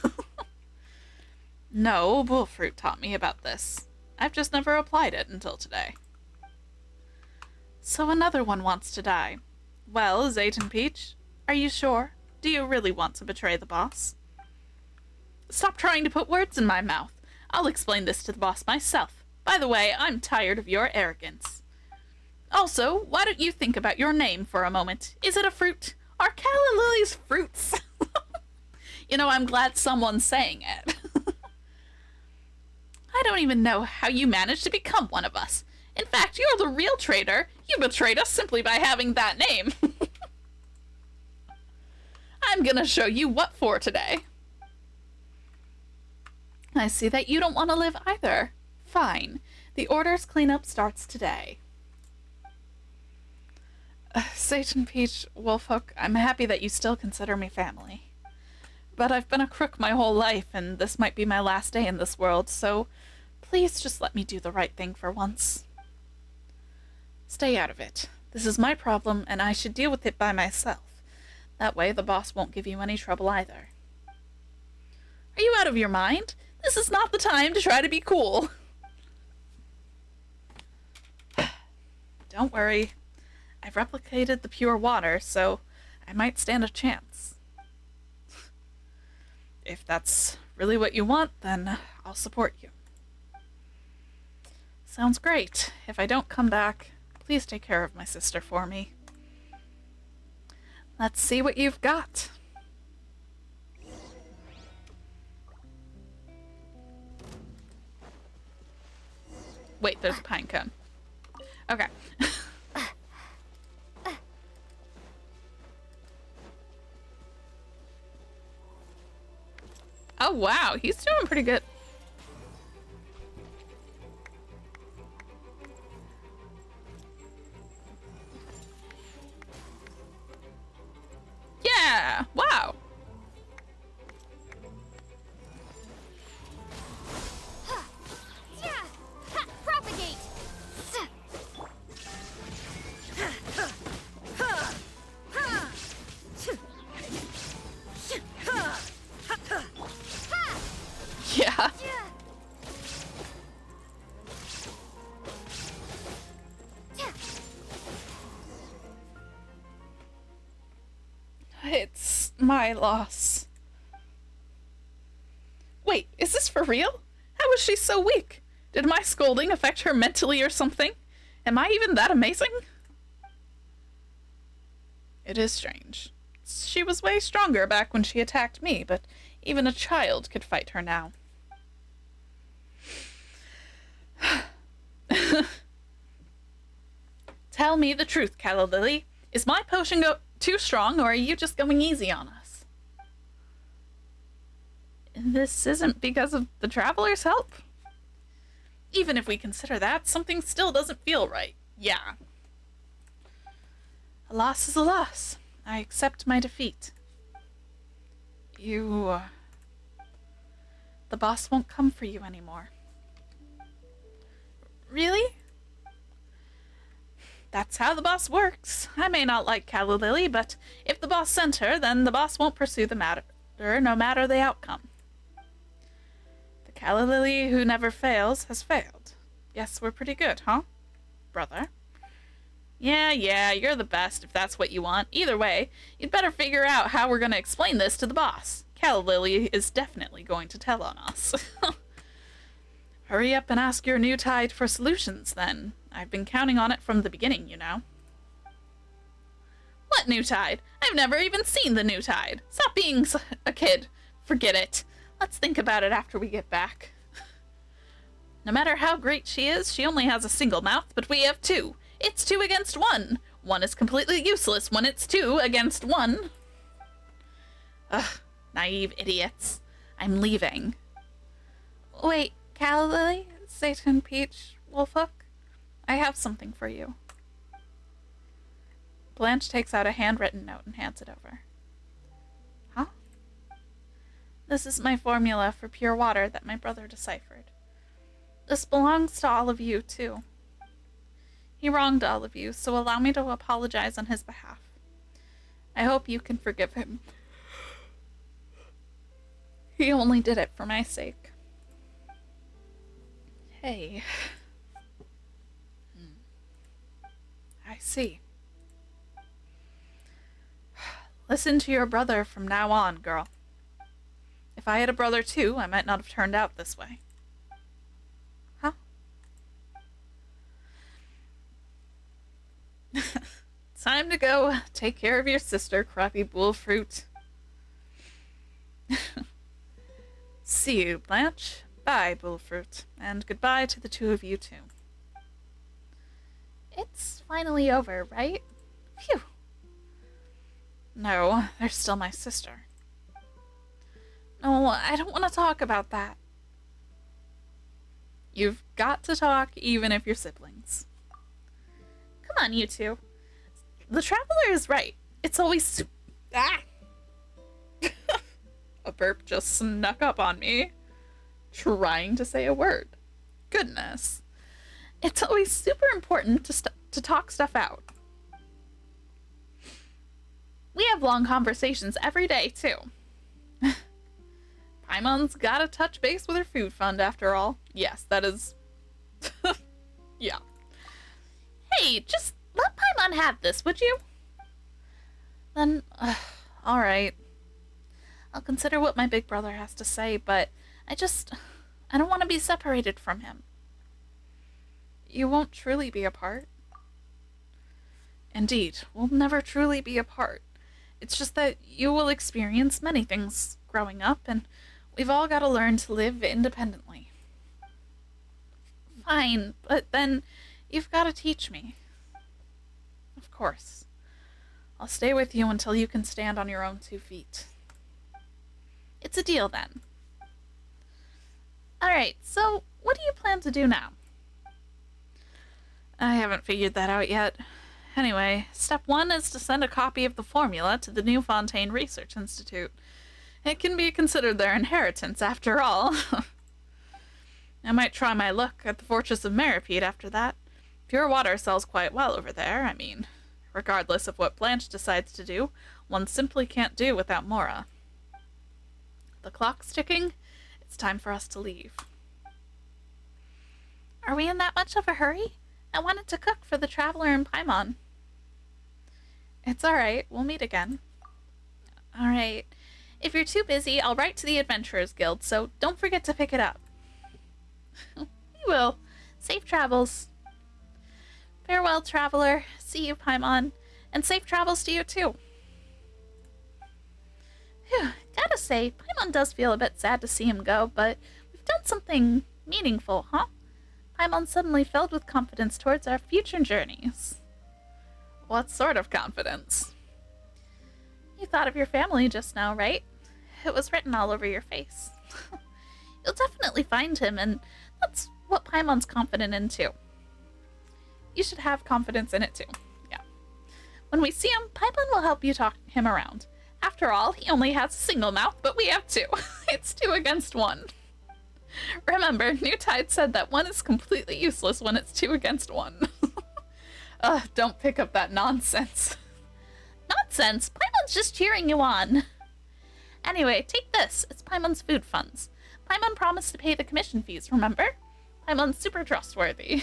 No, Bullfruit taught me about this. I've just never applied it until today. So another one wants to die. Well, Zayton Peach, are you sure? Do you really want to betray the boss? Stop trying to put words in my mouth. I'll explain this to the boss myself. By the way, I'm tired of your arrogance. Also, why don't you think about your name for a moment? Is it a fruit? Are Calla Lilies fruits? You know, I'm glad someone's saying it. I don't even know how you managed to become one of us. In fact, you're the real traitor. You betrayed us simply by having that name. I'm gonna show you what for today. I see that you don't want to live either. Fine. The Order's cleanup starts today. Zayton Peach, Wolfhook, I'm happy that you still consider me family. But I've been a crook my whole life, and this might be my last day in this world, so please just let me do the right thing for once. Stay out of it. This is my problem, and I should deal with it by myself. That way the boss won't give you any trouble either. Are you out of your mind? This is not the time to try to be cool. Don't worry. I've replicated the pure water, so I might stand a chance. If that's really what you want, then I'll support you. Sounds great. If I don't come back, please take care of my sister for me. Let's see what you've got. Wait, there's a pine cone. Okay. Oh wow, he's doing pretty good. Yeah, wow. Propagate! Yeah. my loss. Wait, is this for real? How is she so weak? Did my scolding affect her mentally or something? Am I even that amazing? It is strange. She was way stronger back when she attacked me, but even a child could fight her now. Tell me the truth, Calla Lily. Is my potion too strong, or are you just going easy on us? This isn't because of the Traveler's help? Even if we consider that, something still doesn't feel right. Yeah. A loss is a loss. I accept my defeat. The boss won't come for you anymore. Really? That's how the boss works. I may not like Calla Lily, but if the boss sent her, then the boss won't pursue the matter, no matter the outcome. The Calla Lily who never fails has failed. Yes, we're pretty good, huh, brother? Yeah, you're the best if that's what you want. Either way, you'd better figure out how we're going to explain this to the boss. Calla Lily is definitely going to tell on us. Hurry up and ask your new tide for solutions, then. I've been counting on it from the beginning, you know. What new tide? I've never even seen the new tide. Stop being a kid. Forget it. Let's think about it after we get back. No matter how great she is, she only has a single mouth, but we have two. It's 2 against 1. One is completely useless when it's 2 against 1. Ugh, naive idiots. I'm leaving. Wait, Calla Lily, Satan Peach, Wolfhook, I have something for you. Blanche takes out a handwritten note and hands it over. Huh? This is my formula for pure water that my brother deciphered. This belongs to all of you, too. He wronged all of you, so allow me to apologize on his behalf. I hope you can forgive him. He only did it for my sake. Hey. I see. Listen to your brother from now on, girl. If I had a brother too, I might not have turned out this way. Huh? Time to go take care of your sister, crappy bullfruit. See you, Blanche. Bye, bullfruit. And goodbye to the two of you, too. It's finally over, right? Phew. No, they're still my sister. No, I don't want to talk about that. You've got to talk even if you're siblings. Come on, you two. The Traveler is right. It's always Ah! A burp just snuck up on me. Trying to say a word. Goodness. It's always super important to talk stuff out. We have long conversations every day, too. Paimon's gotta touch base with her food fund, after all. Yes, that is... yeah. Hey, just let Paimon have this, would you? Then, alright. I'll consider what my big brother has to say, but I don't want to be separated from him. You won't truly be apart. Indeed, we'll never truly be apart. It's just that you will experience many things growing up, and we've all got to learn to live independently. Fine, but then you've got to teach me. Of course. I'll stay with you until you can stand on your own 2 feet. It's a deal, then. Alright, so what do you plan to do now? I haven't figured that out yet. Anyway, step 1 is to send a copy of the formula to the New Fontaine Research Institute. It can be considered their inheritance, after all. I might try my luck at the Fortress of Meripede after that. Pure water sells quite well over there, I mean. Regardless of what Blanche decides to do, one simply can't do without Mora. The clock's ticking. It's time for us to leave. Are we in that much of a hurry? I wanted to cook for the Traveler and Paimon. It's alright, we'll meet again. Alright. If you're too busy, I'll write to the Adventurers Guild, so don't forget to pick it up. We will. Safe travels. Farewell, traveler. See you, Paimon. And safe travels to you, too. Phew, gotta say, Paimon does feel a bit sad to see him go, but we've done something meaningful, huh? Paimon's suddenly filled with confidence towards our future journeys. What sort of confidence? You thought of your family just now, right? It was written all over your face. You'll definitely find him, and that's what Paimon's confident in, too. You should have confidence in it, too. Yeah. When we see him, Paimon will help you talk him around. After all, he only has a single mouth, but we have two. It's 2 against 1. Remember, New Tide said that 1 is completely useless when it's 2 against 1. Don't pick up that nonsense. Nonsense? Paimon's just cheering you on. Anyway, take this. It's Paimon's food funds. Paimon promised to pay the commission fees, remember? Paimon's super trustworthy.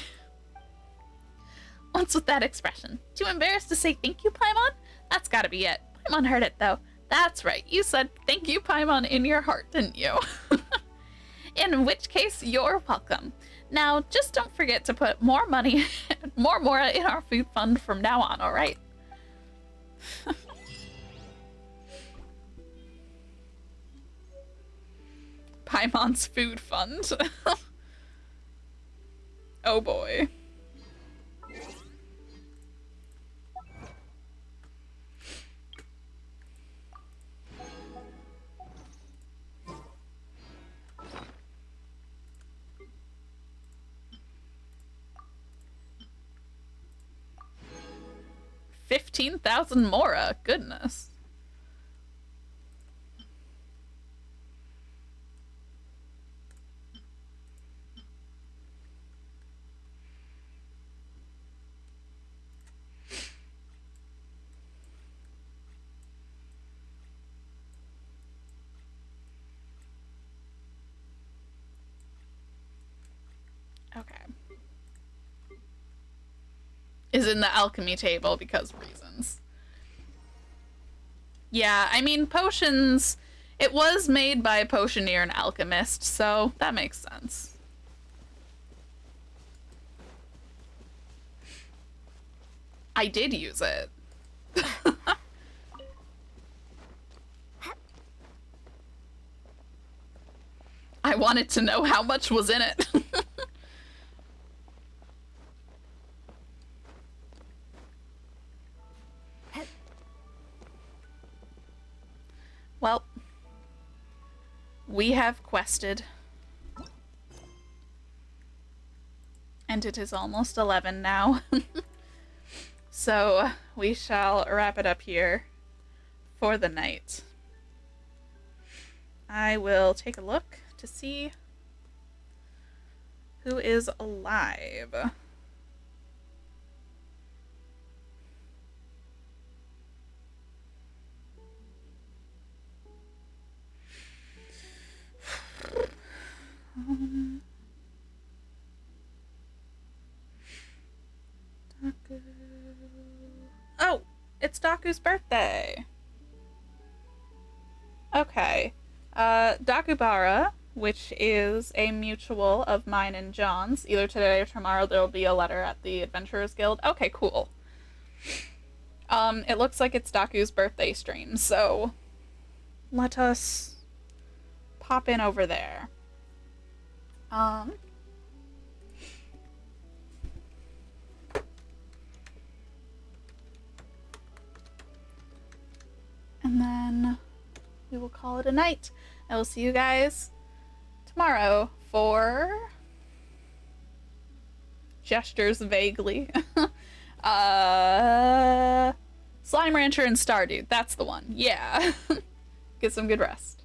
What's with that expression? Too embarrassed to say thank you, Paimon? That's gotta be it. Paimon heard it, though. That's right. You said thank you, Paimon, in your heart, didn't you? In which case, you're welcome. Now, just don't forget to put more money, more Mora in our food fund from now on, alright? Paimon's food fund. Oh boy. $15,000 Mora, goodness. Okay. Is in the alchemy table because reasons. Yeah, I mean, potions, it was made by a potioneer and alchemist, so that makes sense. I did use it. I wanted to know how much was in it. Well, we have quested. And it is almost 11 now. So we shall wrap it up here for the night. I will take a look to see who is alive. Daku. Oh, it's Daku's birthday. Okay. Dakubara, which is a mutual of mine and John's. Either today or tomorrow there'll be a letter at the Adventurers Guild. Okay, cool. It looks like it's Daku's birthday stream, so let us pop in over there. And then we will call it a night. I will see you guys tomorrow for gestures vaguely. Slime Rancher and Stardew. That's the one. Yeah. Get some good rest.